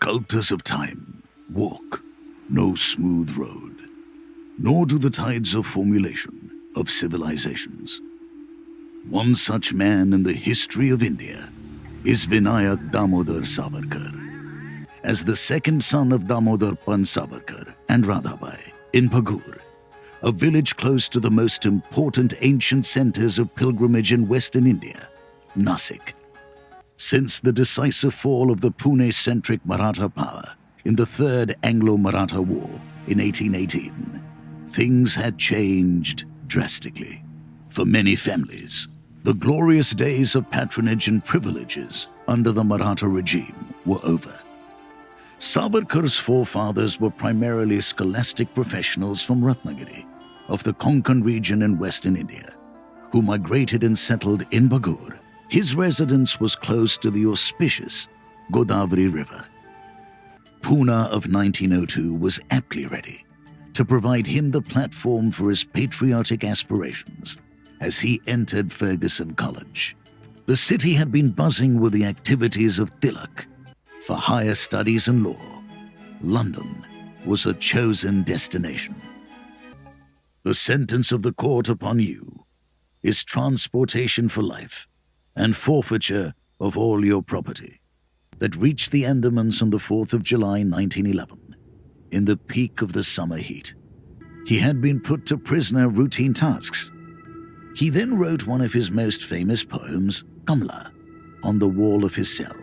sculptors of time walk no smooth road, nor do the tides of formulation of civilizations. One such man in the history of India is Vinayak Damodar Savarkar. As the second son of Damodar Savarkar and Radhabai in Pagur, a village close to the most important ancient centers of pilgrimage in Western India, Nasik. Since the decisive fall of the Pune-centric Maratha power in the Third Anglo-Maratha War in 1818, things had changed drastically. For many families, the glorious days of patronage and privileges under the Maratha regime were over. Savarkar's forefathers were primarily scholastic professionals from Ratnagiri, of the Konkan region in Western India, who migrated and settled in Bagur. His residence was close to the auspicious Godavari River. Pune of 1902 was aptly ready to provide him the platform for his patriotic aspirations as he entered Ferguson College. The city had been buzzing with the activities of Tilak. For higher studies in law, London was a chosen destination. The sentence of the court upon you is transportation for life and forfeiture of all your property. That reached the Andamans on the 4th of July 1911, in the peak of the summer heat. He had been put to prisoner routine tasks. He then wrote one of his most famous poems, Kamla, on the wall of his cell,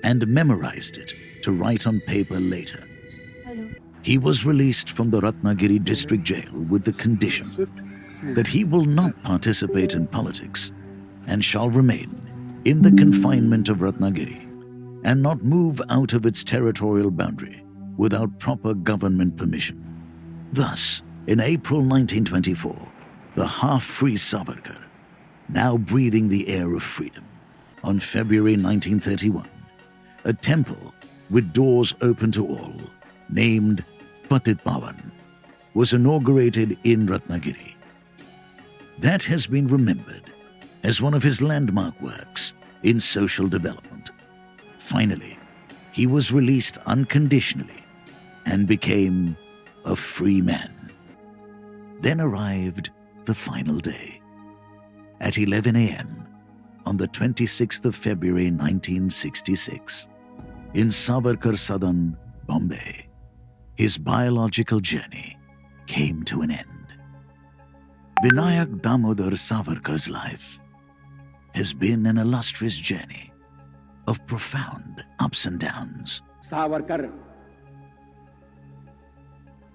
and memorized it to write on paper later. He was released from the Ratnagiri district jail with the condition that he will not participate in politics and shall remain in the confinement of Ratnagiri and not move out of its territorial boundary without proper government permission. Thus, in April 1924, the half-free Savarkar, now breathing the air of freedom, on February 1931, a temple with doors open to all, named Patit Pavan, was inaugurated in Ratnagiri. That has been remembered as one of his landmark works in social development. Finally, he was released unconditionally and became a free man. Then arrived the final day. At 11 a.m. on the 26th of February 1966, in Savarkar Sadan, Bombay, his biological journey came to an end. Vinayak Damodar Savarkar's life has been an illustrious journey of profound ups and downs. Savarkar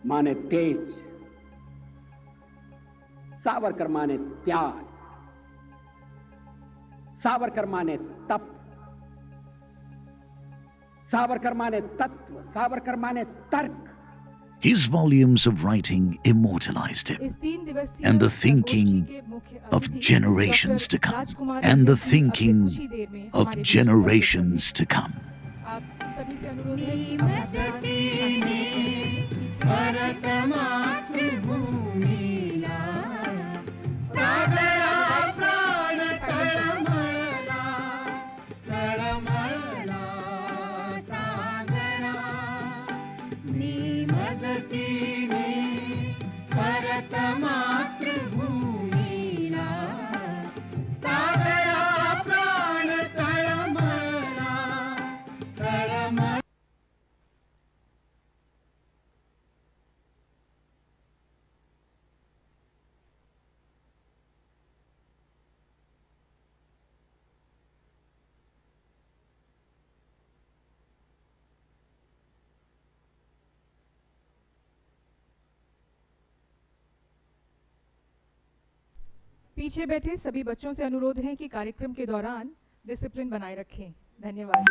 माने तेज, सावरकर माने त्याग, सावरकर माने तप, सावरकर माने तत्व, सावरकर माने तर्क. His volumes of writing immortalized him, and the thinking of generations to come, and the thinking of generations to come. पीछे बैठे सभी बच्चों से अनुरोध है कि कार्यक्रम के दौरान डिसिप्लिन बनाए रखें। धन्यवाद।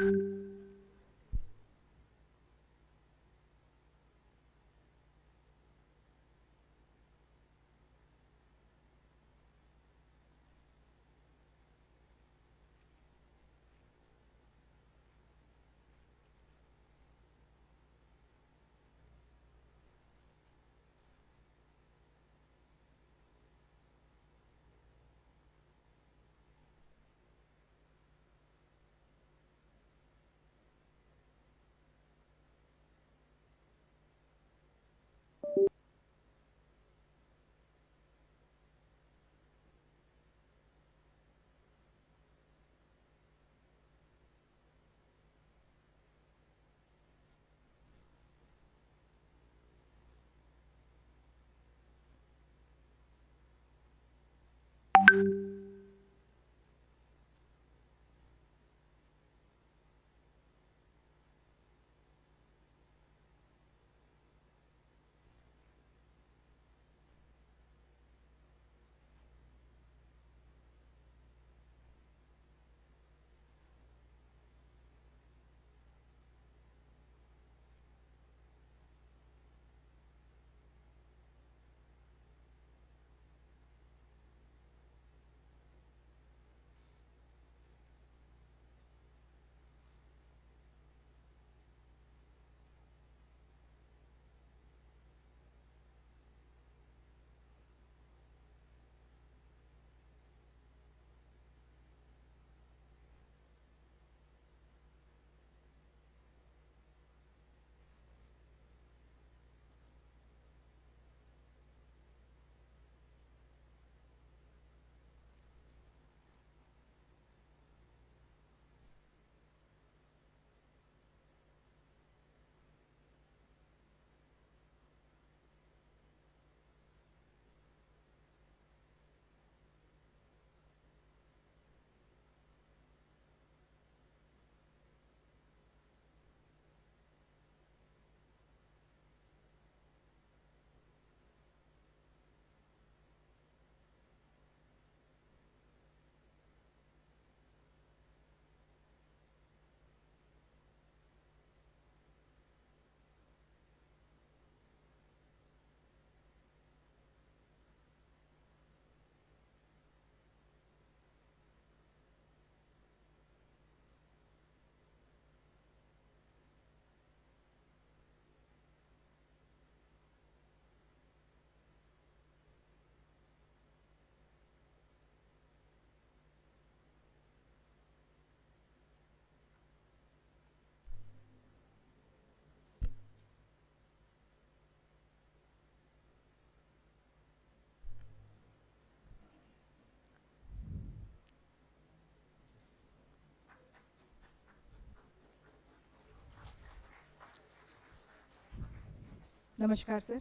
नमस्कार सर,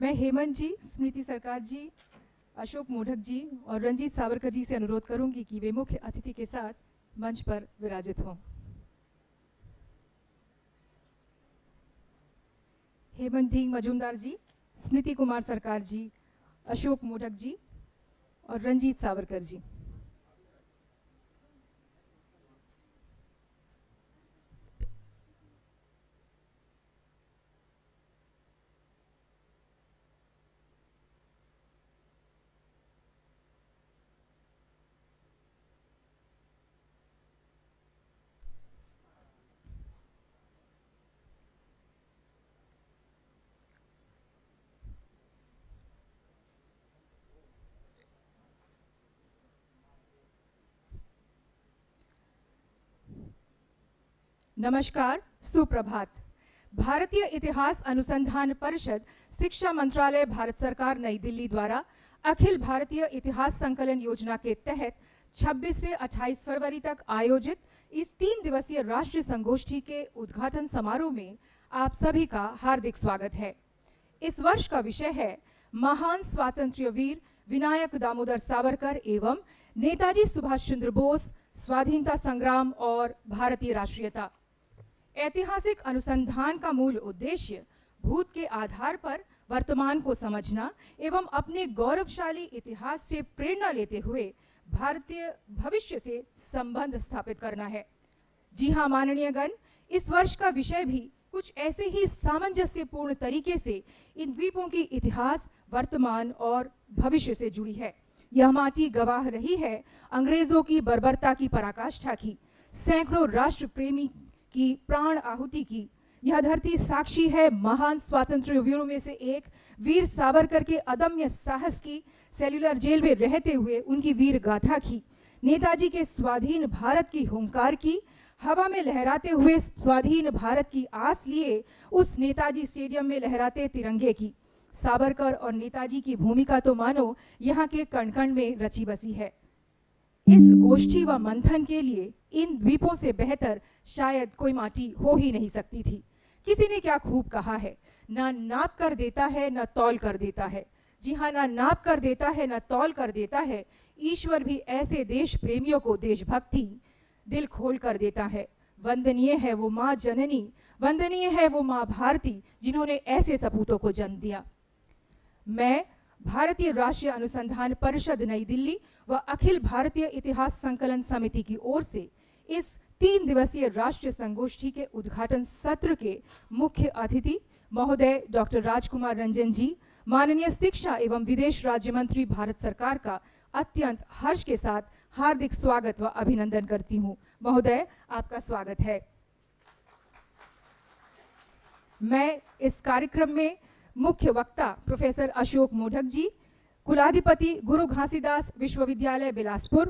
मैं हेमंत जी, स्मृति सरकार जी, अशोक मोढ़क जी और रंजीत सावरकर जी से अनुरोध करूंगी कि वे मुख्य अतिथि के साथ मंच पर विराजित हों। हेमंत धी मजूमदार जी, स्मृति कुमार सरकार जी, अशोक मोढ़क जी और रंजीत सावरकर जी। नमस्कार, सुप्रभात। भारतीय इतिहास अनुसंधान परिषद, शिक्षा मंत्रालय, भारत सरकार, नई दिल्ली द्वारा अखिल भारतीय इतिहास संकलन योजना के तहत 26 से 28 फरवरी तक आयोजित इस 3 दिवसीय राष्ट्रीय संगोष्ठी के उद्घाटन समारोह में आप सभी का हार्दिक स्वागत है। इस वर्ष का विषय है महान स्वातंत्र्य वीर विनायक दामोदर सावरकर एवं नेताजी सुभाष चंद्र बोस, स्वाधीनता संग्राम और भारतीय राष्ट्रीयता। ऐतिहासिक अनुसंधान का मूल उद्देश्य भूत के आधार पर वर्तमान को समझना एवं अपने गौरवशाली इतिहास से प्रेरणा लेते हुए भारतीय भविष्य से संबंध स्थापित करना है। जी हाँ माननीय गण, इस वर्ष का विषय भी कुछ ऐसे ही सामंजस्यपूर्ण तरीके से इन द्वीपों की इतिहास, वर्तमान और भविष्य से जुड़ी है। यह माटी गवाह रही है अंग्रेजों की बर्बरता की पराकाष्ठा की, सैकड़ों राष्ट्र प्रेमी की प्राण आहुति की। यह धरती साक्षी है महान स्वातंत्र्य वीरों में से एक वीर सावरकर के अदम्य साहस की, सेल्युलर जेल में रहते हुए उनकी वीर गाथा की, नेताजी के स्वाधीन भारत की हुंकार की, हवा में लहराते हुए स्वाधीन भारत की आस लिए उस नेताजी स्टेडियम में लहराते तिरंगे की। सावरकर और नेताजी की भूमिका तो मानो यहाँ के कण कण में रची बसी है। इस गोष्ठी व मंथन के लिए इन द्वीपों से बेहतर शायद कोई माटी हो ही नहीं सकती थी। किसी ने क्या खूब कहा है, ना नाप कर देता है, ना तौल कर देता है, जी हाँ, ना नाप कर देता है, ना तौल कर देता है, ईश्वर भी ऐसे देश प्रेमियों को देशभक्ति दिल खोल कर देता है। वंदनीय है वो माँ जननी, वंदनीय है वो माँ भारती, जिन्होंने ऐसे सपूतों को जन्म दिया। मैं भारतीय राष्ट्रीय अनुसंधान परिषद नई दिल्ली व अखिल भारतीय इतिहास संकलन समिति की ओर से इस 3 दिवसीय राष्ट्रीय संगोष्ठी के उद्घाटन सत्र के मुख्य अतिथि महोदय डॉक्टर राजकुमार रंजन जी, माननीय शिक्षा एवं विदेश राज्य मंत्री भारत सरकार का अत्यंत हर्ष के साथ हार्दिक स्वागत व अभिनंदन करती हूँ। महोदय, आपका स्वागत है। मैं इस कार्यक्रम में मुख्य वक्ता प्रोफेसर अशोक मोढक जी, कुलाधिपति गुरु घासीदास विश्वविद्यालय बिलासपुर,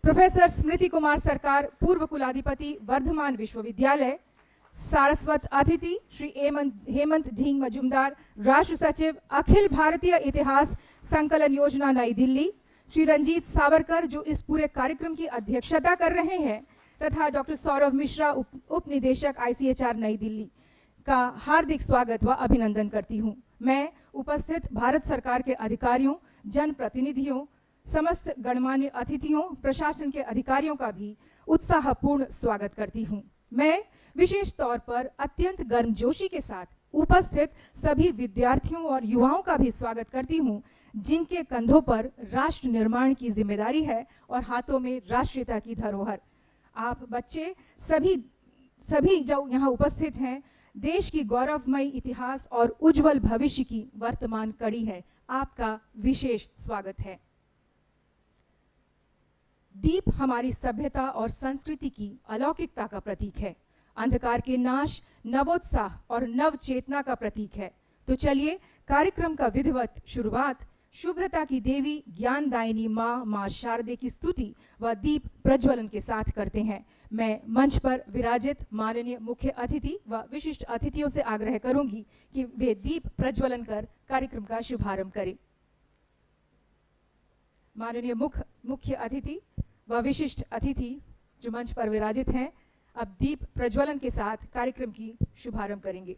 प्रोफेसर स्मृति कुमार सरकार, पूर्व कुलाधिपति वर्धमान विश्वविद्यालय, सारस्वत अतिथि श्री हेमंत ढींग मजुमदार, राष्ट्र सचिव अखिल भारतीय इतिहास संकलन योजना नई दिल्ली, श्री रंजीत सावरकर जो इस पूरे कार्यक्रम की अध्यक्षता कर रहे हैं, तथा डॉक्टर सौरभ मिश्रा उप निदेशक ICHR नई दिल्ली का हार्दिक स्वागत व अभिनंदन करती हूँ। मैं उपस्थित भारत सरकार के अधिकारियों, जनप्रतिनिधियों, समस्त गणमान्य अतिथियों, प्रशासन के अधिकारियों का भी उत्साहपूर्ण स्वागत करती हूँ। मैं विशेष तौर पर अत्यंत गर्मजोशी के साथ उपस्थित सभी विद्यार्थियों और युवाओं का भी स्वागत करती हूँ, जिनके कंधों पर राष्ट्र निर्माण की जिम्मेदारी है और हाथों में राष्ट्रीयता की धरोहर। आप बच्चे सभी जो यहाँ उपस्थित हैं, देश की गौरवमयी इतिहास और उज्जवल भविष्य की वर्तमान कड़ी है। आपका विशेष स्वागत है। दीप हमारी सभ्यता और संस्कृति की अलौकिकता का प्रतीक है, अंधकार के नाश, नवोत्साह और नव चेतना का प्रतीक है। तो चलिए कार्यक्रम का विधिवत शुरुआत शुभ्रता की देवी, ज्ञानदायिनी माँ शारदे की स्तुति व दीप प्रज्वलन के साथ करते हैं। मैं मंच पर विराजित माननीय मुख्य अतिथि व विशिष्ट अतिथियों से आग्रह करूंगी कि वे दीप प्रज्वलन कर कार्यक्रम का शुभारंभ करें। माननीय मुख्य अतिथि व विशिष्ट अतिथि जो मंच पर विराजित हैं, अब दीप प्रज्वलन के साथ कार्यक्रम की शुभारंभ करेंगे।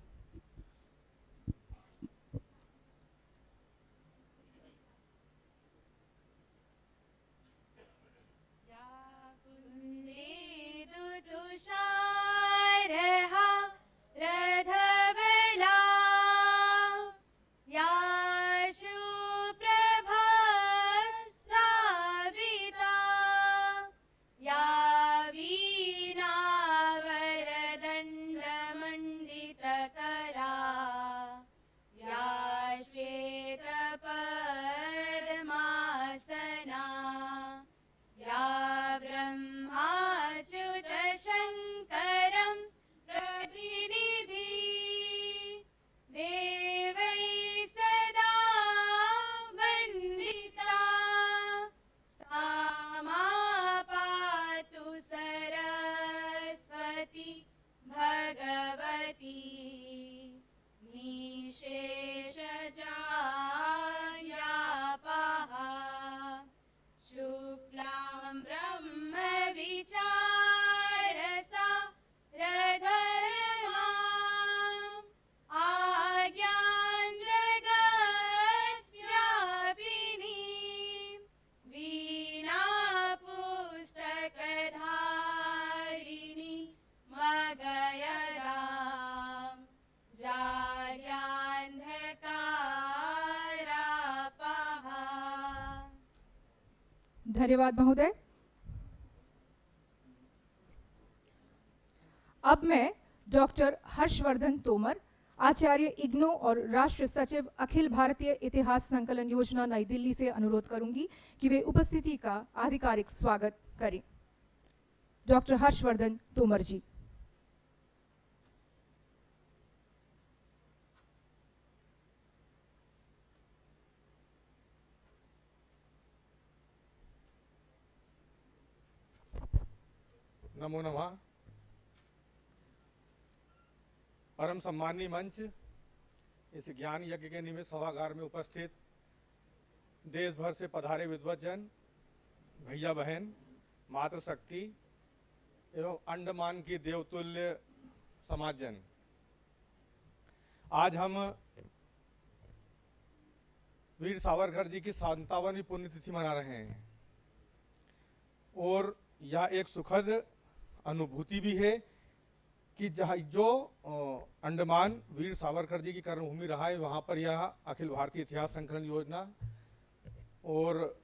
धन्यवाद महोदय। अब मैं डॉक्टर हर्षवर्धन तोमर, आचार्य इग्नू और राष्ट्र सचिव अखिल भारतीय इतिहास संकलन योजना नई दिल्ली से अनुरोध करूंगी कि वे उपस्थिति का आधिकारिक स्वागत करें। डॉक्टर हर्षवर्धन तोमर जी। नमो नमः। परम सम्मानीय मंच, इस ज्ञान यज्ञ के निमित्त सभागार में उपस्थित देश भर से पधारे विद्वज्जन, भैया बहन, मातृशक्ति एवं अंडमान की देवतुल्य समाजजन, आज हम वीर सावरकर जी की 57वीं पुण्यतिथि मना रहे हैं और यह एक सुखद अनुभूति भी है कि जहाँ जो अंडमान वीर सावरकर जी की कर्मभूमि रहा है, वहाँ पर यह अखिल भारतीय इतिहास संकलन योजना और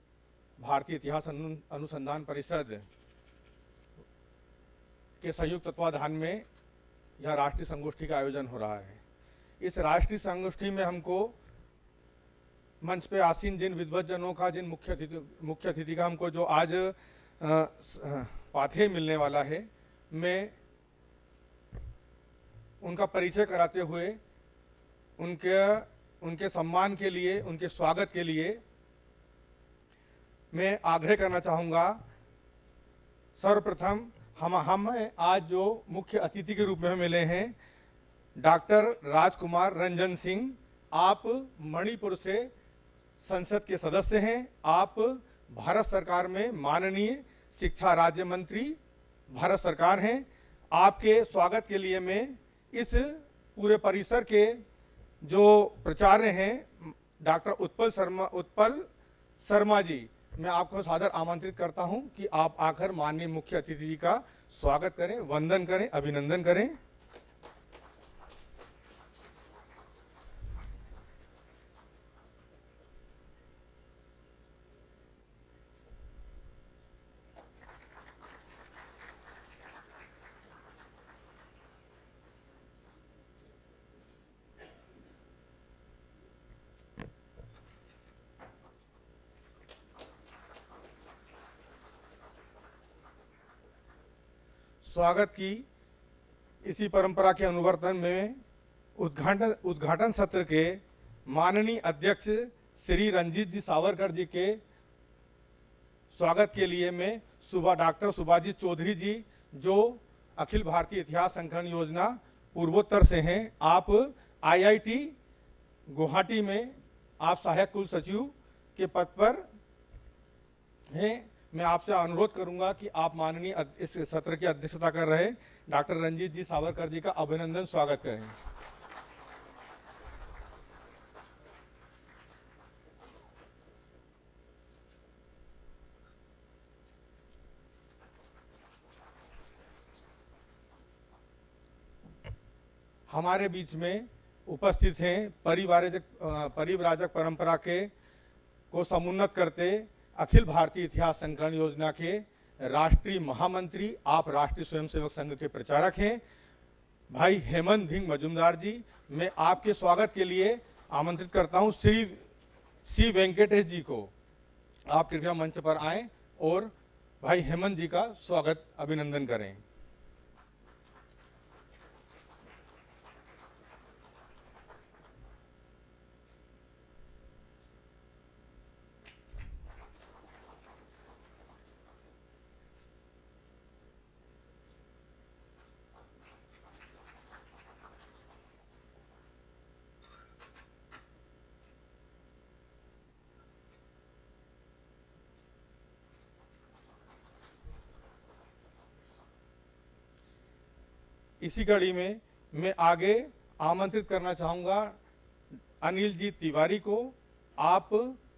भारतीय इतिहास अनुसंधान परिषद के संयुक्त तत्वाधान में यह राष्ट्रीय संगोष्ठी का आयोजन हो रहा है। इस राष्ट्रीय संगोष्ठी में हमको मंच पे आसीन जिन विद्वज्जनों का, जिन मुख्य अतिथि का हमको जो आज पाथेय मिलने वाला है, मैं उनका परिचय कराते हुए उनके सम्मान के लिए, उनके स्वागत के लिए मैं आग्रह करना चाहूँगा। सर्वप्रथम हम आज जो मुख्य अतिथि के रूप में मिले हैं, डॉक्टर राजकुमार रंजन सिंह, आप मणिपुर से संसद के सदस्य हैं। आप भारत सरकार में माननीय शिक्षा राज्य मंत्री भारत सरकार हैं। आपके स्वागत के लिए मैं इस पूरे परिसर के जो प्राचार्य हैं डॉक्टर उत्पल शर्मा जी, मैं आपको सादर आमंत्रित करता हूं कि आप आकर माननीय मुख्य अतिथि जी का स्वागत करें, वंदन करें, अभिनंदन करें। स्वागत की इसी परंपरा के अनुवर्तन में उद्घाटन सत्र के माननीय अध्यक्ष श्री रंजीत जी सावरकर जी के स्वागत के लिए मैं डॉक्टर सुभाजी चौधरी जी, जो अखिल भारतीय इतिहास संकलन योजना पूर्वोत्तर से हैं, आप IIT गुवाहाटी में आप सहायक कुल सचिव के पद पर हैं, मैं आपसे अनुरोध करूंगा कि आप माननीय इस सत्र की अध्यक्षता कर रहे डॉक्टर रंजीत जी सावरकर जी का अभिनंदन स्वागत करें। हमारे बीच में उपस्थित हैं परिव्राजक परंपरा को समुन्नत करते अखिल भारतीय इतिहास संकलन योजना के राष्ट्रीय महामंत्री, आप राष्ट्रीय स्वयंसेवक संघ के प्रचारक हैं, भाई हेमंत भिंग मजुमदार जी। मैं आपके स्वागत के लिए आमंत्रित करता हूं श्री वेंकटेश जी को। आप कृपया मंच पर आएं और भाई हेमंत जी का स्वागत अभिनंदन करें। इसी कड़ी में मैं आगे आमंत्रित करना चाहूंगा अनिल जी तिवारी को। आप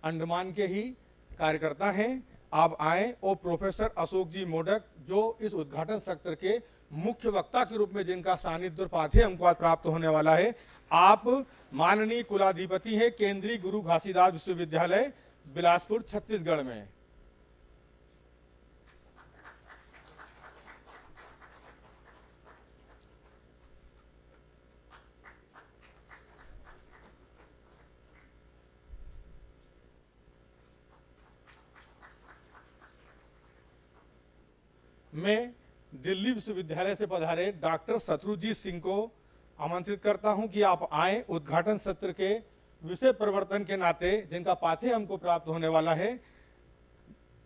अंडमान के ही कार्यकर्ता हैं, आप आए। और प्रोफेसर अशोक जी मोडक, जो इस उद्घाटन सत्र के मुख्य वक्ता के रूप में जिनका सानिध्य और पाथेय हमको आज प्राप्त होने वाला है, आप माननीय कुलाधिपति हैं केंद्रीय गुरु घासीदास विश्वविद्यालय बिलासपुर छत्तीसगढ़ में। मैं दिल्ली विश्वविद्यालय से पधारे डॉक्टर शत्रुजीत सिंह को आमंत्रित करता हूं कि आप आए। उद्घाटन सत्र के विषय प्रवर्तन के नाते जिनका पाथेय हमको प्राप्त होने वाला है,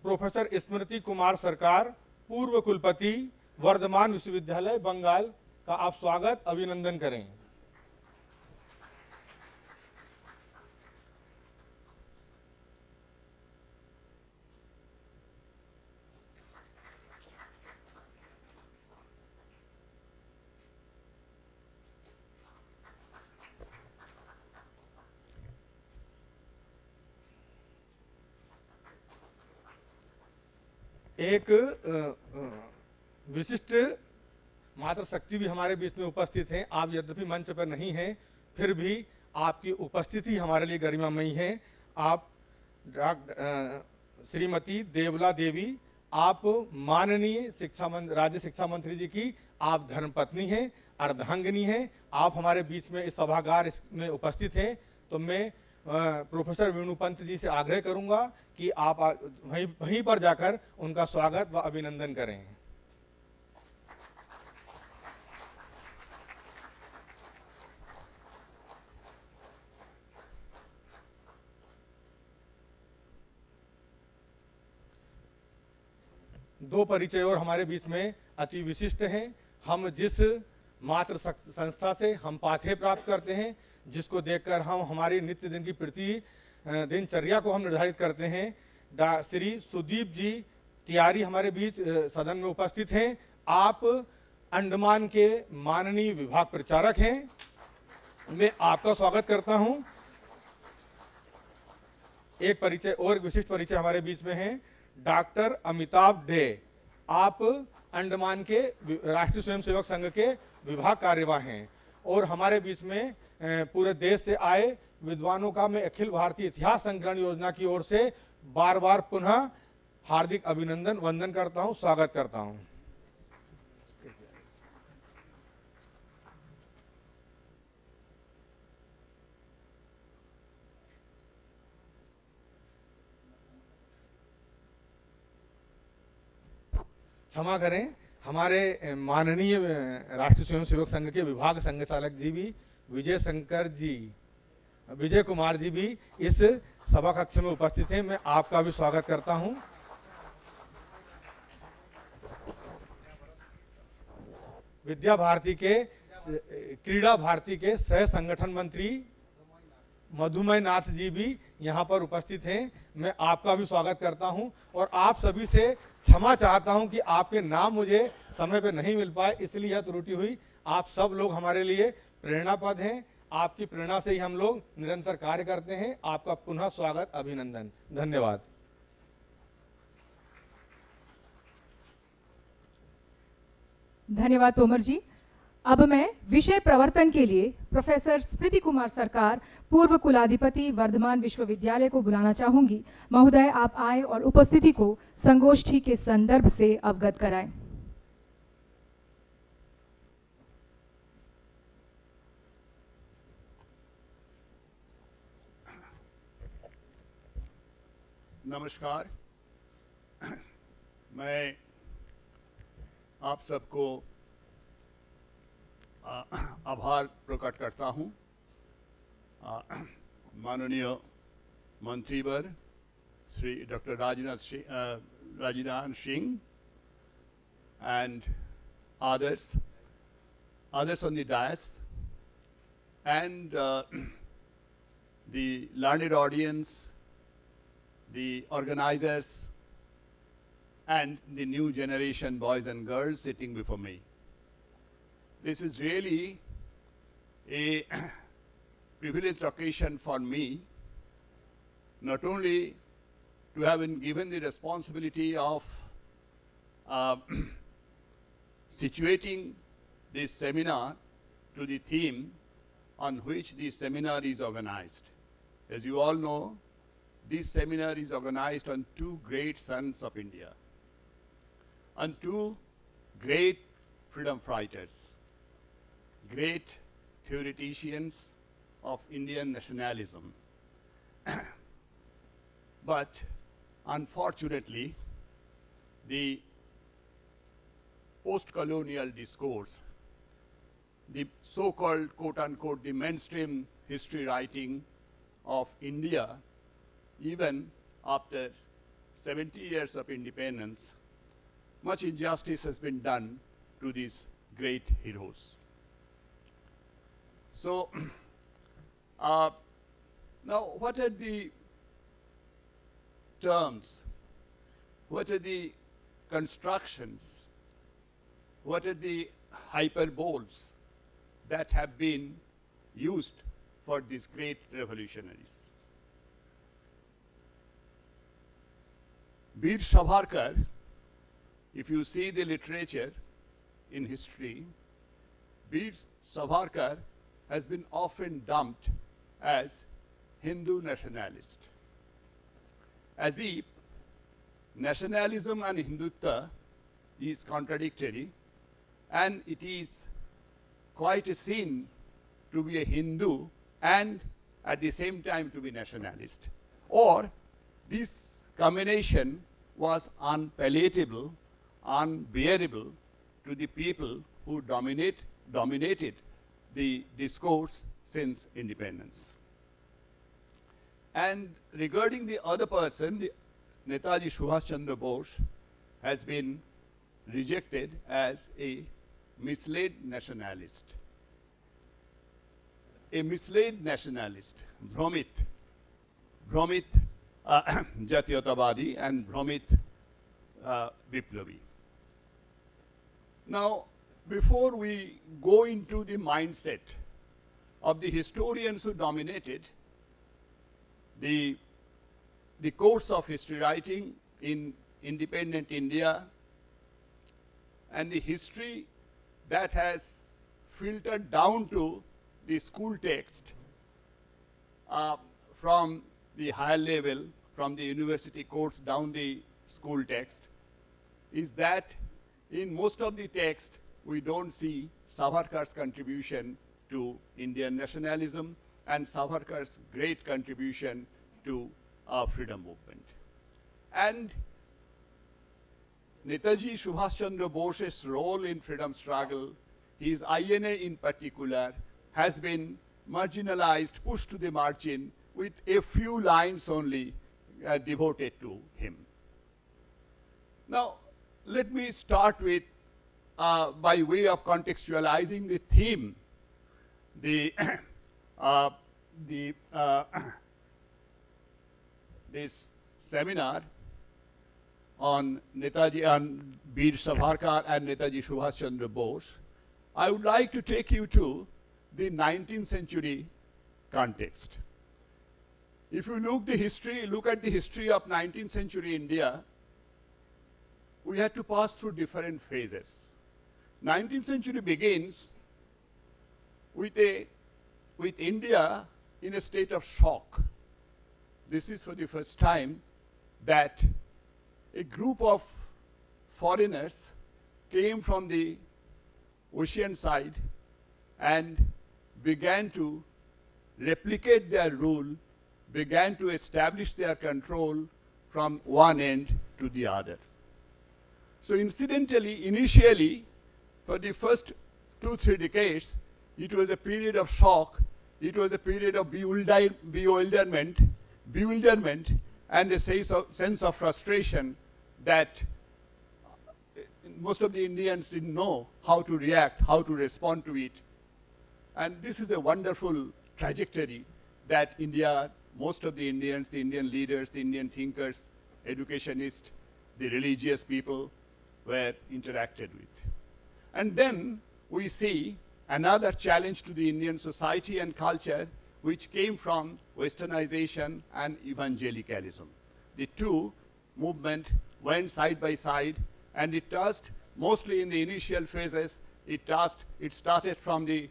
प्रोफेसर स्मृति कुमार सरकार, पूर्व कुलपति वर्धमान विश्वविद्यालय बंगाल का आप स्वागत अभिनंदन करें। एक विशिष्ट मातृशक्ति भी हमारे बीच में उपस्थित हैं। आप यद्यपि मंच पर नहीं हैं, फिर भी आपकी उपस्थिति हमारे लिए गरिमामयी है। आप श्रीमती देवला देवी, आप माननीय राज्य शिक्षा मंत्री जी की आप धर्मपत्नी हैं, अर्धांगिनी हैं। आप हमारे बीच में इस सभागार में उपस्थित हैं, तो मैं प्रोफेसर वेणुपंत जी से आग्रह करूंगा कि आप वहीं पर जाकर उनका स्वागत व अभिनंदन करें। दो परिचय और हमारे बीच में अति विशिष्ट हैं। हम जिस मातृ संस्था से हम पाथेय प्राप्त करते हैं, जिसको देखकर हम हमारी नित्य दिन की दिनचर्या को हम निर्धारित करते हैं, श्री सुदीप जी तिवारी हमारे बीच सदन में उपस्थित हैं। आप अंडमान के माननीय विभाग प्रचारक हैं। मैं आपका स्वागत करता हूं। एक परिचय और विशिष्ट परिचय हमारे बीच में है, डॉक्टर अमिताभ डे। आप अंडमान के राष्ट्रीय स्वयंसेवक संघ के विभाग कार्यवाह हैं और हमारे बीच में पूरे देश से आए विद्वानों का मैं अखिल भारतीय इतिहास संकलन योजना की ओर से बार बार पुनः हार्दिक अभिनंदन वंदन करता हूं, स्वागत करता हूं। क्षमा करें, हमारे माननीय राष्ट्रीय स्वयंसेवक संघ के विभाग संघ चालक जी भी विजय कुमार जी भी इस सभा कक्ष में उपस्थित हैं। मैं आपका भी स्वागत करता हूं। विद्या भारती के क्रीड़ा भारती के सह संगठन मंत्री मधुमय नाथ जी भी यहाँ पर उपस्थित हैं। मैं आपका भी स्वागत करता हूं और आप सभी से क्षमा चाहता हूं कि आपके नाम मुझे समय पे नहीं मिल पाए, इसलिए यह त्रुटि हुई। आप सब लोग हमारे लिए प्रेरणापद हैं। आपकी प्रेरणा से ही हम लोग निरंतर कार्य करते हैं। आपका पुनः स्वागत, अभिनंदन, धन्यवाद। धन्यवाद तोमर जी। अब मैं विषय प्रवर्तन के लिए प्रोफेसर स्मृति कुमार सरकार, पूर्व कुलाधिपति वर्धमान विश्वविद्यालय को बुलाना चाहूंगी। महोदय, आप आए और उपस्थिति को संगोष्ठी के संदर्भ से अवगत कराएं। नमस्कार। मैं आप सबको आभार प्रकट करता हूं। माननीय मंत्रीवर Shri doctor Rajnath Singh and others on the dais, and the learned audience, the organizers, and the new generation boys and girls sitting before me. This is really a privileged occasion for me, not only to have been given the responsibility of situating this seminar to the theme on which this seminar is organized. As you all know, this seminar is organized on two great sons of India, on two great freedom fighters, great theoreticians of Indian nationalism. But unfortunately, the post-colonial discourse, the so-called quote-unquote the mainstream history writing of India, even after 70 years of independence, much injustice has been done to these great heroes. So now what are the terms, what are the constructions, what are the hyperboles that have been used for these great revolutionaries? Veer Savarkar if you see the literature in history, Veer Savarkar has been often dumped as Hindu nationalist, as if nationalism and Hindutva is contradictory, and it is quite a sin to be a Hindu and at the same time to be nationalist. Or this combination was unpalatable, unbearable to the people who dominated the discourse since independence. And regarding the other person, the Netaji Subhas Chandar Bose has been rejected as a misled nationalist. A misled nationalist, Bhromit Jatiyatavadi and Bhromit Biplavi. Now, before we go into the mindset of the historians who dominated the course of history writing in independent India, and the history that has filtered down to the school text from the higher level, from the university course down the school text, is that in most of the text we don't see Savarkar's contribution to Indian nationalism and Savarkar's great contribution to our freedom movement. And Netaji Subhas Chandar Bose's role in freedom struggle, his INA in particular, has been marginalized, pushed to the margin with a few lines only devoted to him. Now, let me start with, by way of contextualizing the theme, this seminar on Netaji and Veer Savarkar and Netaji Subhas Chandar Bose. I would like to take you to the 19th century context. If you look at the history of 19th century India, we had to pass through different phases. 19th century begins with India in a state of shock. This is for the first time that a group of foreigners came from the ocean side and began to replicate their rule, began to establish their control from one end to the other. So incidentally, initially, for the first 2-3 decades, it was a period of shock, it was a period of bewilderment, and a sense of frustration that most of the Indians didn't know how to react, how to respond to it. And this is a wonderful trajectory that India, most of the Indians, the Indian leaders, the Indian thinkers, educationists, the religious people were interacted with. And then we see another challenge to the Indian society and culture, which came from westernization and evangelicalism. The two movements went side by side, and it touched, mostly in the initial phases, it started from the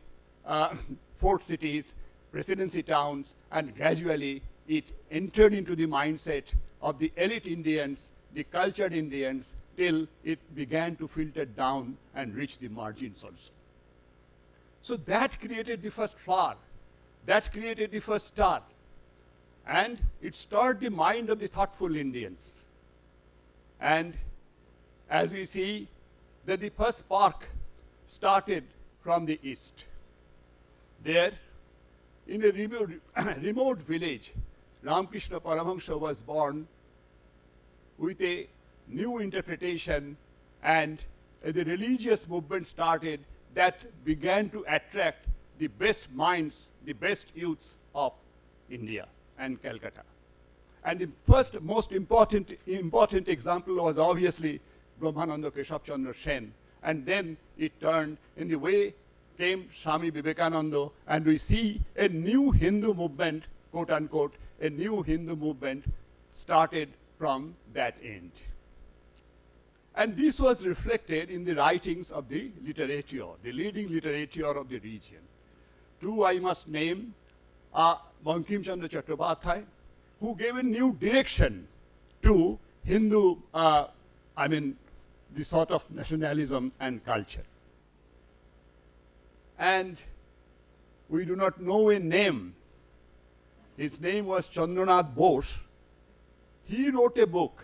fort cities, presidency towns, and gradually it entered into the mindset of the elite Indians, the cultured Indians, till it began to filter down and reach the margins also. So that created the first flower. That created the first start. And it stirred the mind of the thoughtful Indians. And as we see, that the first spark started from the east. There, in a remote village, Ramakrishna Paramahamsa was born with a new interpretation, and the religious movement started that began to attract the best minds, the best youths of India and Calcutta. And the first most important example was obviously Brahmananda Keshav Chandra Sen. And then it turned, in the way came Swami Vivekananda, and we see a new Hindu movement, quote unquote, a new Hindu movement started from that end. And this was reflected in the writings of the literature, the leading literature of the region. Two I must name, Bankim Chandra Chattopadhyay, who gave a new direction to Hindu, the sort of nationalism and culture. And we do not know a name. His name was Chandranath Bose. He wrote a book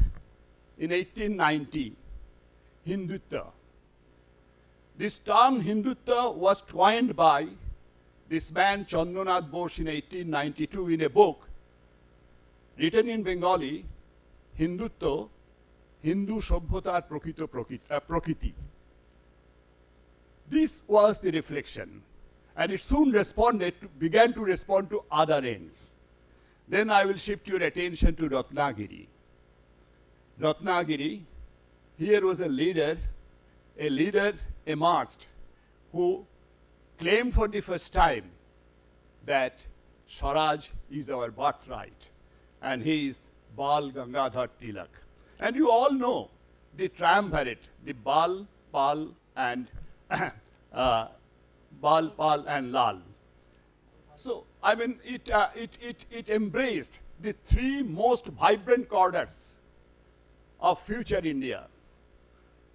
in 1890, Hindutva. This term Hindutva was coined by this man Chandranath Bose in 1892 in a book written in Bengali, Hindutva, Hindu Shabhyatar Prakriti. This was the reflection, and it soon began to respond to other ends. Then I will shift your attention to Ratnagiri. Ratnagiri, here was a leader emerged who claimed for the first time that Swaraj is our birthright, and he is Bal Gangadhar Tilak. And you all know the triumvirate, the Bal, Pal, and Bal, Pal, and Lal. So, it embraced the three most vibrant corners of future India.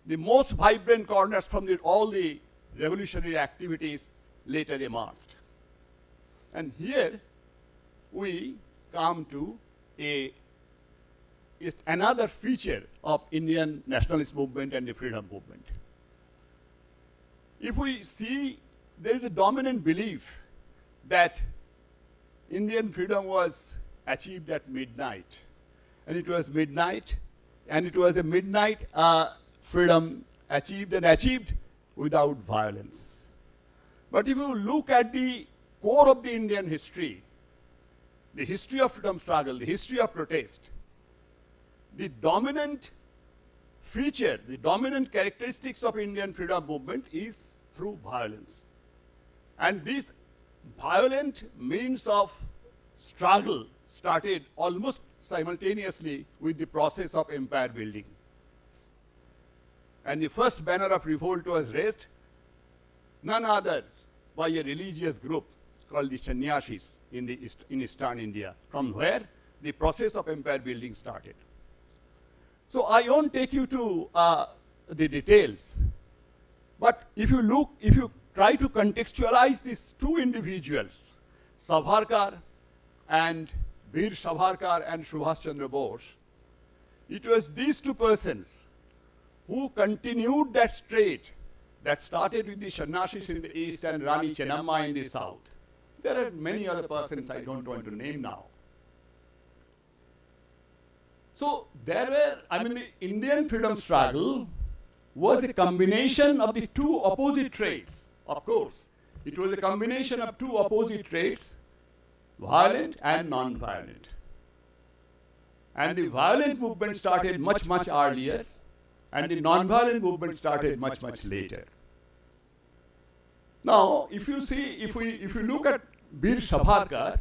The most vibrant corners from all the revolutionary activities later emerged. And here we come to another feature of Indian nationalist movement and the freedom movement. If we see, there is a dominant belief that Indian freedom was achieved at midnight. And it was midnight, and it was a midnight freedom achieved without violence. But if you look at the core of the Indian history, the history of freedom struggle, the history of protest, the dominant feature, the dominant characteristics of Indian freedom movement is through violence. And this violent means of struggle started almost simultaneously with the process of empire building. And the first banner of revolt was raised, none other by a religious group called the Sannyasis in Eastern India, from where the process of empire building started. So I won't take you to the details, but if you try to contextualize these two individuals, Savarkar and Veer Savarkar and Subhas Chandar Bose, it was these two persons who continued that trade that started with the Sannyasis in the east and Rani Chennamma in the south. There are many other persons I don't want to name now. So the Indian freedom struggle was a combination of the two opposite traits. Of course, it was a combination of two opposite traits, violent and non-violent. And the violent movement started much, much earlier, and the non-violent movement started much, much later. Now, if you look at Veer Savarkar,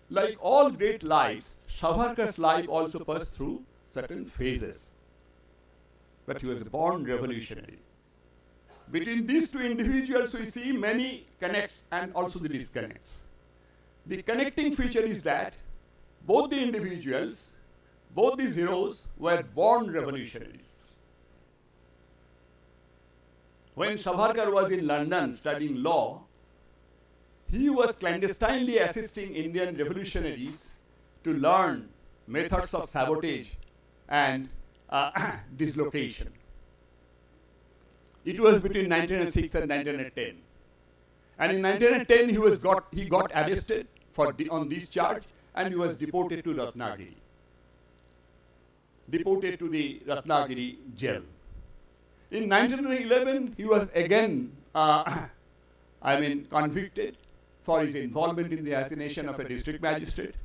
like all great lives, Savarkar's life also passed through certain phases. But he was a born revolutionary. Between these two individuals, we see many connects and also the disconnects. The connecting feature is that both the individuals, both these heroes, were born revolutionaries. When Savarkar was in London studying law, he was clandestinely assisting Indian revolutionaries to learn methods of sabotage and dislocation. It was between 1906 and 1910. And in 1910, he got arrested on this charge, and he was deported to Ratnagiri. Deported to the Ratnagiri jail. In 1911, he was again, convicted for his involvement in the assassination of a district magistrate,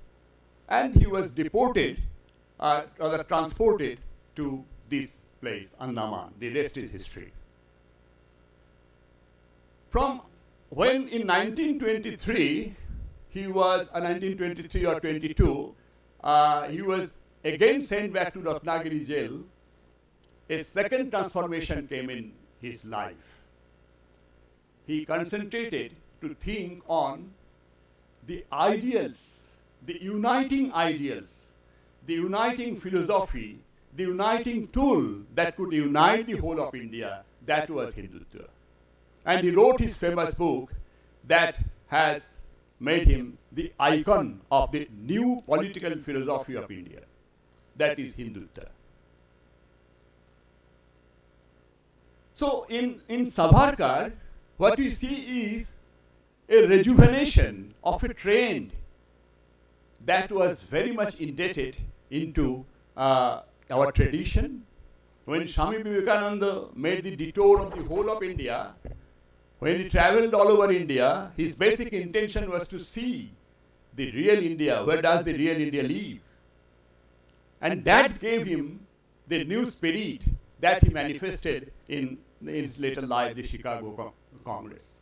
and he was deported, rather transported to this place, Andaman. The rest is history. From when in 1923, he was 1923 or 22, he was again sent back to Ratnagiri jail a second transformation came in his life. He concentrated to think on the ideals, the uniting philosophy, the uniting tool that could unite the whole of India. That was Hindutva. And he wrote his famous book that has made him the icon of the new political philosophy of India. That is Hindutva. So in Savarkar, what we see is a rejuvenation of a trend that was very much indebted into our tradition. When Swami Vivekananda made the detour of the whole of India, when he traveled all over India, his basic intention was to see the real India. Where does the real India live? And that gave him the new spirit that he manifested in his later life, the Chicago Congress.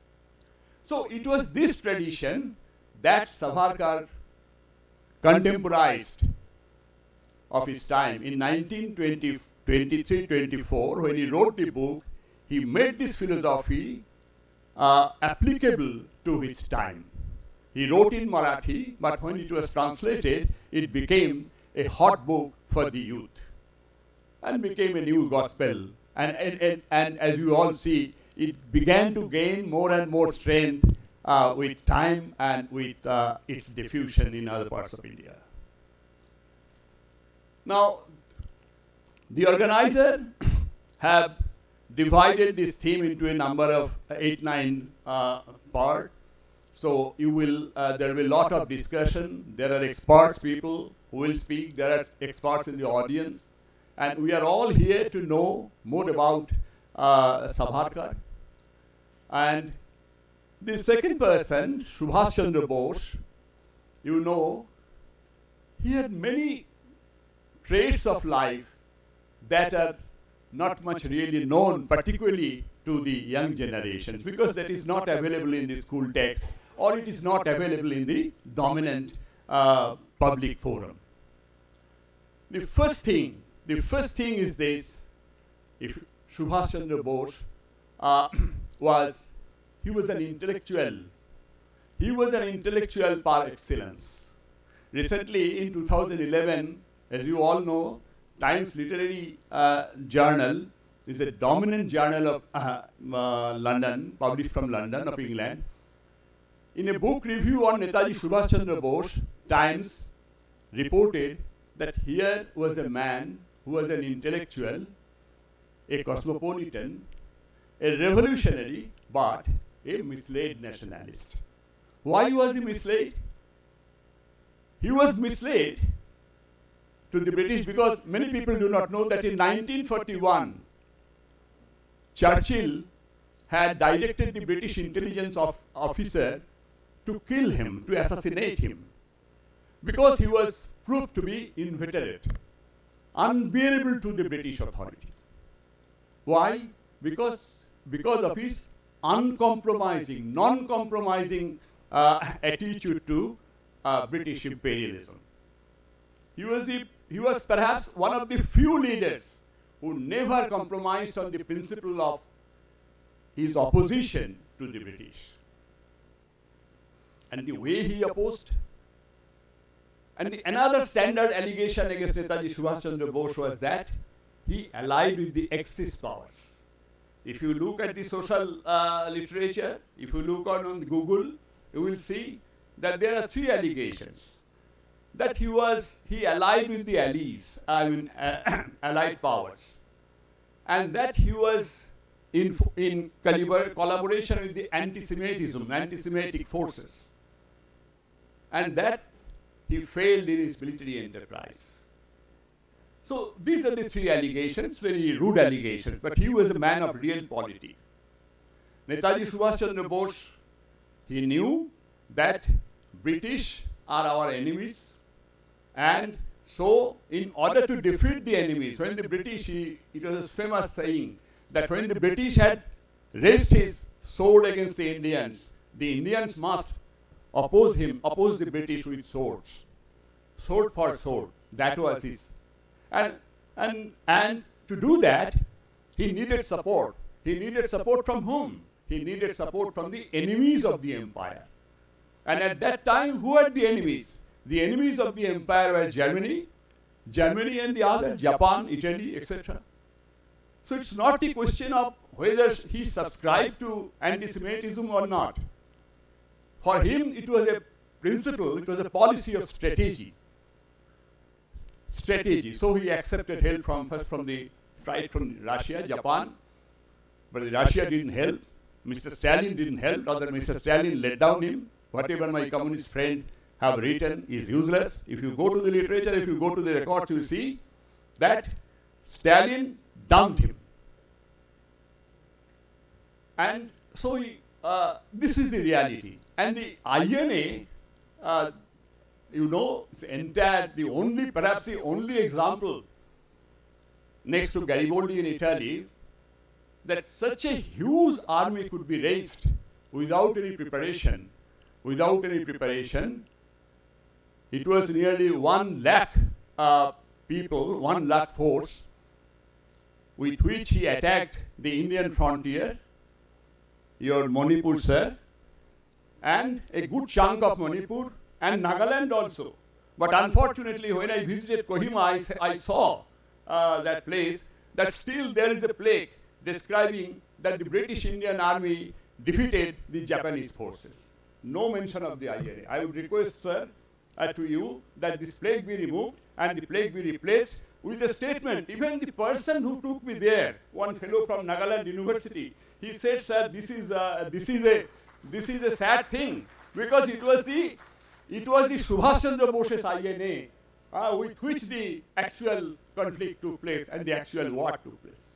So it was this tradition that Savarkar contemporized of his time. In 1923-24, when he wrote the book, he made this philosophy applicable to his time. He wrote in Marathi, but when it was translated, it became a hot book for the youth and became a new gospel. And as you all see, it began to gain more and more strength with time and with its diffusion in other parts of India. Now, the organizer have divided this theme into a number of 8-9 parts. So you will there will be a lot of discussion. There are experts, people who will speak. There are experts in the audience, and we are all here to know more about Savarkar. And the second person, Subhas Chandar Bose, you know, he had many traits of life that are not much really known, particularly to the young generations, because that is not available in the school text, or it is not available in the dominant public forum. The first thing is this: if Subhas Chandar Bose he was an intellectual. He was an intellectual par excellence. Recently, in 2011, as you all know, Times Literary Journal is a dominant journal of London, published from London, of England. In a book review on Netaji Subhas Chandar Bose, Times reported that here was a man who was an intellectual, a cosmopolitan, a revolutionary, but a misled nationalist. Why was he misled? He was misled to the British because many people do not know that in 1941, Churchill had directed the British intelligence officer to kill him, to assassinate him, because he was proved to be inveterate, unbearable to the British authority. Why? Because of his uncompromising, non-compromising attitude to British imperialism. He was perhaps one of the few leaders who never compromised on the principle of his opposition to the British. And the way he opposed. And another standard allegation against Netaji Subhas Chandar Bose was that he allied with the Axis powers. If you look at the social literature, if you look on Google, you will see that there are 3 allegations. That he allied with the allied powers, and that he was in collaboration with the anti-Semitic forces, and that he failed in his military enterprise. So these are the 3 allegations, very rude allegations, but he was a man of real politics. Netaji Subhas Chandar Bose, he knew that British are our enemies, and so in order to defeat the enemies, when the British, it was a famous saying that when the British had raised his sword against the Indians must oppose the British with swords. Sword for sword. That was his. And to do that, he needed support. He needed support from whom? He needed support from the enemies of the empire. And at that time, who are the enemies? The enemies of the empire were Germany and the other, Japan, Italy, etc. So it's not a question of whether he subscribed to anti-Semitism or not. For him, it was a principle, it was a policy of strategy. So he accepted help from Russia, Japan, but Russia didn't help. Mr. Stalin didn't help, rather Mr. Stalin let down him. Whatever my communist friend have written is useless. If you go to the literature, if you go to the records, you see that Stalin dumped him. And so this is the reality. And the INA, it's entire, perhaps the only example next to Garibaldi in Italy, that such a huge army could be raised without any preparation. It was nearly 1 lakh people, 1 lakh force, with which he attacked the Indian frontier, your Manipur, sir, and a good chunk of Manipur and Nagaland also. But unfortunately, when I visited Kohima, I saw that place, that still there is a plaque describing that the British Indian Army defeated the Japanese forces. No mention of the INA. I would request, sir, to you that this plaque be removed and the plaque be replaced with a statement. Even the person who took me there, one fellow from Nagaland University, he said, sir, this is a sad thing, because it was the Subhas Chandar Bose's INA with which the actual conflict took place and the actual war took place.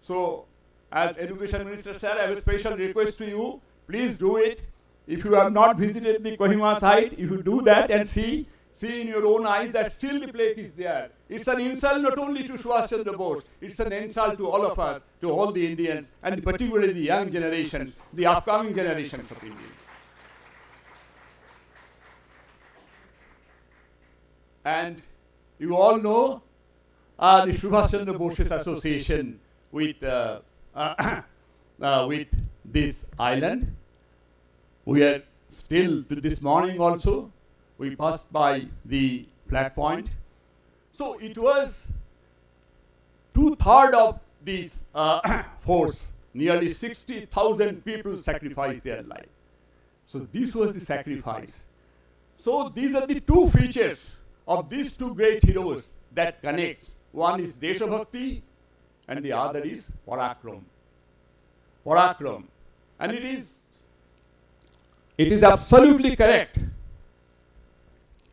So, as Education Minister, sir, I have a special request to you. Please do it. If you have not visited the Kohima site, if you do that and see in your own eyes that still the plaque is there. It's an insult not only to Subhas Chandar Bose, it's an insult to all of us, to all the Indians, and particularly the young generations, the upcoming generations of Indians. And you all know the Subhas Chandar Bose's association with this island. We are still, to this morning also, we passed by the flag point. So it was 2/3 of this force, nearly 60,000 people sacrificed their life. So this was the sacrifice. So these are the two features of these two great heroes that connects. One is Deshabhakti and the other is Parakram. And it is absolutely correct.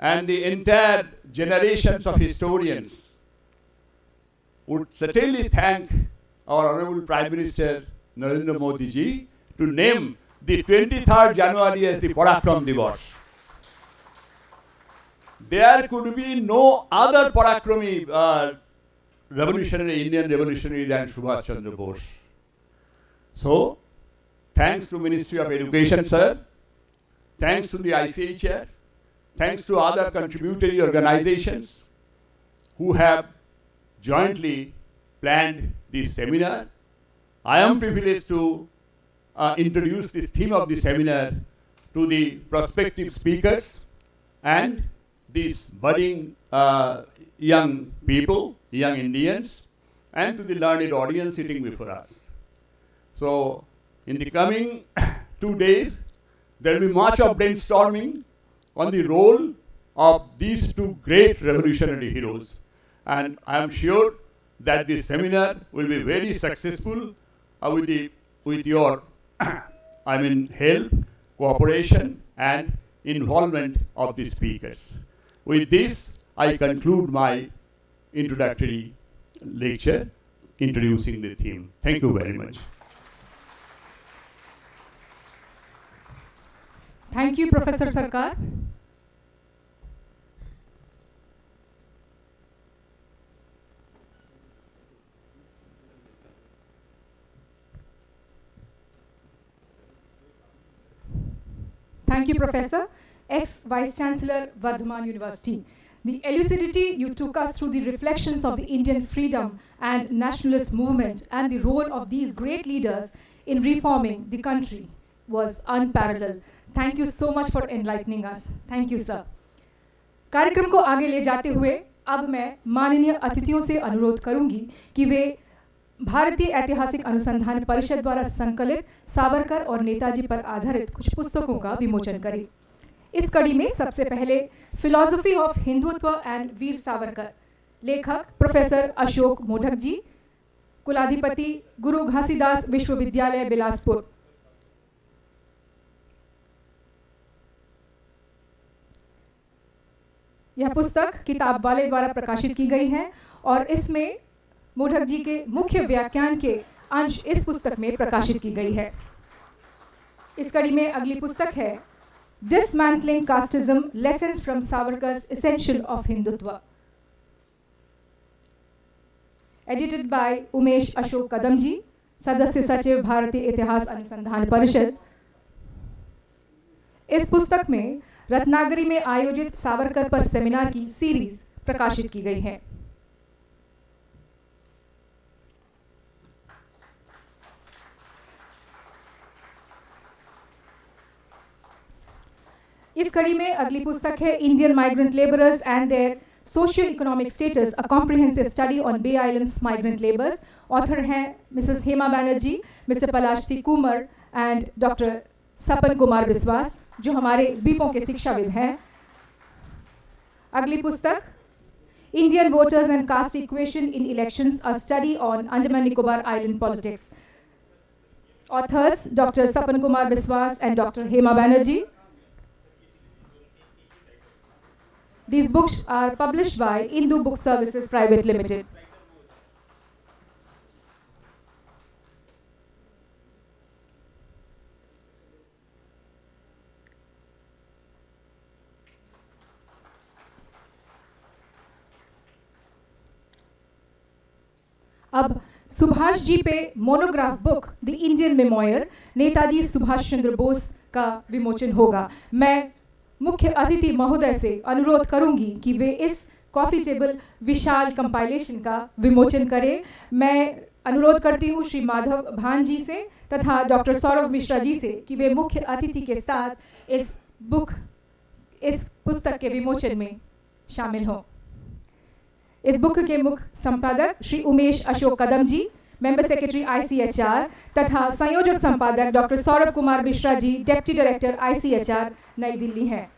And the entire generations of historians would certainly thank our Honorable Prime Minister Narendra Modi ji to name the 23rd January as the Parakram Divas. There could be no other Parakrami Indian revolutionary than Subhas Chandar Bose. So, thanks to Ministry of Education, sir, thanks to the ICHR, thanks to other contributory organizations who have jointly planned this seminar. I am privileged to introduce this theme of the seminar to the prospective speakers and these budding young people, young Indians, and to the learned audience sitting before us. So, in the coming 2 days, there will be much of brainstorming on the role of these two great revolutionary heroes. And I am sure that this seminar will be very successful with your help, cooperation, and involvement of the speakers. With this, I conclude my introductory lecture introducing the theme. Thank you very much. Thank you, Professor Sarkar. Thank you, Professor. Ex-Vice Chancellor, Vardhaman University. the elucidity you took us through the reflections of the Indian freedom and nationalist movement and the role of these great leaders in reforming the country was unparalleled. Thank you so much for enlightening us. Thank you, sir. कार्यक्रम को आगे ले जाते हुए अब मैं माननीय अतिथियों से अनुरोध करूंगी कि वे भारतीय ऐतिहासिक अनुसंधान परिषद द्वारा संकलित सावरकर और नेताजी पर आधारित कुछ पुस्तकों का विमोचन करें। इस कड़ी में सबसे पहले philosophy of Hindutva and Veer Savarkar, लेखक प्रोफेसर अशोक मोढक जी, कुलाधिपति गुरु घासीदास विश्वविद्यालय बिलासपुर। यह पुस्तक किताब वाले द्वारा प्रकाशित की गई है और इसमें मोढक जी के मुख्य व्याख्यान के अंश इस पुस्तक में प्रकाशित की गई है। इस कड़ी में अगली पुस्तक है Dismantling Casteism, Lessons from Savarkar's Essential of Hindutva, edited by Umesh Ashok कदम जी, सदस्य सचिव भारतीय इतिहास अनुसंधान परिषद। इस पुस्तक में रत्नागिरी में आयोजित सावरकर पर सेमिनार की सीरीज प्रकाशित की गई है। इस कड़ी में अगली पुस्तक है Indian migrant labourers and their socio economic status, a comprehensive study on bay islands migrant labours. Author हैं Mrs Hema Banerjee, mister Palash C Kumar and doctor Sapan Kumar Biswas, जो हमारे द्वीपों के शिक्षाविद हैं। अगली पुस्तक Indian voters and caste equation in elections, a study on Andaman Nicobar island politics. Authors doctor Sapan Kumar Biswas and doctor Hema Banerjee. These books are published by Indu Book Services Private Limited. अब सुभाष जी पे monograph book the Indian memoir Netaji Subhash Chandra Bose का विमोचन होगा। मैं मुख्य अतिथि महोदय से अनुरोध करूंगी कि वे इस कॉफी टेबल विशाल कंपाइलेशन का विमोचन करें। मैं अनुरोध करती हूं श्री माधव भान जी से तथा डॉक्टर सौरभ मिश्रा जी से कि वे मुख्य अतिथि के साथ इस पुस्तक के विमोचन में शामिल हों। इस बुक के मुख्य संपादक श्री उमेश अशोक कदम जी, मेंबर सेक्रेटरी ICHR तथा संयोजक संपादक doctor Saurabh Kumar Mishra ji, deputy director ICHR नई दिल्ली हैं।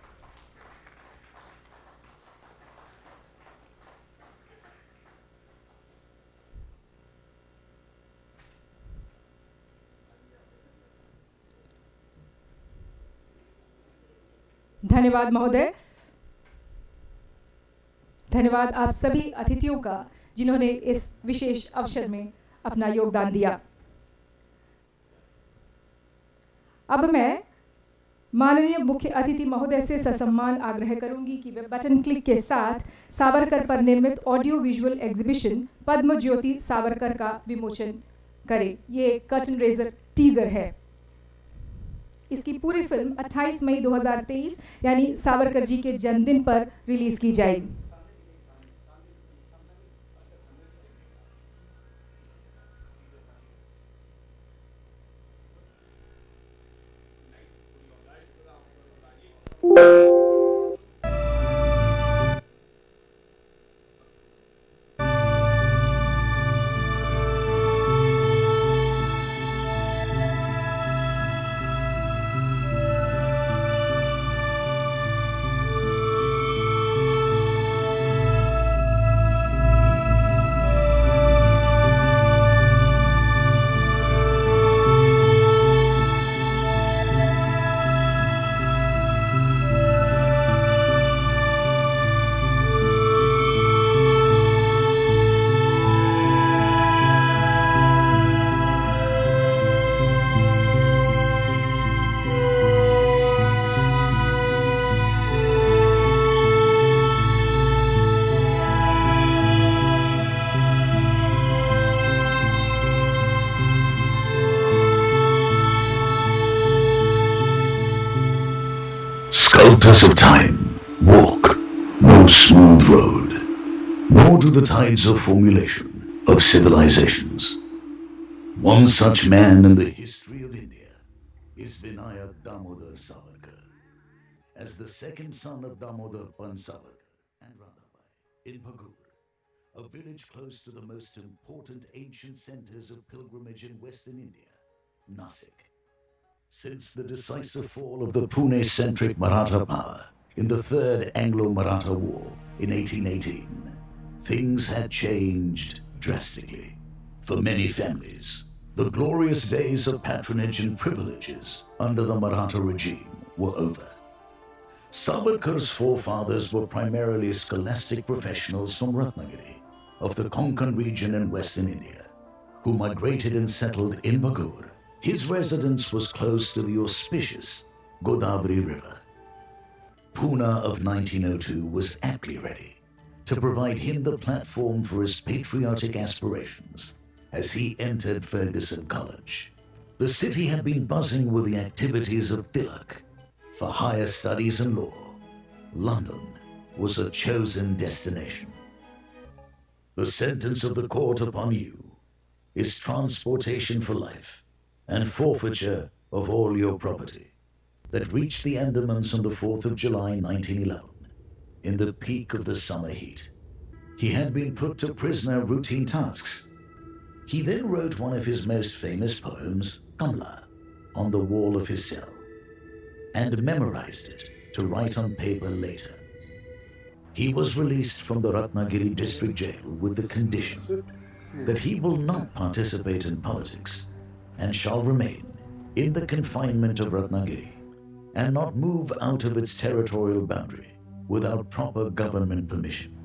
धन्यवाद महोदय। धन्यवाद आप सभी अतिथियों का जिन्होंने इस विशेष अवसर में अपना योगदान दिया। अब मैं माननीय मुख्य अतिथि महोदय से ससम्मान आग्रह करूंगी कि वे बटन क्लिक के साथ सावरकर पर निर्मित ऑडियो विजुअल एग्जीबिशन पद्म ज्योति सावरकर का विमोचन करें। ये कर्टन रेजर टीजर है। इसकी पूरी फिल्म 28 मई 2023 यानी सावरकर जी के जन्मदिन पर रिलीज की जाएगी। Sculptors of time, walk, no no smooth road, nor do the tides of formulation of civilizations. One such man in the history of India is Vinayak Damodar Savarkar. As the second son of Damodar Savarkar and Radhabai in Bhagur, a village close to the most important ancient centers of pilgrimage in Western India, Nasik. Since the decisive fall of the Pune-centric Maratha power in the Third Anglo-Maratha War in 1818, things had changed drastically. For many families, the glorious days of patronage and privileges under the Maratha regime were over. Savarkar's forefathers were primarily scholastic professionals from Ratnagiri, of the Konkan region in Western India, who migrated and settled in Bhagur. His residence was close to the auspicious Godavari River. Pune of 1902 was aptly ready to provide him the platform for his patriotic aspirations as he entered Ferguson College. The city had been buzzing with the activities of Tilak. For higher studies in law, London was a chosen destination. The sentence of the court upon you is transportation for life and forfeiture of all your property. That reached the Andamans on the 4th of July 1911, in the peak of the summer heat. He had been put to prisoner routine tasks. He then wrote one of his most famous poems, Kamla, on the wall of his cell, and memorized it to write on paper later. He was released from the Ratnagiri district jail with the condition that he will not participate in politics and shall remain in the confinement of Ratnagiri and not move out of its territorial boundary without proper government permission.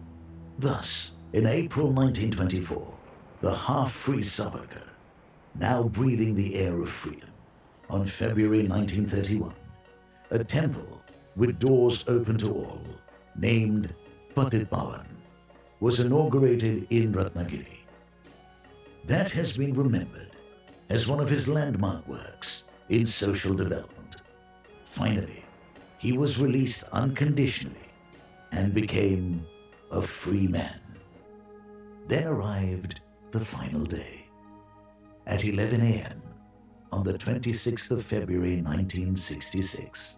Thus, in April 1924, the half-free Savarkar, now breathing the air of freedom, on February 1931, a temple with doors open to all, named Patit Pavan, was inaugurated in Ratnagiri. That has been remembered as one of his landmark works in social development. Finally, he was released unconditionally and became a free man. Then arrived the final day. At 11 a.m. on the 26th of February 1966,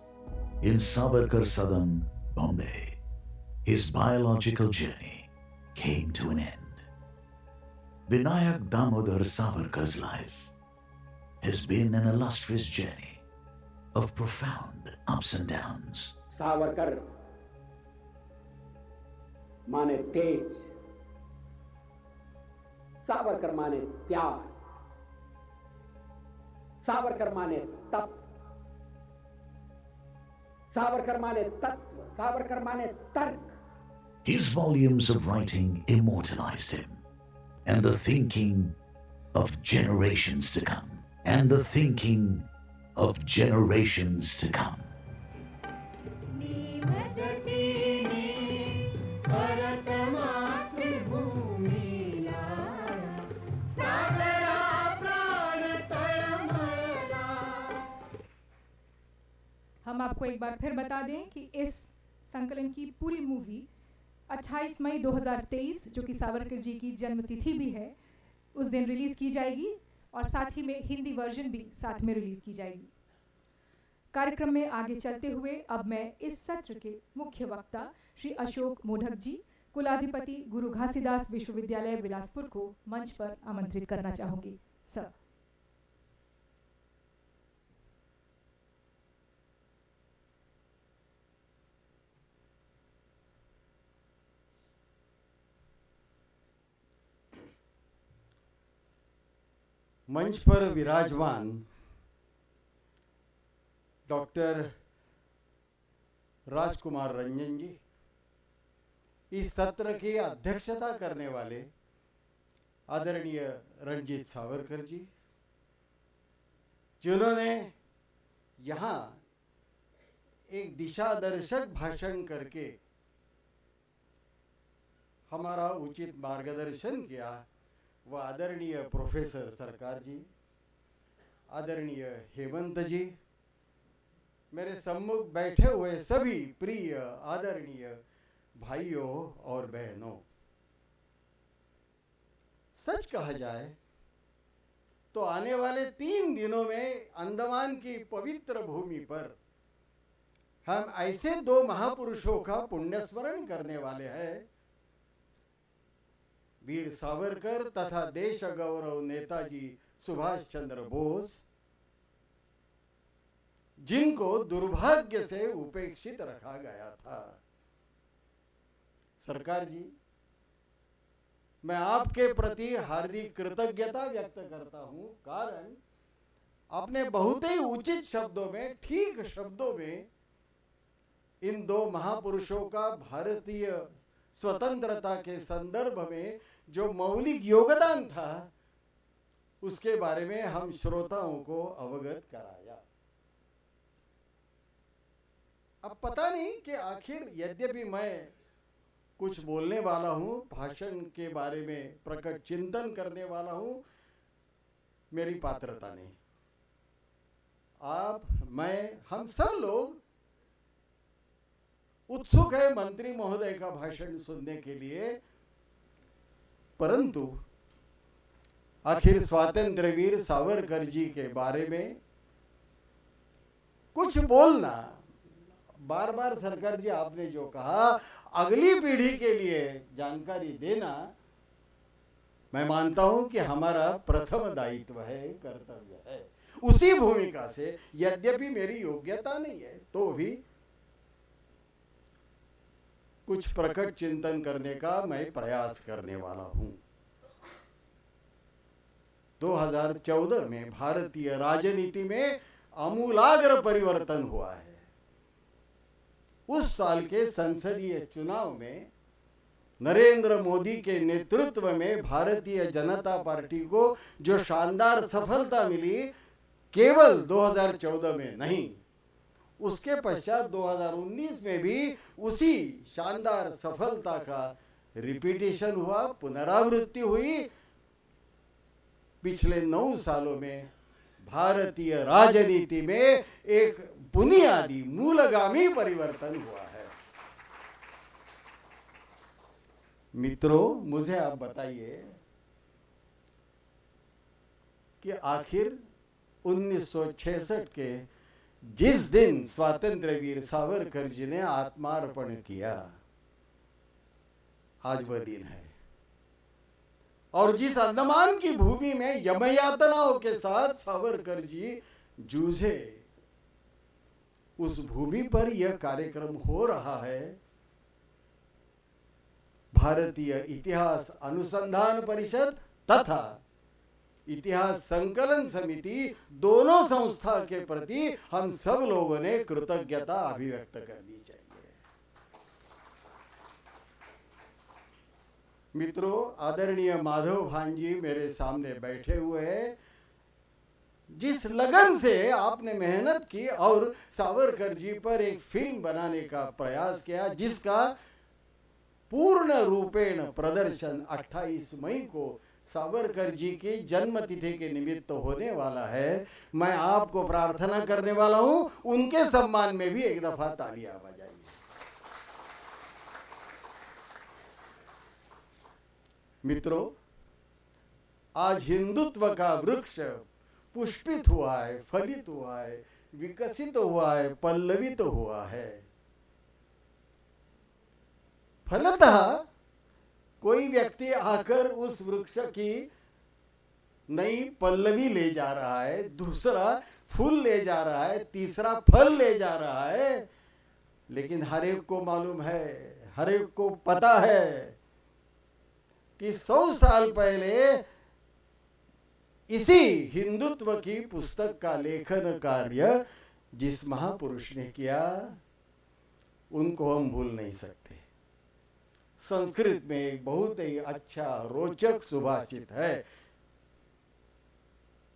in Savarkar Sadan, Bombay, his biological journey came to an end. Vinayak Damodar Savarkar's life has been an illustrious journey of profound ups and downs. Savarkar माने तेज, सावरकर माने त्याग, सावरकर माने तप, सावरकर माने तत्व, सावरकर माने तर्क. His volumes of writing immortalized him, and the thinking of generations to come, and the thinking of generations to come. हम आपको एक बार फिर बता दें कि इस संकलन की पूरी मूवी 28 मई 2023, जो कि सावरकर जी की जन्मतिथि भी है, उस दिन रिलीज की जाएगी और साथ ही में हिंदी वर्जन भी साथ में रिलीज की जाएगी। कार्यक्रम में आगे चलते हुए अब मैं इस सत्र के मुख्य वक्ता श्री अशोक मोढक जी, कुलाधिपति गुरु घासीदास विश्वविद्यालय बिलासपुर को मंच पर आमंत्रित करना चाहूंगी। सर। मंच पर विराजमान डॉक्टर राजकुमार रंजन जी, इस सत्र की अध्यक्षता करने वाले आदरणीय रणजीत सावरकर जी, जिन्होंने यहाँ एक दिशादर्शक भाषण करके हमारा उचित मार्गदर्शन किया, वह आदरणीय प्रोफेसर सरकार जी, आदरणीय हेमंत जी, मेरे सम्मुख बैठे हुए सभी प्रिय आदरणीय भाइयों और बहनों, सच कहा जाए तो आने वाले 3 दिनों में अंडमान की पवित्र भूमि पर हम ऐसे 2 महापुरुषों का पुण्य स्मरण करने वाले हैं, वीर सावरकर तथा देश गौरव नेताजी सुभाष चंद्र बोस, जिनको दुर्भाग्य से उपेक्षित रखा गया था। सरकार जी, मैं आपके प्रति हार्दिक कृतज्ञता व्यक्त करता हूं, कारण आपने बहुत ही उचित शब्दों में, ठीक शब्दों में इन 2 महापुरुषों का भारतीय स्वतंत्रता के संदर्भ में जो मौलिक योगदान था उसके बारे में हम श्रोताओं को अवगत कराया। अब पता नहीं कि आखिर, यद्यपि मैं कुछ बोलने वाला हूं, भाषण के बारे में प्रकट चिंतन करने वाला हूं, मेरी पात्रता नहीं। आप, मैं, हम सब लोग उत्सुक है मंत्री महोदय का भाषण सुनने के लिए, परंतु आखिर स्वातंत्र्यवीर सावरकर जी के बारे में कुछ बोलना, बार बार सरकार जी आपने जो कहा अगली पीढ़ी के लिए जानकारी देना, मैं मानता हूं कि हमारा प्रथम दायित्व है, कर्तव्य है। उसी भूमिका से, यद्यपि मेरी योग्यता नहीं है तो भी कुछ प्रकट चिंतन करने का मैं प्रयास करने वाला हूं। 2014 में भारतीय राजनीति में आमूलाग्र परिवर्तन हुआ है। उस साल के संसदीय चुनाव में नरेंद्र मोदी के नेतृत्व में भारतीय जनता पार्टी को जो शानदार सफलता मिली, केवल 2014 में नहीं, उसके पश्चात 2019 में भी उसी शानदार सफलता का रिपीटेशन हुआ, पुनरावृत्ति हुई। पिछले 9 सालों में भारतीय राजनीति में एक बुनियादी मूलगामी परिवर्तन हुआ है। मित्रों, मुझे आप बताइए कि आखिर 1966 के जिस दिन स्वातंत्र्यवीर सावरकर जी ने आत्मार्पण किया, आज वह दिन है। और जिस अंडमान की भूमि में यमयातनाओं के साथ सावरकर जी जूझे, उस भूमि पर यह कार्यक्रम हो रहा है। भारतीय इतिहास अनुसंधान परिषद तथा इतिहास संकलन समिति, दोनों संस्था के प्रति हम सब लोगों ने कृतज्ञता अभिव्यक्त करनी चाहिए। मित्रों, आदरणीय माधव भान जी मेरे सामने बैठे हुए हैं। जिस लगन से आपने मेहनत की और सावरकर जी पर एक फिल्म बनाने का प्रयास किया, जिसका पूर्ण रूपेण प्रदर्शन 28 मई को सावरकर जी की जन्मतिथि के निमित्त होने वाला है, मैं आपको प्रार्थना करने वाला हूं, उनके सम्मान में भी एक दफा तालियां बजाइए। मित्रों, आज हिंदुत्व का वृक्ष पुष्पित हुआ है, फलित हुआ है, विकसित हुआ है, पल्लवित हुआ है। फलतः कोई व्यक्ति आकर उस वृक्ष की नई पल्लवी ले जा रहा है, दूसरा फूल ले जा रहा है, तीसरा फल ले जा रहा है, लेकिन हर एक को मालूम है, हर एक को पता है कि 100 साल पहले इसी हिंदुत्व की पुस्तक का लेखन कार्य जिस महापुरुष ने किया, उनको हम भूल नहीं सकते। संस्कृत में एक बहुत ही अच्छा रोचक सुभाषित है,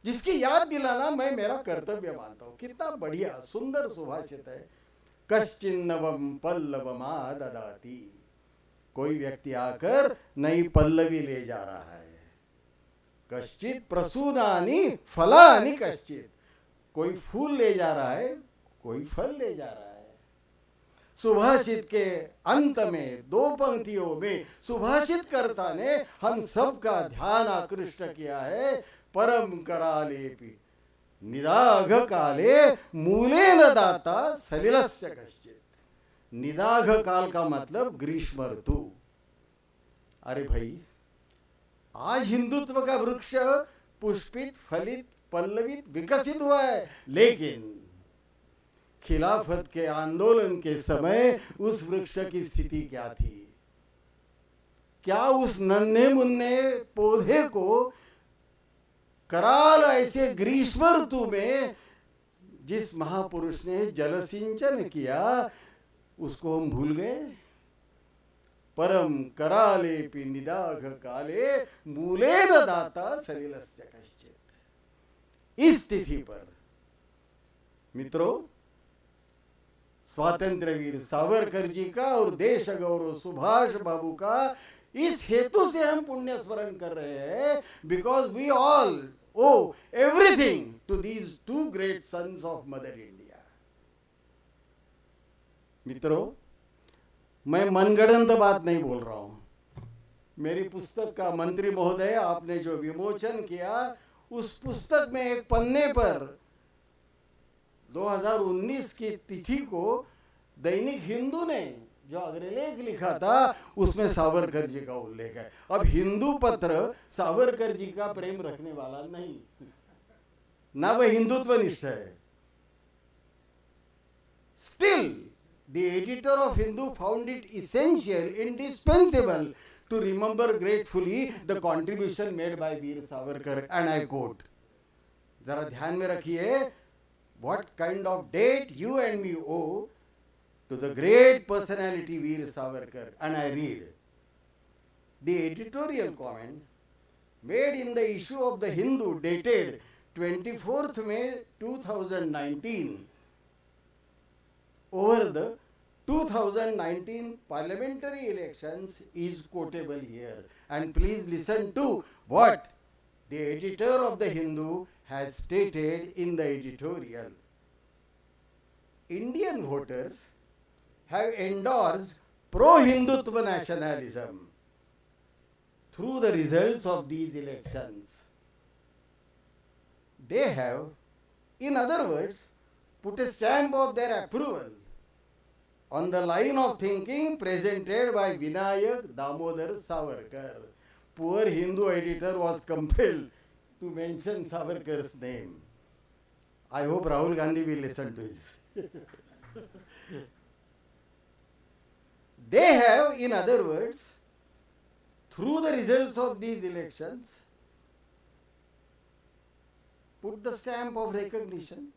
जिसकी याद दिलाना मैं मेरा कर्तव्य मानता हूं। कितना बढ़िया सुंदर सुभाषित है। कश्चिन्नवम पल्लवमा ददाति, कोई व्यक्ति आकर नई पल्लवी ले जा रहा है। कश्चित प्रसूनानि फलानि कश्चित, कोई फूल ले जा रहा है, कोई फल ले जा रहा है। सुभाषित के अंत में 2 पंक्तियों में सुभाषित कर्ता ने हम सबका ध्यान आकृष्ट किया है। परम करालेपि निदाघ काले मूले न दाता सलिलस्य कश्चित। निदाघ काल का मतलब ग्रीष्म ऋतु। अरे भाई, आज हिंदुत्व का वृक्ष पुष्पित, फलित, पल्लवित, विकसित हुआ है, लेकिन खिलाफत के आंदोलन के समय उस वृक्ष की स्थिति क्या थी? क्या उस नन्हे मुन्ने पौधे को कराल ऐसे ग्रीष्म ऋतु में जिस महापुरुष ने जल सिंचन किया उसको हम भूल गए? परम करालेपि निदाघ काले मूले न दाता सलिलस्य कश्चित। इस तिथि पर मित्रों, स्वातंत्र्यवीर सावरकर जी का और देश गौरव सुभाष बाबू का इस हेतु से हम पुण्य स्मरण कर रहे हैं, because we all owe everything to these 2 great sons of Mother India. मित्रों, मैं मनगढ़ंत बात नहीं बोल रहा हूं। मेरी पुस्तक का मंत्री महोदय आपने जो विमोचन किया, उस पुस्तक में एक पन्ने पर 2019 की तिथि को दैनिक हिंदू ने जो अग्रलेख लिखा था उसमें सावरकर जी का उल्लेख है। अब हिंदू पत्र सावरकर जी का प्रेम रखने वाला नहीं, ना वह हिंदुत्व निष्ठ है। Still the editor of Hindu found it essential, indispensable to remember gratefully the contribution made by Veer Savarkar, and I quote, जरा ध्यान में रखिए, what kind of debt you and me owe to the great personality Veer Savarkar. And I read the editorial comment made in the issue of the Hindu dated 24th May 2019 over the 2019 parliamentary elections is quotable here. And please listen to what the editor of the Hindu has stated in the editorial. Indian voters have endorsed pro-Hindutva nationalism through the results of these elections. They have, in other words, put a stamp of their approval on the line of thinking presented by Vinayak Damodar Savarkar. Poor Hindu editor was compelled to mention Savarkar's name. I hope Rahul Gandhi will listen to this. They have, in other words, through the results of these elections, put the stamp of recognition.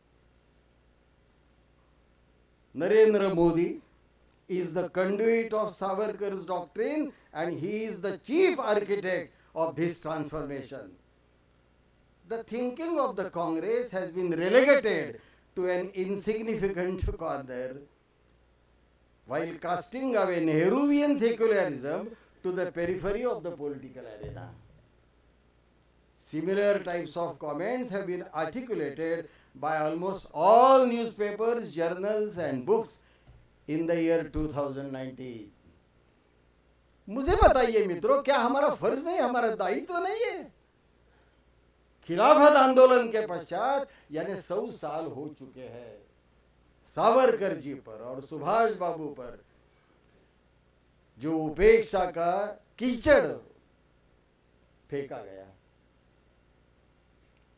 Narendra Modi is the conduit of Savarkar's doctrine, and he is the chief architect of this transformation. The thinking of the Congress has been relegated to an insignificant corner, while casting away Nehruvian secularism to the periphery of the political arena. Similar types of comments have been articulated by almost all newspapers, journals and books in the year 2019. मुझे बताइए मित्रों, क्या हमारा फर्ज नहीं, हमारा दायित्व नहीं है? खिलाफत आंदोलन के पश्चात यानी 100 साल हो चुके हैं, सावरकर जी पर और सुभाष बाबू पर जो उपेक्षा का कीचड़ फेंका गया,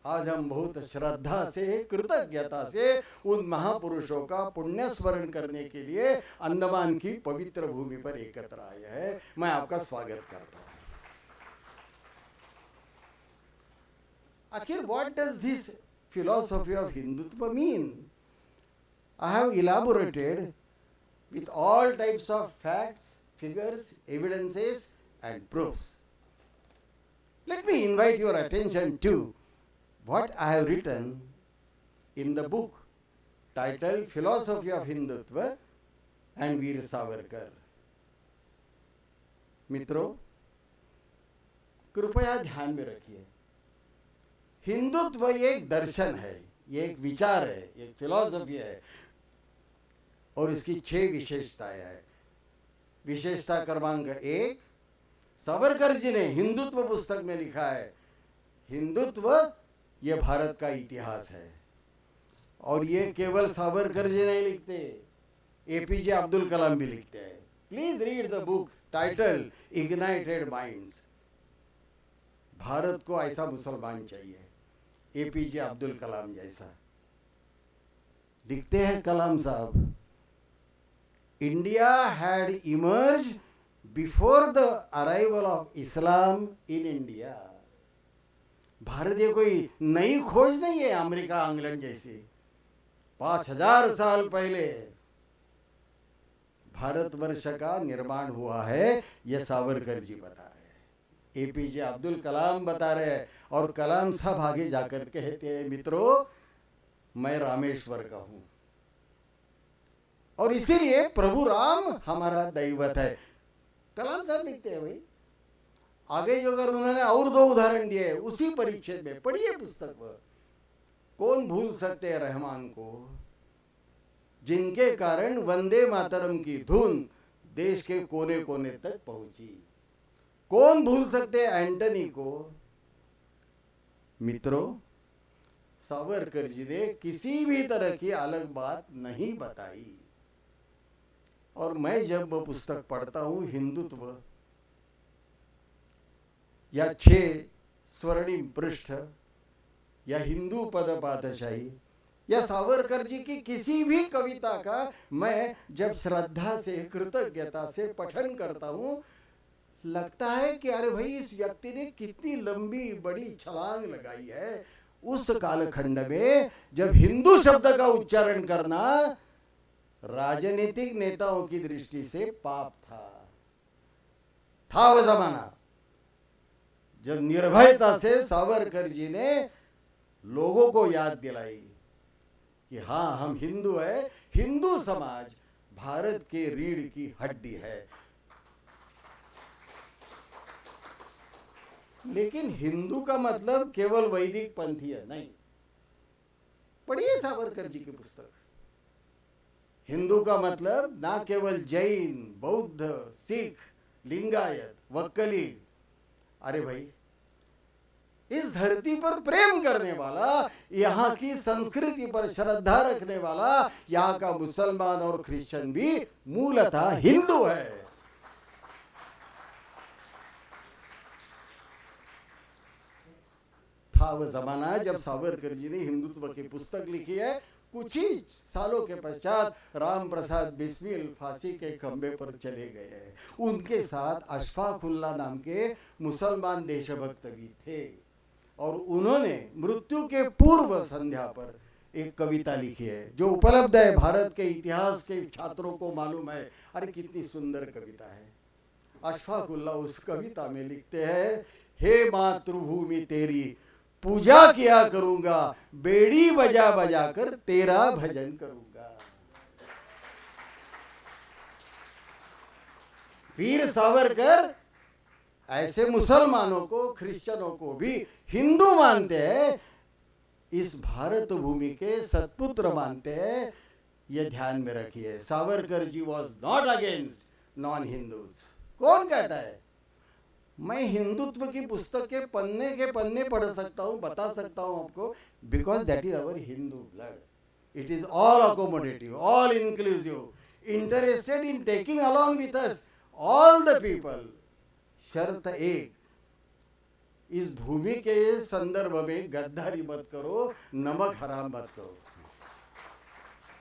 आज हम बहुत श्रद्धा से, कृतज्ञता से उन महापुरुषों का पुण्य स्मरण करने के लिए अंडमान की पवित्र भूमि पर एकत्र आए हैं। मैं आपका स्वागत करता हूं। आखिर what does this philosophy of Hindutva mean? I have elaborated with all types of facts, figures, evidences and proofs. Let me invite your attention to what I have written in the book titled Philosophy of Hindutva and Veer Savarkar. मित्रों, कृपया ध्यान में रखिए, हिंदुत्व एक दर्शन है, ये एक विचार है, एक फिलॉसफी है, और इसकी 6 विशेषताएं हैं। विशेषता क्रमांक 1, सावरकर जी ने हिंदुत्व पुस्तक में लिखा है, हिंदुत्व ये भारत का इतिहास है। और ये केवल सावरकर जी नहीं लिखते, एपीजे अब्दुल कलाम भी लिखते हैं। Please read the book title ignited minds. Bharat को ऐसा मुसलमान चाहिए, एपीजे अब्दुल कलाम जैसा। लिखते हैं कलाम साहब, India had emerge before the arrival of Islam in India. Bharat ये कोई नई खोज नहीं है अमेरिका इंग्लैंड जैसी। 5000 साल पहले भारतवर्ष का निर्माण हुआ है, यह सावरकर जी बता रहे हैं, एपीजे अब्दुल कलाम बता रहे हैं। और कलाम साहब आगे जाकर कहते हैं, मित्रों मैं रामेश्वर का हूं और इसीलिए प्रभु राम हमारा दैवत है। कलाम साहब लिखते हैं भाई। आगे जो अगर उन्होंने और 2 उदाहरण दिए उसी परिच्छेद में, पढ़िए पुस्तक पर। कौन भूल सकते हैं रहमान को, जिनके कारण वंदे मातरम की धुन देश के कोने कोने तक पहुंची। कौन भूल सकते हैं एंटनी को। मित्रों, सावरकर जी ने किसी भी तरह की अलग बात नहीं बताई। और मैं जब वो पुस्तक पढ़ता हूं, हिंदुत्व या 6 स्वर्णिम पृष्ठ या हिंदू पद पातशाही या सावरकर जी की किसी भी कविता का मैं जब श्रद्धा से, कृतज्ञता से पठन करता हूं, लगता है कि अरे भाई इस व्यक्ति ने कितनी लंबी बड़ी छलांग लगाई है। उस कालखंड में जब हिंदू शब्द का उच्चारण करना राजनीतिक नेताओं की दृष्टि से पाप था वह जमाना जब निर्भयता से सावरकर जी ने लोगों को याद दिलाई कि हाँ हम हिंदू है, हिंदू समाज भारत के रीढ़ की हड्डी है। लेकिन हिंदू का मतलब केवल वैदिक पंथीय नहीं। पढ़िए सावरकर जी की पुस्तक। हिंदू का मतलब ना केवल जैन, बौद्ध, सिख, लिंगायत, वक्कली। अरे भाई, इस धरती पर प्रेम करने वाला, यहाँ की संस्कृति पर श्रद्धा रखने वाला, यहाँ का मुसलमान और क्रिश्चियन भी मूलतः हिंदू है। था वह जमाना जब सावरकर जी ने हिंदुत्व की पुस्तक लिखी है। कुछ ही सालों के पश्चात राम प्रसाद बिस्मिल फांसी के खंबे पर चले गए हैं। उनके साथ अशफाकुल्लाह नाम के मुसलमान देशभक्त भी थे और उन्होंने मृत्यु के पूर्व संध्या पर एक कविता लिखी है जो उपलब्ध है, भारत के इतिहास के छात्रों को मालूम है। अरे कितनी सुंदर कविता है। अशफाकुल्लाह उस कविता में लिखते हैं, हे मातृभूमि तेरी पूजा किया करूंगा, बेड़ी बजा बजा कर तेरा भजन करूंगा। वीर सावरकर ऐसे मुसलमानों को, क्रिश्चियनों को भी हिंदू मानते हैं, इस भारत भूमि के सत्पुत्र मानते हैं। यह ध्यान में रखिए, Savarkar ji was not against non Hindus. कौन कहता है? मैं हिंदुत्व की पुस्तक के पन्ने पढ़ सकता हूं, बता सकता हूं आपको, because that is our Hindu blood. It is all accommodative, all inclusive, interested in taking along with us all the people. शर्त एक, इस भूमि के संदर्भ में गद्दारी मत करो, नमक हराम मत करो।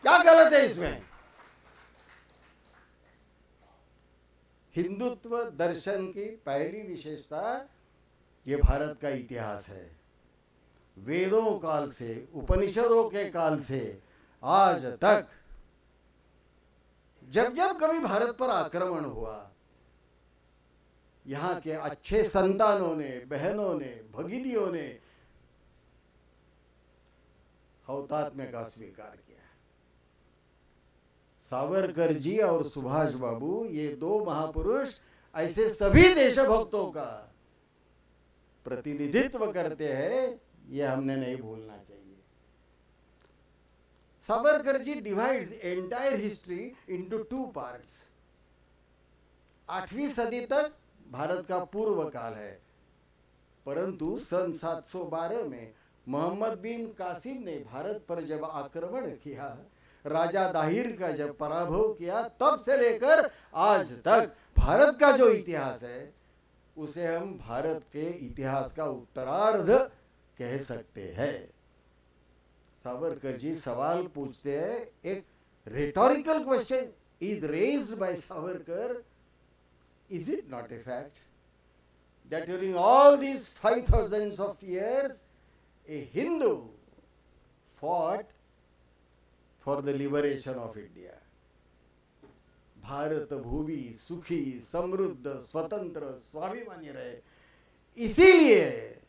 क्या गलत है इसमें? हिंदुत्व दर्शन की पहली विशेषता ये भारत का इतिहास है। वेदों काल से, उपनिषदों के काल से आज तक जब जब कभी भारत पर आक्रमण हुआ, यहां के अच्छे संतानों ने, बहनों ने, भगिनियों ने हौतात्म्य का स्वीकार किया। सावरकर जी और सुभाष बाबू, ये दो महापुरुष ऐसे सभी देशभक्तों का प्रतिनिधित्व करते हैं, ये हमने नहीं भूलना चाहिए। Savarkar ji divides entire history into two parts. 8वीं सदी तक भारत का पूर्व काल है, परंतु सन 712 में मोहम्मद बिन कासिम ने भारत पर जब आक्रमण किया, राजा दाहिर का जब पराभव किया, तब से लेकर आज तक भारत का जो इतिहास है उसे हम भारत के इतिहास का उत्तरार्ध कह सकते हैं। सावरकर जी सवाल पूछते हैं, एक rhetorical question is raised by Savarkar. Is it not a fact that during all these 5,000 of years a Hindu fought for the liberation of India? Bharat भूमि सुखी समृद्ध स्वतंत्र स्वाभिमानी रहे, इसीलिए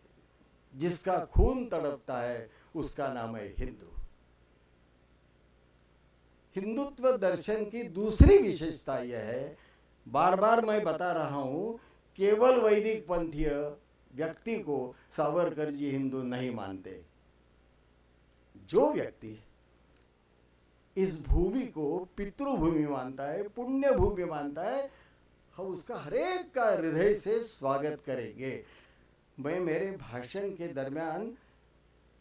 जिसका खून तड़पता है उसका नाम है हिंदू। हिंदुत्व दर्शन की दूसरी विशेषता यह है, बार बार मैं बता रहा हूं, केवल वैदिक पंथीय व्यक्ति को सावरकर जी हिंदू नहीं मानते। जो व्यक्ति इस भूमि को पितृभूमि मानता है, पुण्य भूमि मानता है, हम उसका हरेक का हृदय से स्वागत करेंगे। मैं मेरे भाषण के दरमियान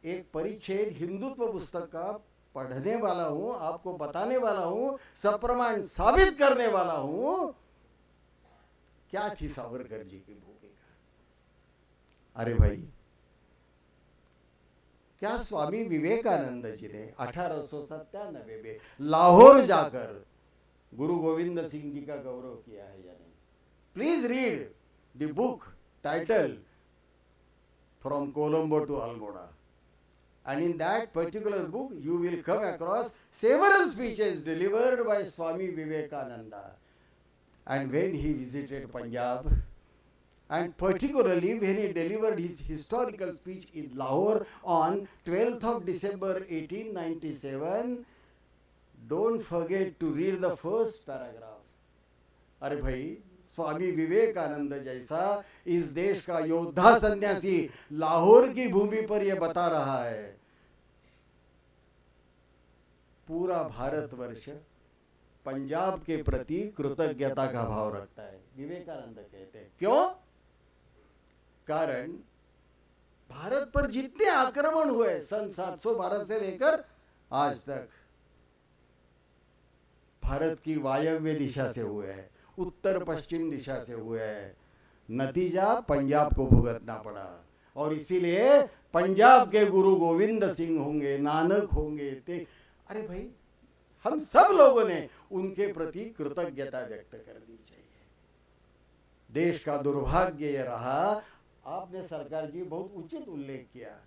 एक परिच्छेद हिंदुत्व पुस्तक का पढ़ने वाला हूं, आपको बताने वाला हूं, सप्रमाण साबित करने वाला हूं क्या थी सावरकर जी की भूमिका। अरे भाई, क्या स्वामी विवेकानंद जी ने 1897 में लाहौर जाकर गुरु गोविंद सिंह जी का गौरव किया है या नहीं? Please read the book title from Colombo to Almora, and in that particular book you will come across several speeches delivered by Swami Vivekananda, and when he visited Punjab, and particularly when he delivered his historical speech in Lahore on 12th of December 1897, don't forget to read the first paragraph. अरे भाई, स्वामी विवेकानंद जैसा इस देश का योद्धा सन्यासी लाहौर की भूमि पर यह बता रहा है, पूरा भारतवर्ष पंजाब के प्रति कृतज्ञता का भाव रखता है। विवेकानंद कहते हैं, क्यों? कारण भारत पर जितने आक्रमण हुए सन 712 से लेकर आज तक, भारत की वायव्य दिशा से हुए हैं, उत्तर पश्चिम दिशा से हुए हैं, नतीजा पंजाब को भुगतना पड़ा। और इसीलिए पंजाब के गुरु गोविंद सिंह होंगे, नानक होंगे, अरे भाई, हम सब लोगों ने उनके प्रति कृतज्ञता व्यक्त करनी चाहिए। देश का दुर्भाग्य यह रहा, आपने सरकार जी बहुत उचित उल्लेख किया,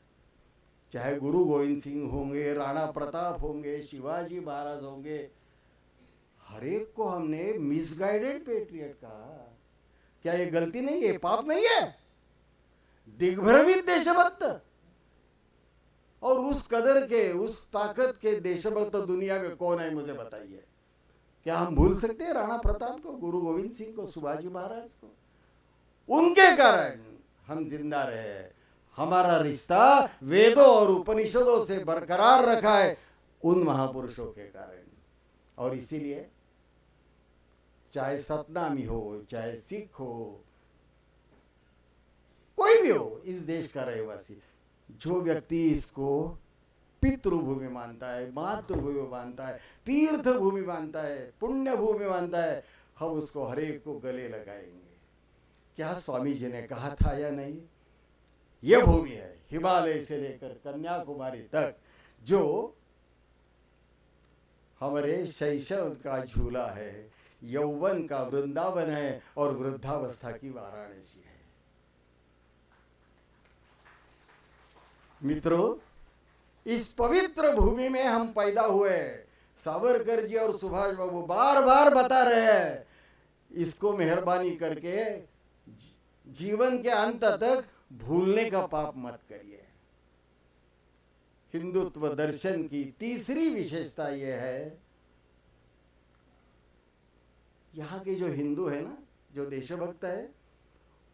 चाहे गुरु गोविंद सिंह होंगे, राणा प्रताप होंगे, शिवाजी महाराज होंगे, हर एक को हमने मिसगाइडेड पेट्रियट कहा। क्या ये गलती नहीं है, पाप नहीं है? दिग्भ्रमित देशभक्त, और उस कदर के, उस ताकत के देशभक्त दुनिया में कौन है, मुझे बताइए। क्या हम भूल सकते हैं राणा प्रताप को, गुरु गोविंद सिंह को, शिवाजी महाराज को? उनके कारण हम जिंदा रहे। हमारा रिश्ता वेदों और उपनिषदों से बरकरार रखा है उन महापुरुषों के कारण। और इसीलिए चाहे सतनामी हो, चाहे सिख हो, कोई भी हो इस देश का रहवासी, जो व्यक्ति इसको पितृभूमि मानता है, मातृभूमि मानता है, तीर्थ भूमि मानता है, पुण्य भूमि मानता है, हम उसको हरेक को गले लगाएंगे। क्या स्वामी जी ने कहा था या नहीं? यह भूमि है हिमालय से लेकर कन्याकुमारी तक, जो हमारे शैशव का झूला है, यौवन का वृंदावन है, और वृद्धावस्था की वाराणसी है। मित्रों, इस पवित्र भूमि में हम पैदा हुए। सावरकर जी और सुभाष बाबू बार बार बता रहे हैं, इसको मेहरबानी करके जीवन के अंत तक भूलने का पाप मत करिए। हिंदुत्व दर्शन की तीसरी विशेषता यह है, यहाँ के जो हिंदू है ना, जो देशभक्त है,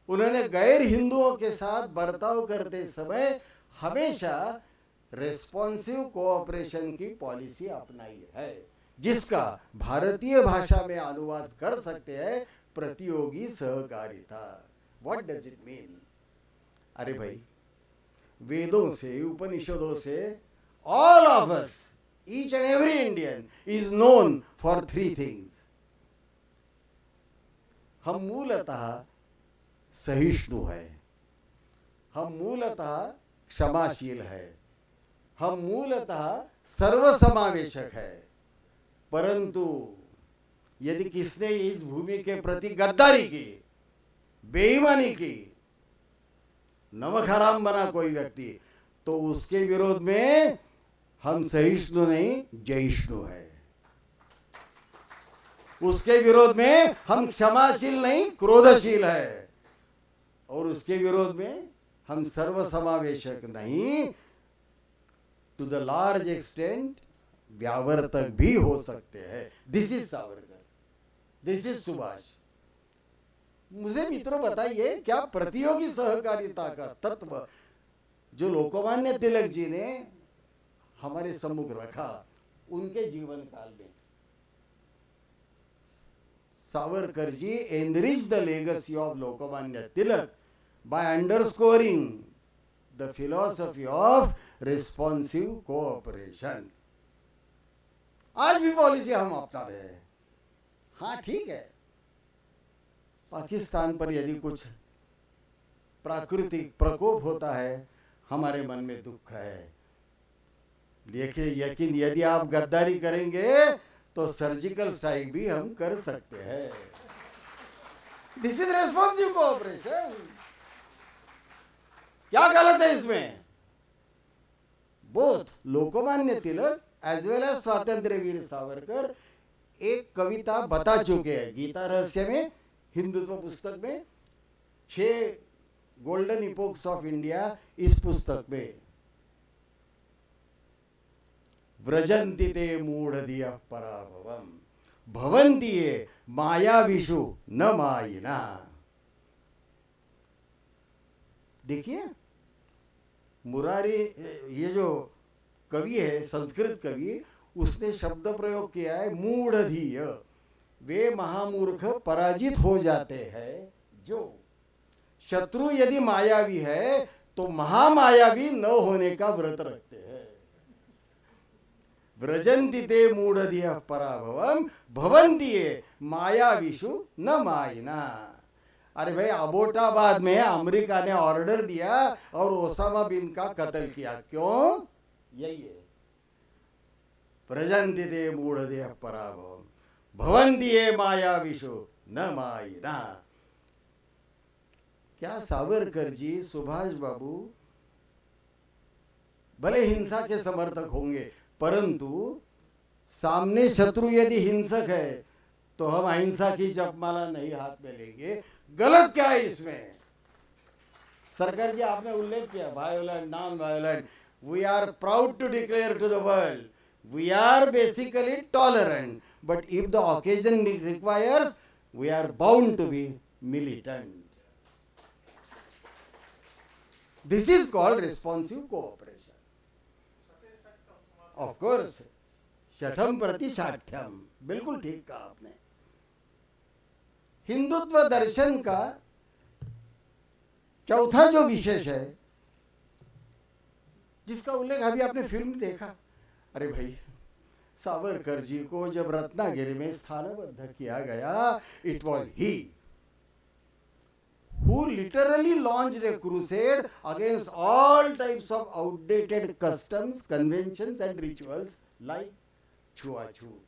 उन्होंने गैर हिंदुओं के साथ बर्ताव करते समय हमेशा रेस्पॉन्सिव कोऑपरेशन की पॉलिसी अपनाई है, जिसका भारतीय भाषा में अनुवाद कर सकते हैं प्रतियोगी सहकारिता। What does it mean? अरे भाई, वेदों से, उपनिषदों से all of us, each and every Indian is known for 3 things. हम मूलतः सहिष्णु है, हम मूलतः क्षमाशील है, हम मूलतः सर्वसमावेशक है। परंतु यदि किसने इस भूमि के प्रति गद्दारी की, बेईमानी की, नमक हराम बना कोई व्यक्ति, तो उसके विरोध में हम सहिष्णु नहीं, जयिष्णु है। उसके विरोध में हम क्षमाशील नहीं, क्रोधशील है। और उसके विरोध में हम सर्वसमावेशक नहीं, टू द लार्ज एक्सटेंट व्यावर्तक भी हो सकते हैं। This is Savarkar, this is Subhash. मुझे मित्रों बताइए, क्या प्रतियोगी सहकारिता का तत्व जो लोकमान्य तिलक जी ने हमारे सम्मुख रखा उनके जीवन काल में, Savarkar ji enriched the legacy of Lokmanya Tilak by underscoring the philosophy of responsive cooperation. आज भी पॉलिसी हम अपना रहे हैं। हाँ ठीक है, पाकिस्तान पर यदि कुछ प्राकृतिक प्रकोप होता है, हमारे मन में दुख है। देखिए, यकीन, यदि आप गद्दारी करेंगे तो सर्जिकल स्ट्राइक भी हम कर सकते हैं। This is responsive cooperation. क्या गलत है इसमें? Both Lokmanya Tilak as well as स्वातंत्र्यवीर सावरकर एक कविता बता चुके हैं गीता रहस्य में, हिंदुत्व पुस्तक में, 6 गोल्डन इपोक्स ऑफ इंडिया इस पुस्तक में। व्रजन्ति ते मूढ़धियः पराभवम् भवन्ति ये मायाविषु न मायिना। देखिए, मुरारी, ये जो कवि है, संस्कृत कवि, उसने शब्द प्रयोग किया है मूढ़धिय। वे महामूर्ख पराजित हो जाते हैं जो, शत्रु यदि मायावी है तो महामायावी न होने का व्रत रखते हैं। व्रजन्ति ते मूढ़धियः पराभवम् भवन्ति ये मायाविषु न मायिना। अरे भाई, अबोटाबाद में अमेरिका ने ऑर्डर दिया और ओसामा बिन का कत्ल किया। क्यों? यही है, व्रजन्ति ते मूढ़धियः पराभवम् भवन्ति ये मायाविषु न मायिना। क्या सावरकर जी, सुभाष बाबू भले हिंसा के समर्थक होंगे, परंतु सामने शत्रु यदि हिंसक है तो हम अहिंसा की जपमाला नहीं हाथ में लेंगे। गलत क्या है इसमें? सरकार जी, आपने उल्लेख किया violent, non violent. We are proud to declare to the world we are basically tolerant, but if the occasion requires we are bound to be militant. This is called responsive cooperation. Of course, शठम प्रति शाठ्यम, बिल्कुल ठीक कहा आपने। हिंदुत्व दर्शन का चौथा जो विशेष है, जिसका उल्लेख अभी आपने फिल्म में देखा, अरे भाई, सावरकर जी को जब रत्नागिरी में स्थानबद्ध किया गया, it was he who literally launched a crusade against all types of outdated customs, conventions and rituals like छुआछूत।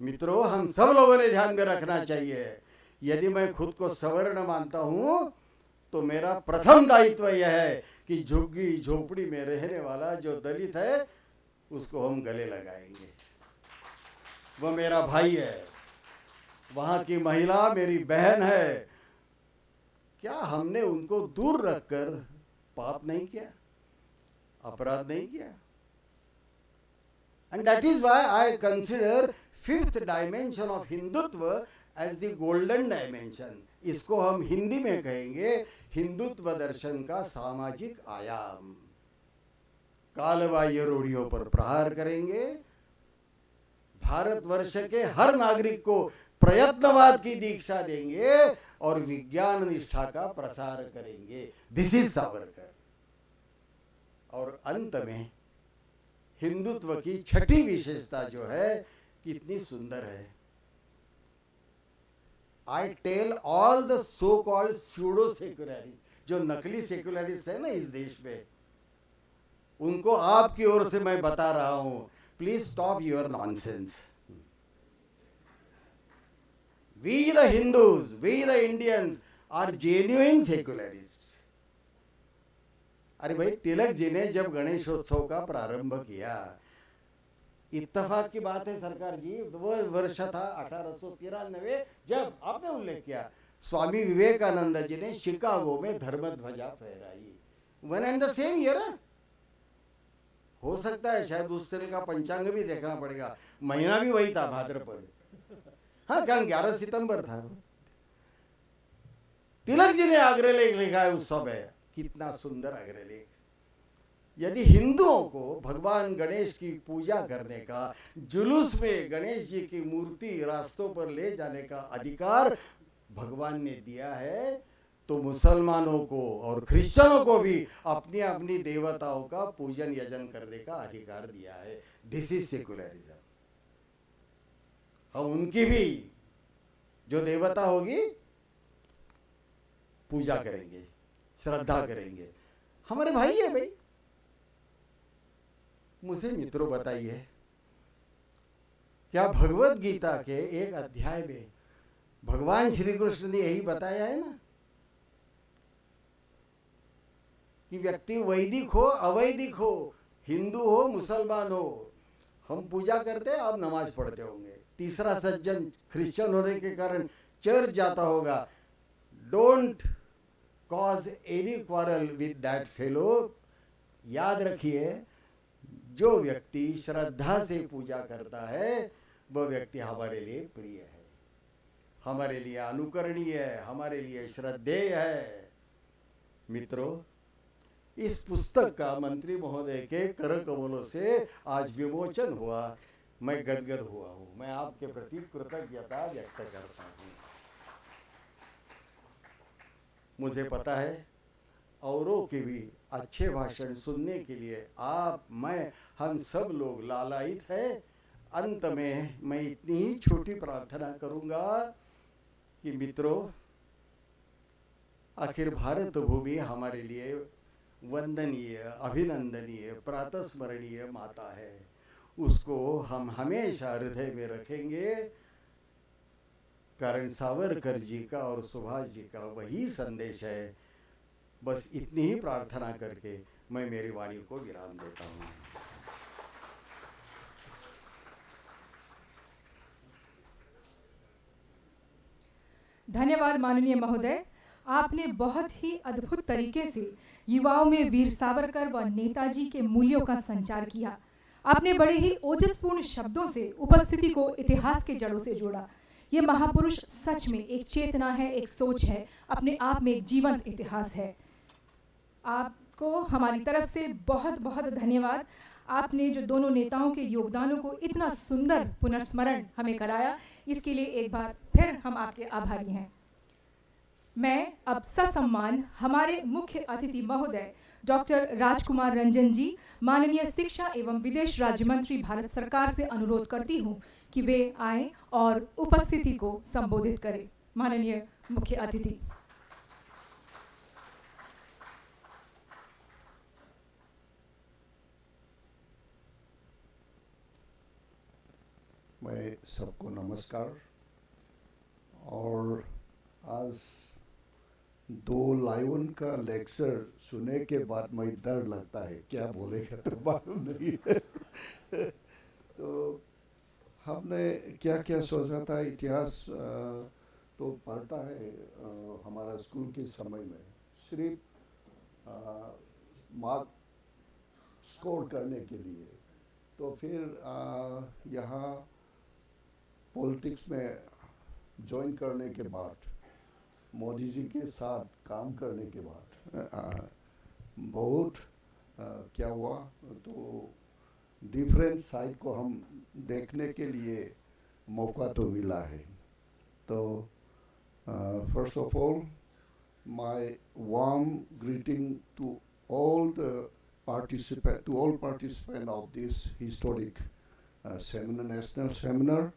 मित्रों, हम सब लोगों ने ध्यान में रखना चाहिए, यदि मैं खुद को सवर्ण मानता हूं तो मेरा प्रथम दायित्व यह है कि झुग्गी झोपड़ी में रहने वाला जो दलित है उसको हम गले लगाएंगे। वो मेरा भाई है, वहां की महिला मेरी बहन है। क्या हमने उनको दूर रखकर पाप नहीं किया, अपराध नहीं किया? And that is why I consider 5th dimension of Hindutva as the golden dimension. इसको हम हिंदी में कहेंगे हिंदुत्व दर्शन का सामाजिक आयाम। कालबाह्य रूढ़ियों पर प्रहार करेंगे, भारतवर्ष के हर नागरिक को प्रयत्नवाद की दीक्षा देंगे और विज्ञान निष्ठा का प्रसार करेंगे। This is Savarkar. और अंत में हिंदुत्व की छठी विशेषता जो है कितनी सुंदर है। I tell all the so called pseudo secularist, जो नकली सेक्युलरिस्ट है ना इस देश में, उनको आपकी ओर से मैं बता रहा हूं, please stop your nonsense. We the Hindus, we the Indians are genuine secularist. अरे भाई, तिलक जी ने जब गणेशोत्सव का प्रारंभ किया, इत्तेफाक की बात है सरकार जी, वो वर्ष था 1893 जब आपने उल्लेख किया, स्वामी विवेकानंद जी ने शिकागो में धर्म ध्वजा फहराई। One and the same year. हो सकता है शायद उस साल का पंचांग भी देखना पड़ेगा, महीना भी वही था, भाद्रपद। हाँ, कारण 11 सितंबर था। तिलक जी ने अग्रलेख लिखा है उस समय, कितना सुंदर अग्रलेख। यदि हिंदुओं को भगवान गणेश की पूजा करने का, जुलूस में गणेश जी की मूर्ति रास्तों पर ले जाने का अधिकार भगवान ने दिया है, तो मुसलमानों को और क्रिश्चियनों को भी अपनी अपनी देवताओं का पूजन यजन करने का अधिकार दिया है। This is secularism. हम उनकी भी जो देवता होगी पूजा करेंगे, श्रद्धा करेंगे। हमारे भाई है भाई। मुझे मित्रों बताइए, क्या भगवत गीता के एक अध्याय में भगवान श्री कृष्ण ने यही बताया है ना कि व्यक्ति वैदिक हो अवैदिक हो, हिंदू हो मुसलमान हो, हम पूजा करते आप नमाज पढ़ते होंगे, तीसरा सज्जन क्रिश्चियन होने के कारण चर्च जाता होगा, don't cause any quarrel with that fellow. याद रखिए, जो व्यक्ति श्रद्धा से पूजा करता है वह व्यक्ति हमारे लिए प्रिय है, हमारे लिए अनुकरणीय है, हमारे लिए श्रद्धेय है। मित्रों, इस पुस्तक का मंत्री महोदय के कर कमलों से आज विमोचन हुआ। मैं गदगद हुआ हूं। मैं आपके प्रति कृतज्ञता व्यक्त करता हूं। मुझे पता है औरों के भी अच्छे भाषण सुनने के लिए आप, मैं, हम सब लोग लालायित हैं। अंत में मैं इतनी ही छोटी प्रार्थना करूंगा कि मित्रों, आखिर भारत भूमि हमारे लिए वंदनीय, अभिनंदनीय, प्रातस्मरणीय माता है। उसको हम हमेशा हृदय में रखेंगे, कारण सावरकर जी का और सुभाष जी का वही संदेश है। बस इतनी ही प्रार्थना करके मैं मेरी वाणी को विराम देता हूं। धन्यवाद माननीय महोदय। आपने बहुत ही अद्भुत तरीके से युवाओं में वीर सावरकर व नेताजी के मूल्यों का संचार किया। आपने बड़े ही ओजस्पूर्ण शब्दों से उपस्थिति को इतिहास के जड़ों से जोड़ा। ये महापुरुष सच में एक चेतना है, एक सोच है, अपने आप में एक जीवंत इतिहास है। आपको हमारी तरफ से बहुत बहुत धन्यवाद। आपने जो दोनों नेताओं के योगदानों को इतना सुंदर पुनर्स्मरण हमें कराया, इसके लिए एक बार फिर हम आपके आभारी हैं। मैं अब ससम्मान हमारे मुख्य अतिथि महोदय डॉक्टर राजकुमार रंजन जी, माननीय शिक्षा एवं विदेश राज्य मंत्री भारत सरकार से अनुरोध करती हूं कि वे आएं और उपस्थिति को संबोधित करें। माननीय मुख्य अतिथि। मैं सबको नमस्कार। और आज 2 लायन का लेक्चर सुनने के बाद मैं डर लगता है क्या बोलेगा तो मालूम नहीं है। तो हमने क्या क्या सोचा था, इतिहास तो पढ़ता है हमारा स्कूल के समय में, सिर्फ मार्क स्कोर करने के लिए। तो फिर यहाँ पॉलिटिक्स में ज्वाइन करने के बाद, मोदी जी के साथ काम करने के बाद बहुत क्या हुआ, तो डिफरेंट साइड को हम देखने के लिए मौका तो मिला है. तो first of all, my warm greeting to all participants of this historic national seminar,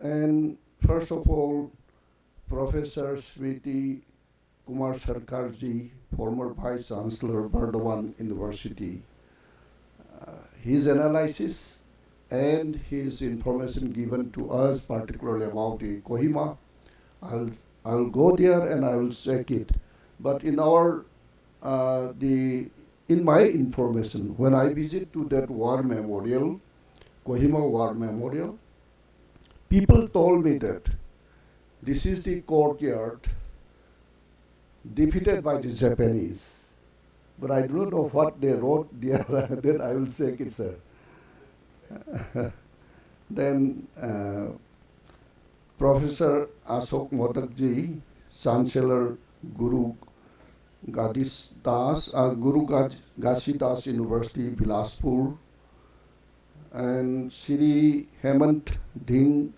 and first of all, Professor Switi Kumar Sarkarji, former Vice Chancellor, Bardhaman University. His analysis and his information given to us, particularly about the Kohima, I'll go there and I will check it. But in in my information, when I visit to that war memorial, Kohima War Memorial, people told me that this is the courtyard defeated by the Japanese. But I do not know what they wrote there. Then I will check it, sir. Then Professor Ashok Modakji, Chancellor Guru Ghasidas University, Bilaspur, and Shri Hemant Ding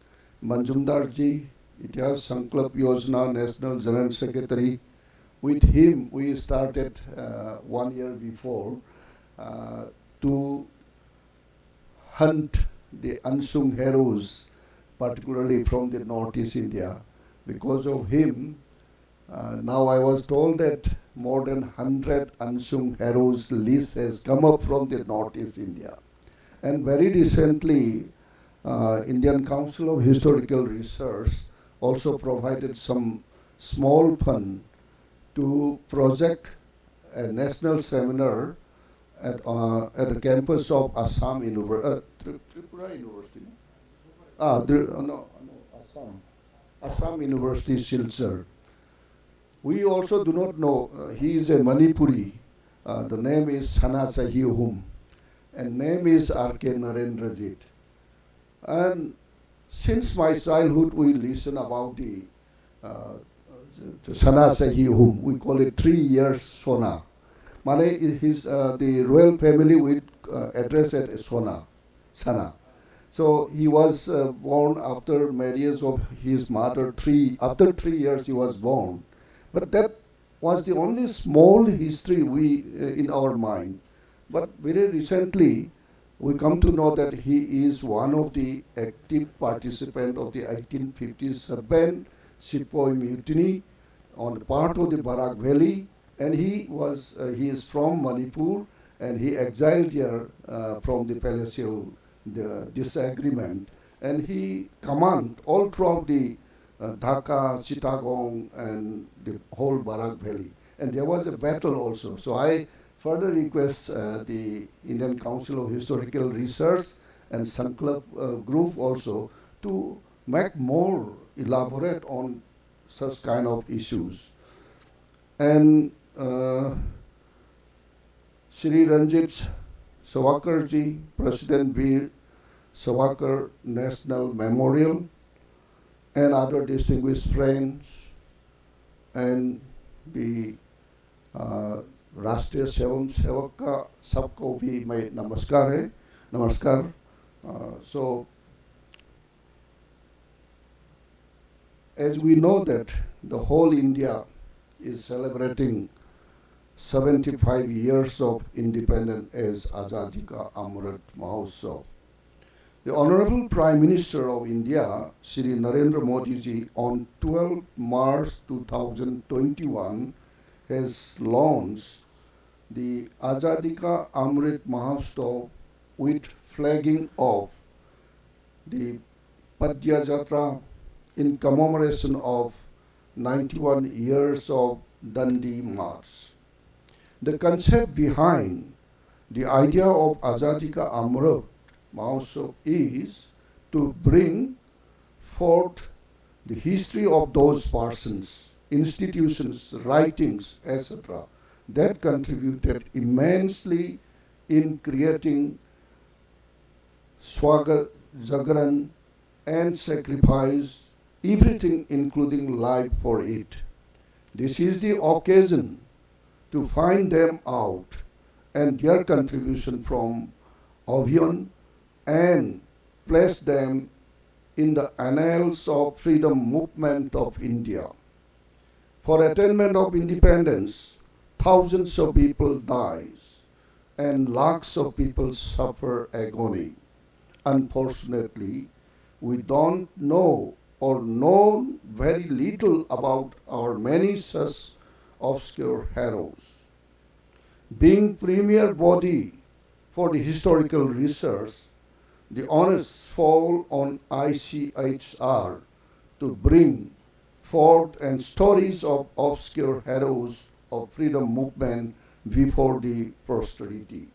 Manjumdarji, Itihas Sankalp Yojana National General Secretary. With him, we started 1 year before to hunt the unsung heroes, particularly from the Northeast India. Because of him, now I was told that more than 100 unsung heroes list has come up from the Northeast India. And very recently, Indian Council of Historical Research also provided some small fund to project a national seminar at the campus of Assam Tripura University. Assam University, Silchar. We also do not know, he is a Manipuri. The name is Hanatsahihum, and name is R.K. Narendrajit. And since my childhood, we listen about the Sanasahihum. We call it 3 years Sona. Mane his the royal family we address it as Sana. So he was born after marriage of his mother. After 3 years he was born. But that was the only small history we in our mind. But very recently we come to know that he is one of the active participants of the 1857 Sepoy Mutiny on the part of the Barak Valley, and he is from Manipur, and he exiled here from the palatial disagreement, and he commanded all throughout the Dhaka, Chittagong, and the whole Barak Valley. And there was a battle also. So I further request the Indian Council of Historical Research and Sankalp group also to make more elaborate on such kind of issues. And Shri Ranjit Savarkarji, President Veer Savarkar National Memorial, and other distinguished friends, and the राष्ट्रीय सेवक का सबको भी मैं नमस्कार. So as we know that the whole India is celebrating 75 years of independence as Azadi Ka Amrit Mahotsav, the Honorable Prime Minister of India, Shri Narendra Modi ji, on 12 March 2021 has launched the Azadi Ka Amrit Mahotsav with flagging of the Padya Jatra in commemoration of 91 years of Dandi March. The concept behind the idea of Azadi Ka Amrit Mahotsav is to bring forth the history of those persons, institutions, writings, etc., that contributed immensely in creating Swagat, Jagran, and sacrifice, everything including life for it. This is the occasion to find them out and their contribution from Avion and place them in the annals of freedom movement of India. For attainment of independence, thousands of people dies and lakhs of people suffer agony. Unfortunately, we don't know or know very little about our many such obscure heroes. Being premier body for the historical research, the onus fall on ICHR to bring forth and stories of obscure heroes of freedom movement before the posterity.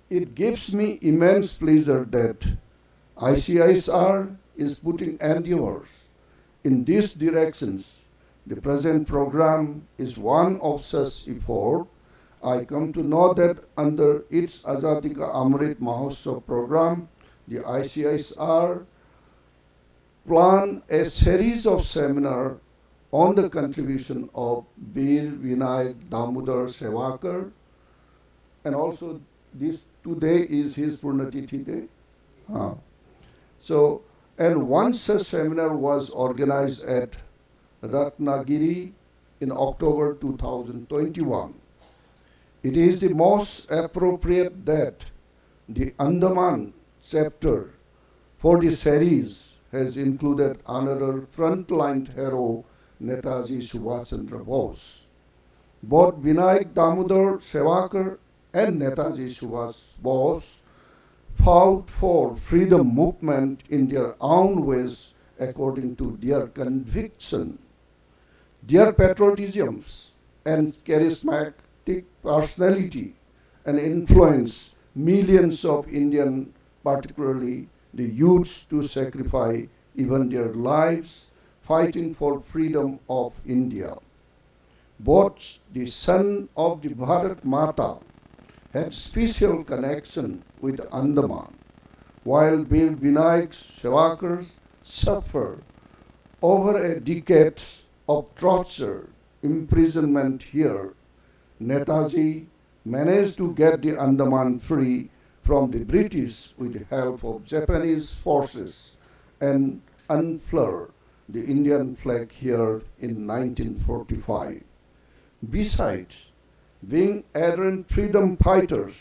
It gives me immense pleasure that ICISR is putting endeavors in these directions. The present program is one of such effort. I come to know that under its Azadi Ka Amrit Mahotsav program, the ICISR plan a series of seminars on the contribution of Bir Vinayak Damodar Savarkar, and also this today is his Purnatithi Day. So, and one such seminar was organized at Ratnagiri in October 2021. It is the most appropriate that the Andaman chapter for the series has included another frontline hero, Netaji Subhas Chandar Bose. Both Vinayak Damodar Savarkar and Netaji Subhas Bose fought for freedom movement in their own ways according to their conviction. Their patriotisms and charismatic personality and influence millions of Indians, particularly the youths, to sacrifice even their lives fighting for freedom of India. Both the son of the Bharat Mata had special connection with Andaman, while Bir Vinayak Savarkar suffered over a decade of torture, imprisonment here. Netaji managed to get the Andaman free from the British with the help of Japanese forces and unfurled the Indian flag here in 1945. Besides being ardent freedom fighters,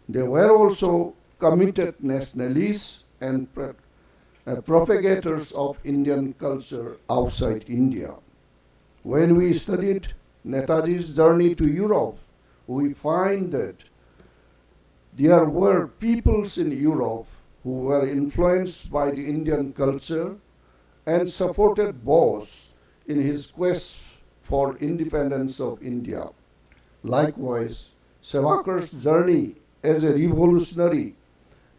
they were also committed nationalists and propagators of Indian culture outside India. When we studied Netaji's journey to Europe, we find that there were peoples in Europe who were influenced by the Indian culture and supported Bose in his quest for independence of India. Likewise, Savarkar's journey as a revolutionary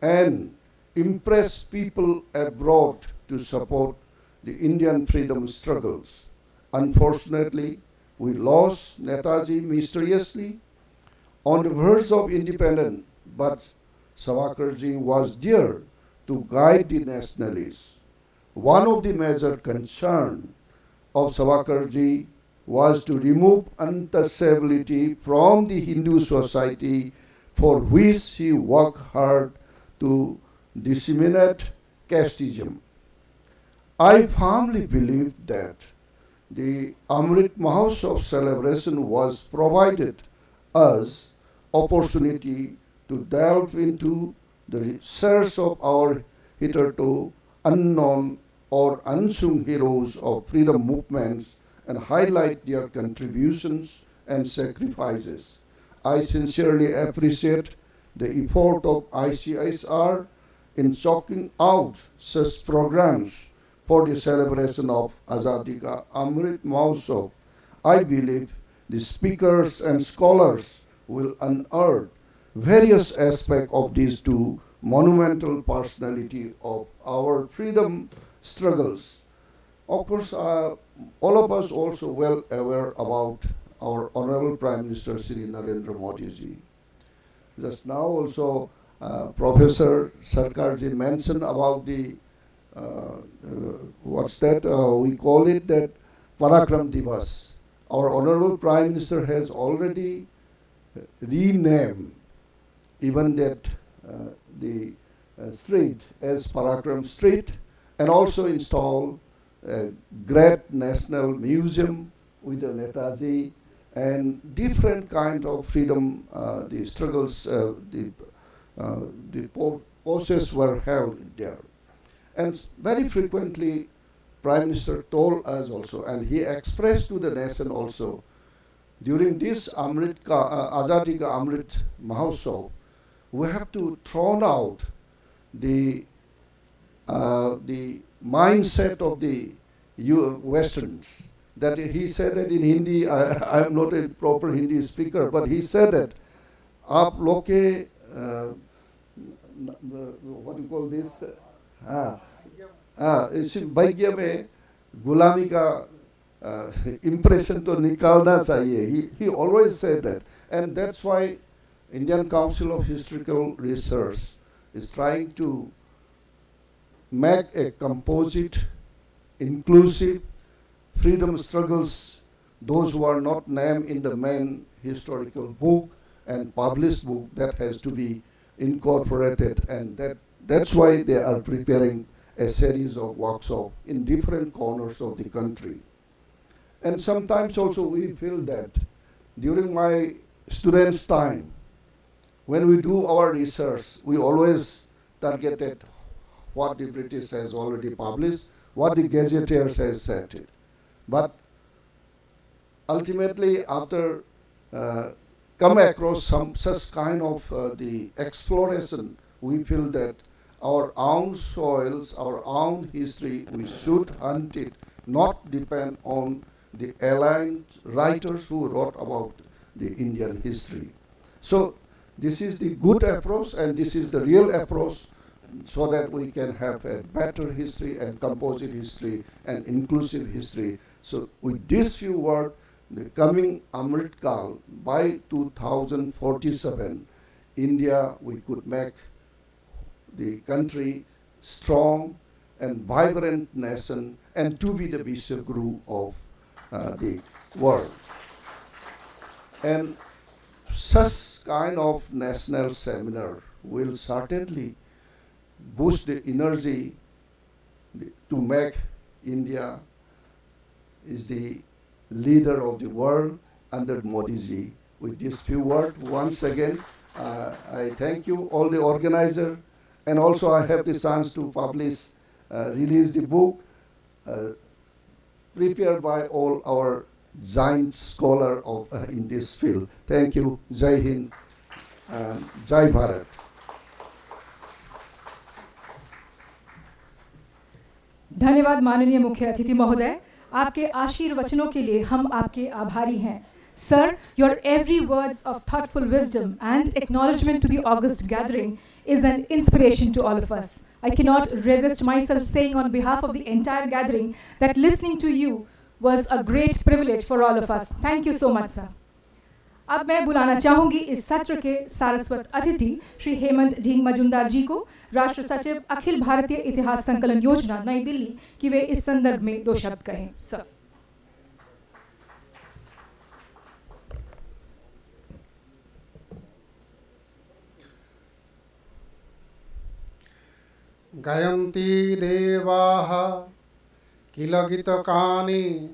and impressed people abroad to support the Indian freedom struggles. Unfortunately, we lost Netaji mysteriously on the verge of independence, but Savarkarji was there to guide the nationalists. One of the major concerns of Savarkarji was to remove untouchability from the Hindu society, for which he worked hard to disseminate casteism. I firmly believe that the Amrit Mahotsav celebration was provided us opportunity to delve into the research of our hitherto unknown or unsung heroes of freedom movements and highlight their contributions and sacrifices. I sincerely appreciate the effort of ICISR in chalking out such programs for the celebration of Azadi Ka Amrit Mahotsav. I believe the speakers and scholars will unearth various aspects of these two monumental personalities of our freedom struggles. Of course, all of us also well aware about our Honorable Prime Minister Shri Narendra Modi ji. Just now also Professor Sarkarji mentioned about the we call it that Parakram Divas. Our Honorable Prime Minister has already rename even that the street as Parakram Street, and also install a great national museum with the Netaji and different kind of freedom, the struggles, the process were held there. And very frequently, Prime Minister told us also, and he expressed to the nation also, during this Azadi Ka Amrit Mahotsav, we have to throw out the mindset of the Westerns. That he said that in Hindi, I am not a proper Hindi speaker, but he said that, "Aap log ke, what do you call this? इस भाग्य में गुलामी का impression to nikalna chahiye." He always said that, and that's why Indian Council of Historical Research is trying to make a composite, inclusive freedom struggles, those who are not named in the main historical book and published book, that has to be incorporated, and that's why they are preparing a series of workshops in different corners of the country. And sometimes also we feel that during my students' time, when we do our research, we always targeted what the British has already published, what the gazetteers has said it. But ultimately, after come across some such kind of the exploration, we feel that our own soils, our own history, we should hunt it, not depend on the aligned writers who wrote about the Indian history. So this is the good approach, and this is the real approach, so that we can have a better history and composite history and inclusive history. So with these few words, the coming Amrit Kal, by 2047, India, we could make the country strong and vibrant nation, and to be the Vishwaguru of the world. And such kind of national seminar will certainly boost the energy to make India is the leader of the world under Modi ji. With these few words, once again, I thank you, all the organizers, and also I have the chance to publish, release the book prepared by all our giant scholar of in this field. Thank you. Jai Hind and Jai Bharat. धन्यवाद माननीय मुख्य अतिथि महोदय, आपके आशीर्वचनों के लिए हम आपके आभारी हैं. Sir, your every words of thoughtful wisdom and acknowledgement to the august gathering is an inspiration to all of us. I cannot resist myself saying on behalf of the entire gathering that listening to you was a great privilege for all of us. Thank you so much, sir. अब मैं बुलाना चाहूंगी इस सत्र के सारस्वत अतिथि श्री हेमंत ढींग मजुमदार जी को, राष्ट्र सचिव अखिल भारतीय इतिहास संकलन योजना नई दिल्ली, कि वे इस संदर्भ में 2 शब्द कहें. सर. गायन्ति देवाः किल गीतकानि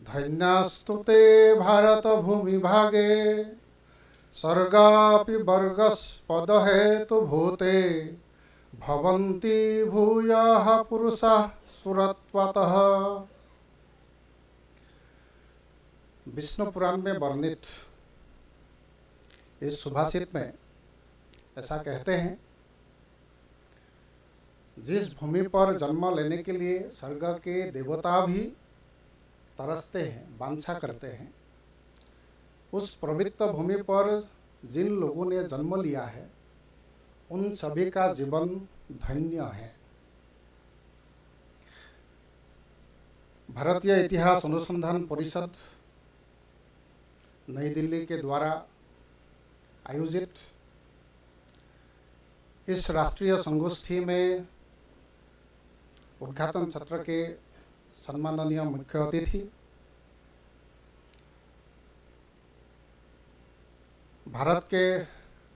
धन्यास्तुते भारत भूमि भागे सर्गापि वर्गस्पदहेतु भूते भवन्ति भूयाः पुरुषाः सुरत्वतः. विष्णु पुराण में वर्णित इस सुभाषित में ऐसा कहते हैं, जिस भूमि पर जन्म लेने के लिए स्वर्ग के देवता भी तरसते हैं, वांछा करते हैं, उस पवित्र भूमि पर जिन लोगों ने जन्म लिया है उन सभी का जीवन धन्य है. भारतीय इतिहास अनुसंधान परिषद नई दिल्ली के द्वारा आयोजित इस राष्ट्रीय संगोष्ठी में उद्घाटन सत्र के सम्माननीय मुख्य अतिथि भारत के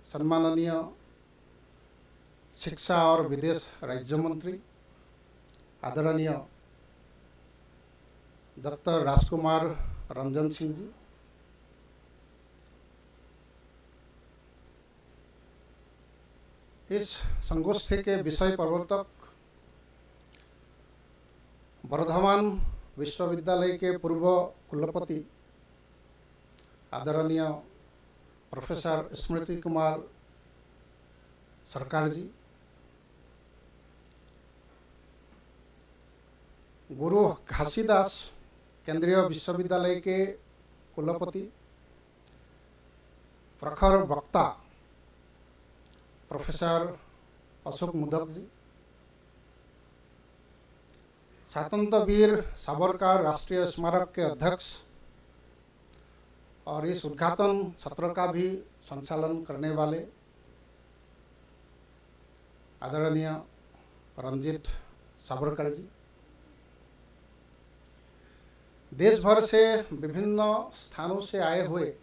सम्माननीय शिक्षा और विदेश राज्य मंत्री आदरणीय डॉक्टर राजकुमार रंजन सिंह जी, इस संगोष्ठी के विषय प्रवर्तक वर्धमान विश्वविद्यालय के पूर्व कुलपति आदरणीय प्रोफेसर स्मृति कुमार सरकार जी, गुरु घासीदास केंद्रीय विश्वविद्यालय के कुलपति, प्रखर वक्ता प्रोफेसर अशोक मुदक जी, स्वतंत्र वीर सावरकर राष्ट्रीय स्मारक के अध्यक्ष और इस उद्घाटन सत्र का भी संचालन करने वाले आदरणीय रंजीत सावरकर जी, देश भर से विभिन्न स्थानों से आए हुए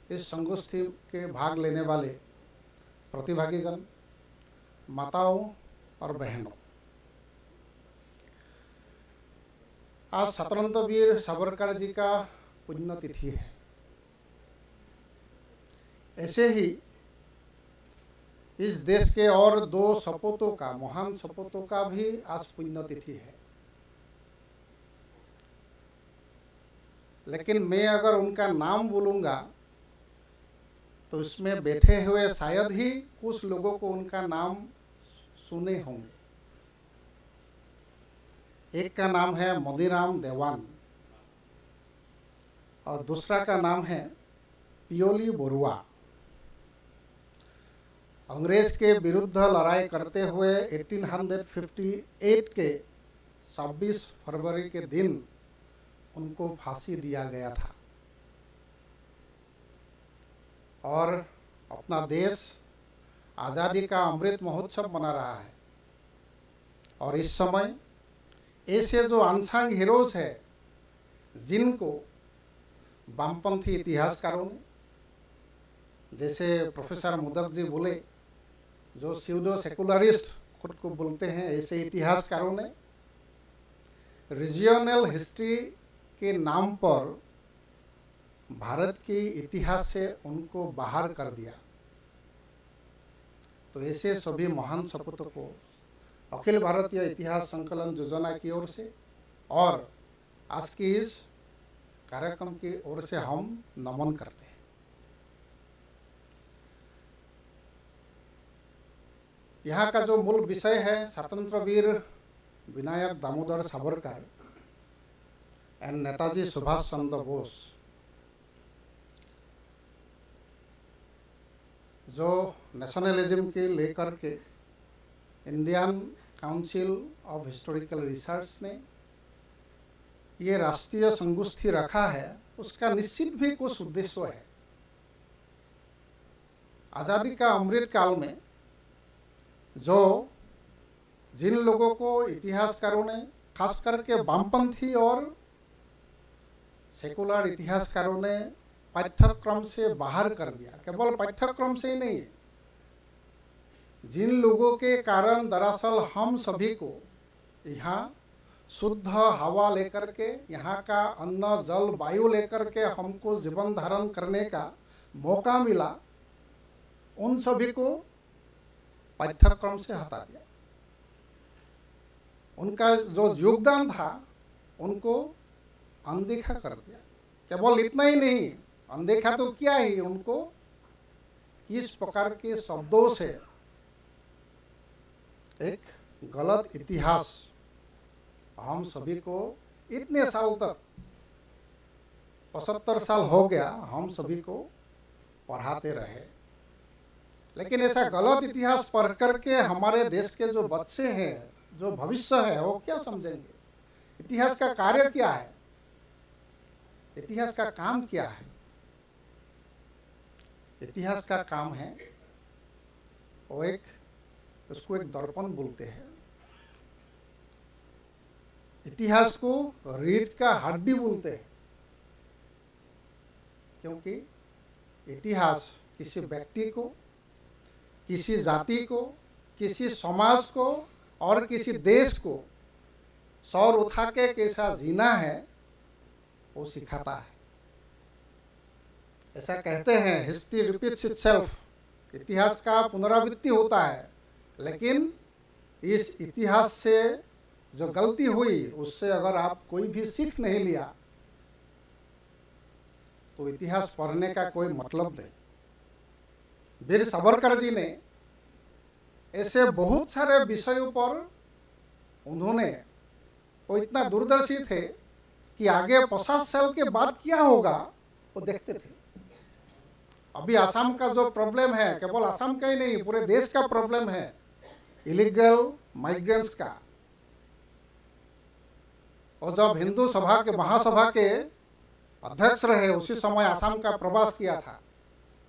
इस संगोष्ठी के भाग लेने वाले प्रतिभागीगण, माताओं और बहनों, आज स्वतंत्र वीर सावरकर जी का पुण्यतिथि है। ऐसे ही इस देश के और दो सपूतों का, महान सपूतों का भी आज पुण्यतिथि है। लेकिन मैं अगर उनका नाम बोलूंगा तो इसमें बैठे हुए शायद ही कुछ लोगों को उनका नाम सुने होंगे। एक का नाम है मोदीराम देवान और दूसरा का नाम है पियोली बरुआ। अंग्रेज के विरुद्ध लड़ाई करते हुए 1858 के 26 फरवरी के दिन उनको फांसी दिया गया था और अपना देश आज़ादी का अमृत महोत्सव मना रहा है। और इस समय ऐसे जो अनसंग हीरोज है जिनको वामपंथी इतिहासकारों ने, जैसे प्रोफेसर मुदक जी बोले, जो स्यूडो सेकुलरिस्ट खुद को बोलते हैं, ऐसे इतिहासकारों ने रीजनल हिस्ट्री के नाम पर भारत के इतिहास से उनको बाहर कर दिया। तो ऐसे सभी महान सपूतों को अखिल भारतीय इतिहास संकलन योजना की ओर से और आज की इस कार्यक्रम की ओर से हम नमन करते हैं। यहाँ का जो मूल विषय है स्वतंत्र वीर विनायक दामोदर सावरकर एंड नेताजी सुभाष चंद्र बोस, जो नेशनलिज्म के लेकर के Indian council of historical research ने ये राष्ट्रीय संगोष्ठी रखा है, उसका निश्चित भी कुछ उद्देश्य है। आज़ादी का अमृत काल में जो जिन लोगों को इतिहासकारों ने, खास करके वामपंथी और सेकुलर इतिहासकारों ने पाठ्यक्रम से बाहर कर दिया, केवल पाठ्यक्रम से ही नहीं, जिन लोगों के कारण दरअसल हम सभी को यहाँ शुद्ध हवा लेकर के, यहाँ का अन्न जल वायु लेकर के हमको जीवन धारण करने का मौका मिला, उन सभी को पाठ्यक्रम से हटा दिया। उनका जो योगदान था उनको अनदेखा कर दिया। केवल इतना ही नहीं, अनदेखा तो क्या ही, उनको किस प्रकार के शब्दों से एक गलत इतिहास हम सभी को इतने साल तक, 75 साल हो गया, हम सभी को पढ़ाते रहे। लेकिन ऐसा गलत इतिहास पढ़ करके हमारे देश के जो बच्चे हैं, जो भविष्य है, वो क्या समझेंगे? इतिहास का कार्य क्या है? इतिहास का काम क्या है? इतिहास का काम है वो एक, उसको एक दर्पण बोलते हैं। इतिहास को रीढ़ का हड्डी बोलते हैं, क्योंकि इतिहास किसी व्यक्ति को, किसी जाति को, किसी समाज को और किसी देश को सौर उठा के कैसा जीना है वो सिखाता है। ऐसा कहते हैं, हिस्ट्री रिपीट्स इटसेल्फ, इतिहास का पुनरावृत्ति होता है, लेकिन इस इतिहास से जो गलती हुई उससे अगर आप कोई भी सीख नहीं लिया तो इतिहास पढ़ने का कोई मतलब नहीं। वीर सावरकर जी ने ऐसे बहुत सारे विषयों पर उन्होंने, वो इतना दूरदर्शी थे कि आगे 50 साल के बाद क्या होगा वो देखते थे। अभी आसाम का जो प्रॉब्लम है, केवल आसाम का ही नहीं, पूरे देश का प्रॉब्लम है, इलीगल माइग्रेंट्स का। और जब हिंदू सभा के, महासभा के अध्यक्ष रहे, उसी समय आसाम का प्रवास किया था।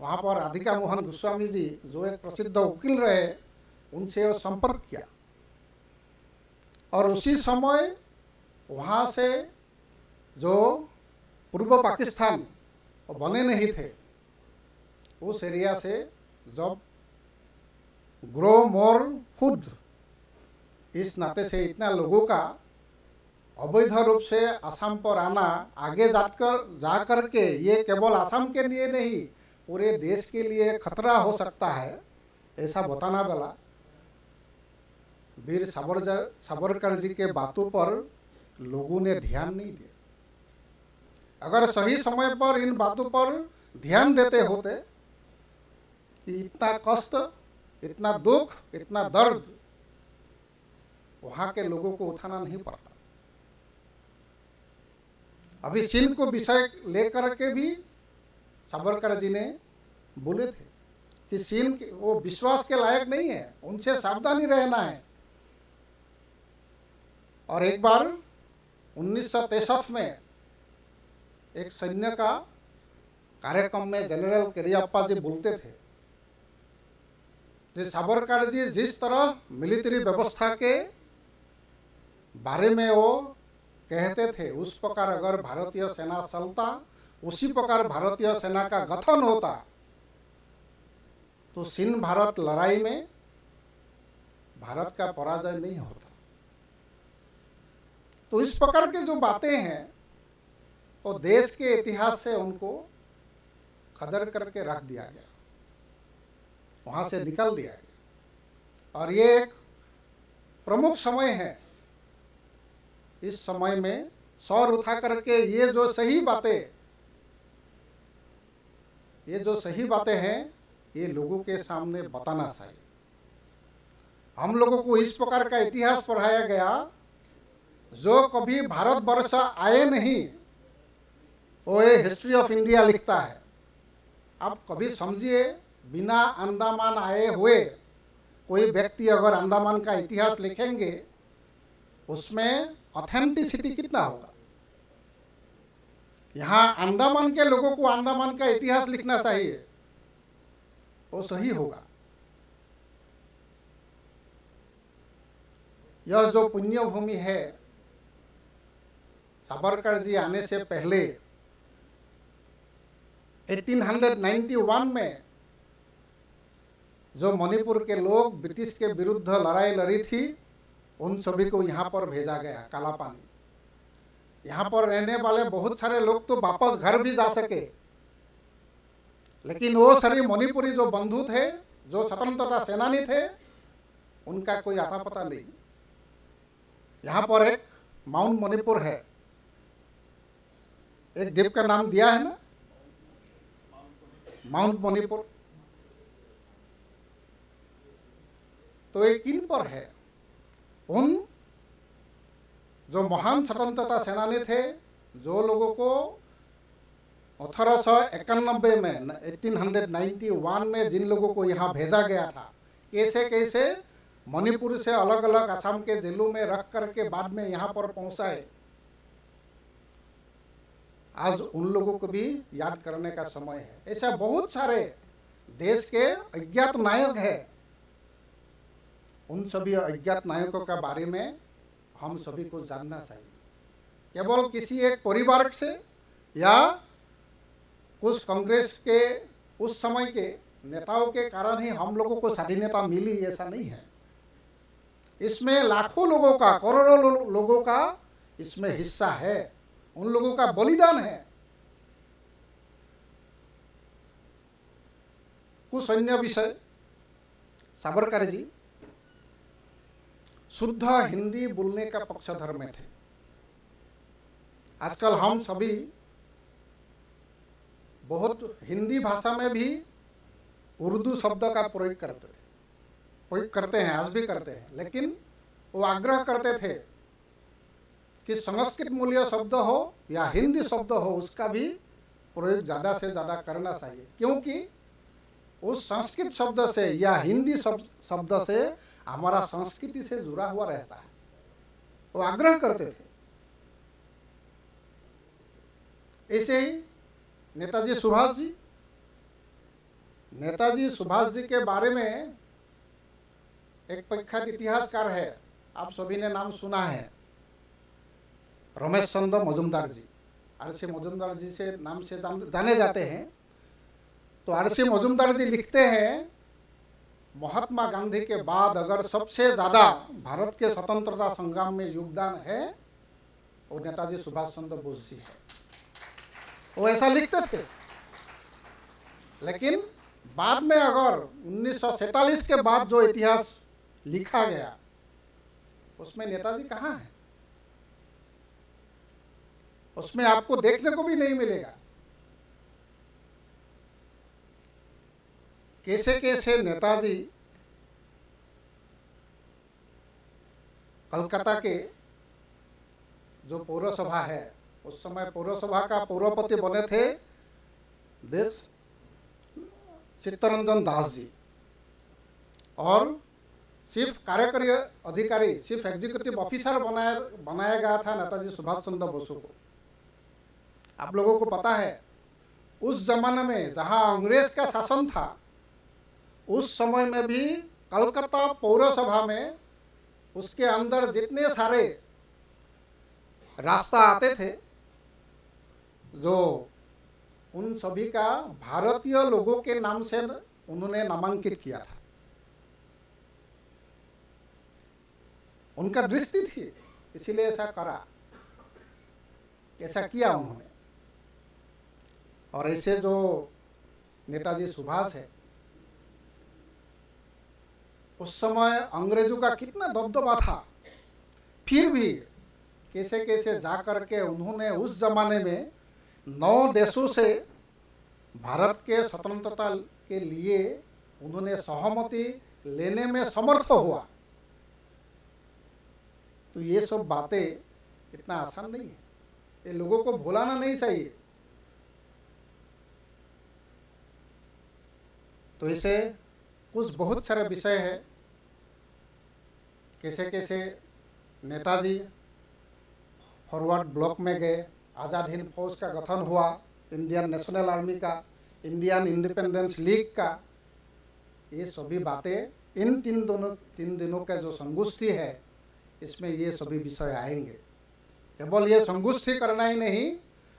वहां पर राधिका मोहन गोस्वामी जी जो एक प्रसिद्ध वकील रहे, उनसे संपर्क किया और उसी समय वहां से जो पूर्व पाकिस्तान बने नहीं थे, उस एरिया से जब ग्रो मोर फूड इस नाते से इतना लोगों का अवैध रूप से असम पर आना आगे जाकर के ये केवल असम के लिए नहीं पूरे देश के लिए खतरा हो सकता है, ऐसा बताना वाला वीर सावरकर जी के बातों पर लोगों ने ध्यान नहीं दिया। अगर सही समय पर इन बातों पर ध्यान देते होते कि इतना कष्ट, इतना दुख, इतना दर्द वहां के लोगों को उठाना नहीं पड़ता। अभी सिंध को विषय लेकर के भी सावरकर जी ने बोले थे कि सिंध वो विश्वास के लायक नहीं है, उनसे सावधानी रहना है। और एक बार 1963 में एक सैन्य का कार्यक्रम में जनरल करियप्पा जी बोलते थे कि सावरकर जी जिस तरह मिलिट्री व्यवस्था के बारे में वो कहते थे, उस प्रकार अगर भारतीय सेना चलता, उसी प्रकार भारतीय सेना का गठन होता तो सिंध भारत लड़ाई में भारत का पराजय नहीं होता। तो इस प्रकार के जो बातें हैं वो देश के इतिहास से उनको खदर करके रख दिया गया, वहां से निकाल दिया गया। और ये एक प्रमुख समय है। इस समय में सौर उठा करके ये जो सही बातें हैं ये लोगों के सामने बताना चाहिए। हम लोगों को इस प्रकार का इतिहास पढ़ाया गया जो कभी भारतवर्ष आए नहीं, वो ये हिस्ट्री ऑफ इंडिया लिखता है। आप कभी समझिए, बिना अंडमान आए हुए कोई व्यक्ति अगर अंडमान का इतिहास लिखेंगे उसमें ऑथेंटिसिटी कितना होगा। यहाँ अंडमान के लोगों को अंडमान का इतिहास लिखना चाहिए, वो सही होगा। यह जो पुण्य भूमि है, सावरकर जी आने से पहले 1891 में जो मणिपुर के लोग ब्रिटिश के विरुद्ध लड़ाई लड़ी थी, उन सभी को यहाँ पर भेजा गया, काला पानी। यहाँ पर रहने वाले बहुत सारे लोग तो वापस घर भी जा सके, लेकिन वो सारे मणिपुरी जो बंधु थे, जो स्वतंत्रता सेनानी थे, उनका कोई आता पता नहीं। यहाँ पर एक माउंट मणिपुर है, एक द्वीप का नाम दिया है ना, माउंट मणिपुर। तो ये किन पर है? उन जो महान स्वतंत्रता सेनानी थे, जो लोगों को 1891 में 1891 में जिन लोगों को यहाँ भेजा गया था, कैसे कैसे मणिपुर से अलग अलग असम के जेलों में रख करके बाद में यहाँ पर पहुंचाए। आज उन लोगों को भी याद करने का समय है। ऐसा बहुत सारे देश के अज्ञात नायक हैं, उन सभी अज्ञात नायकों के बारे में हम सभी को जानना चाहिए। केवल किसी एक परिवार से या कुछ कांग्रेस के उस समय के नेताओं के कारण ही हम लोगों को स्वाधीनता मिली, ऐसा नहीं है। इसमें लाखों लोगों का, करोड़ों लोगों का इसमें हिस्सा है, उन लोगों का बलिदान है। कुछ अन्य विषय, सावरकर जी शुद्ध हिंदी बोलने का पक्षधर में थे। आजकल हम सभी बहुत हिंदी भाषा में भी उर्दू शब्द का प्रयोग करते हैं, आज भी करते हैं, लेकिन वो आग्रह करते थे कि संस्कृत मूल्य शब्द हो या हिंदी शब्द हो, उसका भी प्रयोग ज़्यादा से ज़्यादा करना चाहिए, क्योंकि उस संस्कृत शब्द से या हिंदी शब्द से हमारा संस्कृति से जुड़ा हुआ रहता है। वो आग्रह करते थे। ऐसे ही नेताजी सुभाष जी के बारे में एक प्रख्यात इतिहासकार है, आप सभी ने नाम सुना है, रमेश चंद्र मजुमदार जी। आरसी मजुमदार जी से नाम से जाने जाते हैं। तो आरसी मजुमदार जी लिखते हैं, महात्मा गांधी के बाद अगर सबसे ज्यादा भारत के स्वतंत्रता संग्राम में योगदान है वो नेताजी सुभाष चंद्र बोस जी है। वो ऐसा लिखते थे। लेकिन बाद में अगर 1947 के बाद जो इतिहास लिखा गया उसमें नेताजी कहाँ है? उसमें आपको देखने को भी नहीं मिलेगा। कैसे कैसे नेताजी कलकत्ता के जो पौरसभा है, उस समय पौरसभा का पौरपति बने थे देश चित्तरंजन दास जी, और चीफ कार्यकारी अधिकारी, चीफ एग्जीक्यूटिव ऑफिसर बनाया गया था नेताजी सुभाष चंद्र बोस को। आप लोगों को पता है उस जमाने में जहां अंग्रेज का शासन था, उस समय में भी कलकत्ता पौरसभा में उसके अंदर जितने सारे रास्ता आते थे, जो उन सभी का भारतीय लोगों के नाम से उन्होंने नामांकित किया था। उनका दृष्टि थी, इसीलिए ऐसा करा, ऐसा किया उन्होंने। और ऐसे जो नेताजी सुभाष है, उस समय अंग्रेजों का कितना दबदबा था, फिर भी कैसे कैसे जा करके उन्होंने उस जमाने में 9 देशों से भारत के स्वतंत्रता के लिए उन्होंने सहमति लेने में समर्थ हुआ। तो ये सब बातें इतना आसान नहीं है, ये लोगों को भुलाना नहीं चाहिए। तो इसे कुछ बहुत सारे विषय है, कैसे कैसे नेताजी फॉरवर्ड ब्लॉक में गए, आज़ाद हिंद फौज का गठन हुआ, इंडियन नेशनल आर्मी का, इंडियन इंडिपेंडेंस लीग का, ये सभी बातें इन तीन दिनों का जो संगोष्ठी है इसमें ये सभी विषय आएंगे। केवल ये संगोष्ठी करना ही नहीं,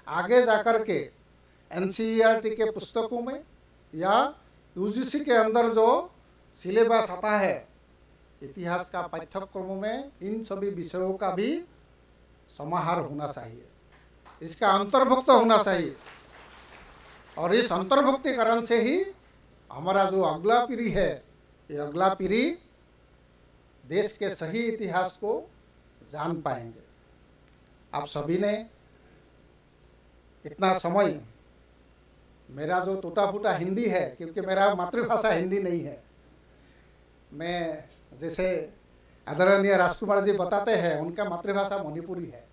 आगे जाकर के एनसीईआरटी के पुस्तकों में या यूजीसी के अंदर जो सिलेबस आता है इतिहास का पाठ्यक्रमों में, इन सभी विषयों का भी समाहार होना चाहिए, इसका अंतर्भुक्त होना चाहिए। और इस अंतर्भुक्तिकरण से ही हमारा जो अगला पीढ़ी है, ये अगला पीढ़ी देश के सही इतिहास को जान पाएंगे। आप सभी ने इतना समय, मेरा जो टूटा फूटा हिंदी है, क्योंकि मेरा मातृभाषा हिंदी नहीं है, मैं जैसे आदरणीय राजकुमार जी बताते हैं उनका मातृभाषा मणिपुरी है,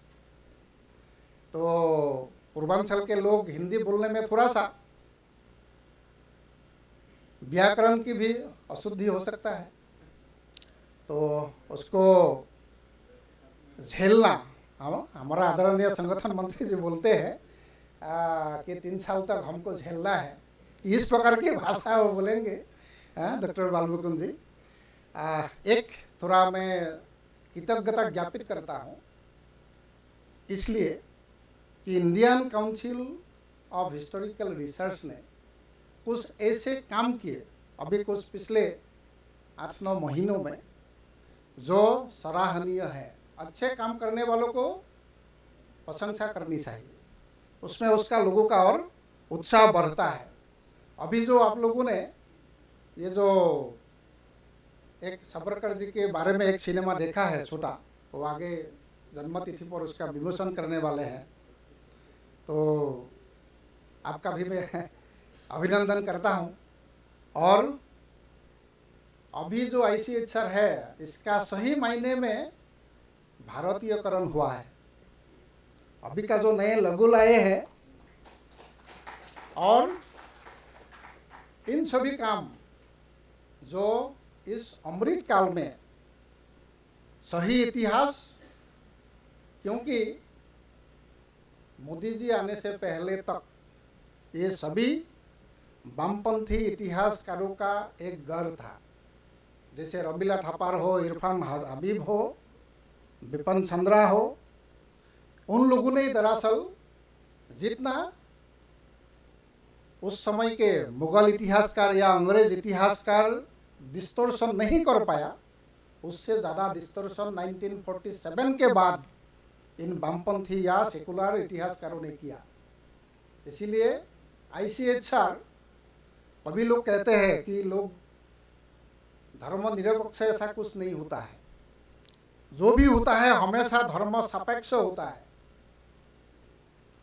तो पूर्वांचल के लोग हिंदी बोलने में थोड़ा सा व्याकरण की भी अशुद्धि हो सकता है, तो उसको झेलना, हमारा आदरणीय संगठन मंत्री जी बोलते हैं कि 3 साल तक हमको झेलना है, इस प्रकार की भाषा वो बोलेंगे डॉक्टर बालमुकुंद जी। एक थोड़ा मैं कृतज्ञता ज्ञापित करता हूँ, इसलिए कि Indian council of historical research ने कुछ ऐसे काम किए अभी कुछ पिछले 8-9 महीनों में जो सराहनीय है। अच्छे काम करने वालों को प्रशंसा करनी चाहिए, उसमें उसका लोगों का और उत्साह बढ़ता है। अभी जो आप लोगों ने ये जो एक सावरकर जी के बारे में एक सिनेमा देखा है छोटा, वो आगे जन्मतिथि पर उसका विमोचन करने वाले हैं, तो आपका भी मैं अभिनंदन करता हूं। और अभी जो ICHR है इसका सही मायने में भारतीयकरण हुआ है। अभी का जो नए लघु लाए हैं और इन सभी काम जो इस अमृत काल में सही इतिहास, क्योंकि मोदी जी आने से पहले तक ये सभी वामपंथी इतिहासकारों का एक गढ़ था। जैसे रमीला थापार हो, इरफान हबीब हो, विपिन चंद्रा हो, उन लोगों ने दरअसल जितना उस समय के मुगल इतिहासकार या अंग्रेज इतिहासकार डिस्टोर्शन नहीं कर पाया, उससे ज़्यादा डिस्टोर्शन 1947 के बाद इन वामपंथी या सेकुलर इतिहासकारों ने किया। इसीलिए ICHR, अभी लोग कहते हैं कि लोग धर्मनिरपेक्ष, ऐसा कुछ नहीं होता है। जो भी होता है हमेशा धर्म सापेक्ष होता है।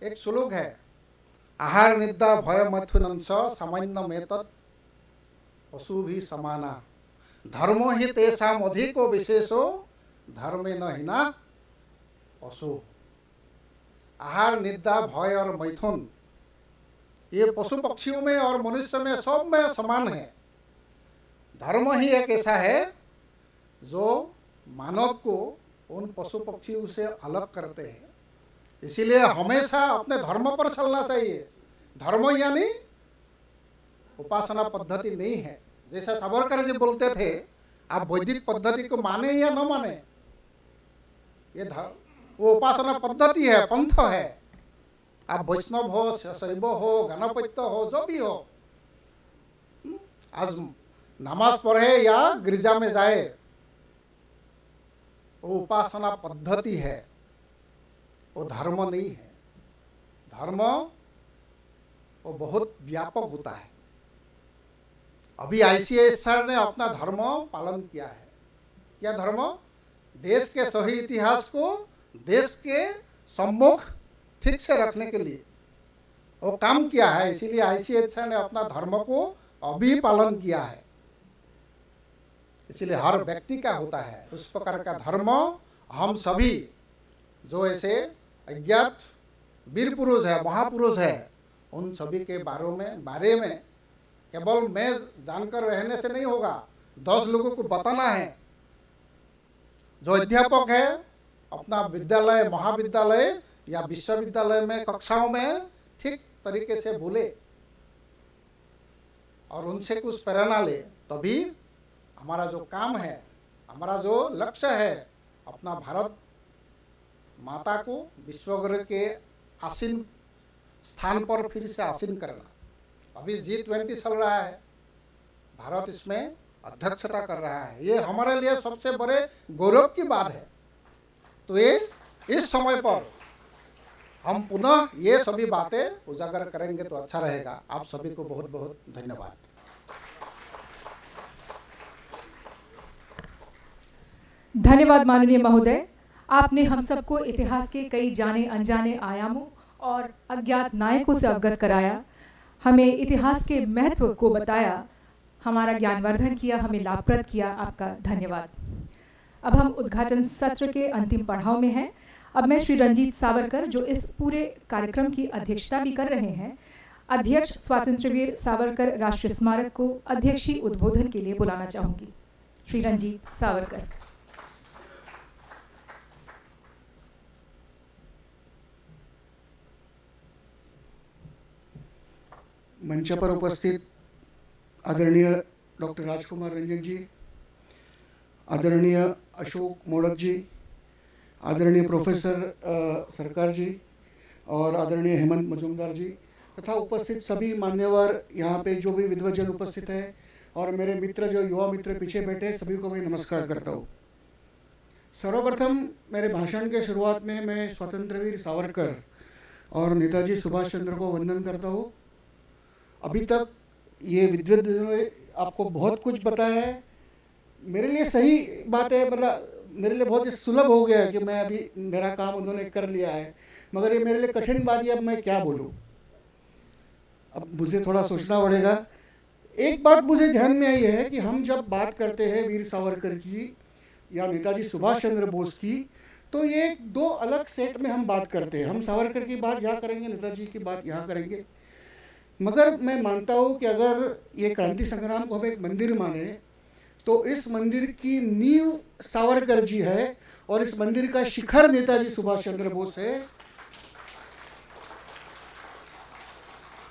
एक श्लोक है, आहार निद्रा भय मैथुनंश सामान्य मेतत् पशु भी समाना, धर्मो ही तेषाम अधिको विशेषो धर्मे न हिना पशु। आहार निद्रा भय और मैथुन ये पशु पक्षियों में और मनुष्य में सब में समान है। धर्म ही एक ऐसा है जो मानव को उन पशु पक्षियों से अलग करते हैं। इसीलिए हमेशा अपने धर्म पर चलना चाहिए। धर्म यानी उपासना पद्धति नहीं है। जैसा सावरकर जी बोलते थे, आप वैदिक पद्धति को माने या न माने, ये वो उपासना पद्धति है, पंथ है। आप वैष्णव हो, शैव हो, गणपत्य हो, जो भी हो, आज नमाज पढ़े या गिरजा में जाए, वो उपासना पद्धति है, वो धर्म नहीं है। धर्म वो बहुत व्यापक होता है। अभी ICHR ने अपना धर्म पालन किया है। यह धर्म देश के सही इतिहास को देश के सम्मुख ठीक से रखने के लिए वो काम किया है। इसीलिए ICHR ने अपना धर्म को अभी पालन किया है। इसीलिए हर व्यक्ति का होता है उस प्रकार का धर्म। हम सभी जो ऐसे अज्ञात वीर पुरुष है, महापुरुष है, उन सभी के बारे में केवल मैं जानकर रहने से नहीं होगा, 10 लोगों को बताना है। जो अध्यापक है अपना विद्यालय, महाविद्यालय या विश्वविद्यालय में कक्षाओं में ठीक तरीके से बोले और उनसे कुछ प्रेरणा ले, तभी हमारा जो काम है, हमारा जो लक्ष्य है, अपना भारत माता को विश्वगुरु के आसीन स्थान पर फिर से आसीन करना। अभी G20 चल रहा है, भारत इसमें अध्यक्षता कर रहा है। ये हमारे लिए सबसे बड़े गौरव की बात है। तो ये इस समय पर हम पुनः ये सभी बातें उजागर करेंगे तो अच्छा रहेगा। आप सभी को बहुत बहुत धन्यवाद। धन्यवाद माननीय महोदय। आपने हम सबको इतिहास के कई जाने अनजाने आयामों और अज्ञात नायकों से अवगत कराया, हमें इतिहास के महत्व को बताया, हमारा ज्ञानवर्धन किया, हमें लाभप्रद किया। आपका धन्यवाद। अब हम उद्घाटन सत्र के अंतिम पड़ाव में हैं। अब मैं श्री रंजीत सावरकर, जो इस पूरे कार्यक्रम की अध्यक्षता भी कर रहे हैं, अध्यक्ष स्वातंत्र्यवीर सावरकर राष्ट्रीय स्मारक को अध्यक्षीय उद्बोधन के लिए बुलाना चाहूंगी। श्री रंजीत सावरकर। मंच पर उपस्थित आदरणीय डॉक्टर राजकुमार रंजन जी, आदरणीय अशोक मोडक जी, आदरणीय प्रोफेसर सरकार जी और आदरणीय हेमंत मजूमदार जी, तथा उपस्थित सभी मान्यवर, यहाँ पे जो भी विद्वजन उपस्थित है, और मेरे मित्र जो युवा मित्र पीछे बैठे, सभी को मैं नमस्कार करता हूँ। सर्वप्रथम मेरे भाषण के शुरुआत में मैं स्वतंत्रवीर सावरकर और नेताजी सुभाष चंद्र को वंदन करता हूँ। अभी तक ये विद्वजनों ने आपको बहुत कुछ बताया है। मेरे लिए सही बात है, मतलब मेरे लिए बहुत सुलभ हो गया कि मैं अभी मेरा काम उन्होंने कर लिया है, मगर ये मेरे लिए कठिन बात है, अब मैं क्या बोलूं। अब मुझे थोड़ा सोचना पड़ेगा। एक बात मुझे ध्यान में आई है कि हम जब बात करते हैं वीर सावरकर की या नेताजी सुभाष चंद्र बोस की, तो ये दो अलग सेट में हम बात करते हैं। हम सावरकर की बात यहाँ करेंगे, नेताजी की बात यहाँ करेंगे। मगर मैं मानता हूँ कि अगर ये क्रांति संग्राम को हम एक मंदिर माने, तो इस मंदिर की नींव सावरकर जी है और इस मंदिर का शिखर नेताजी सुभाष चंद्र बोस है।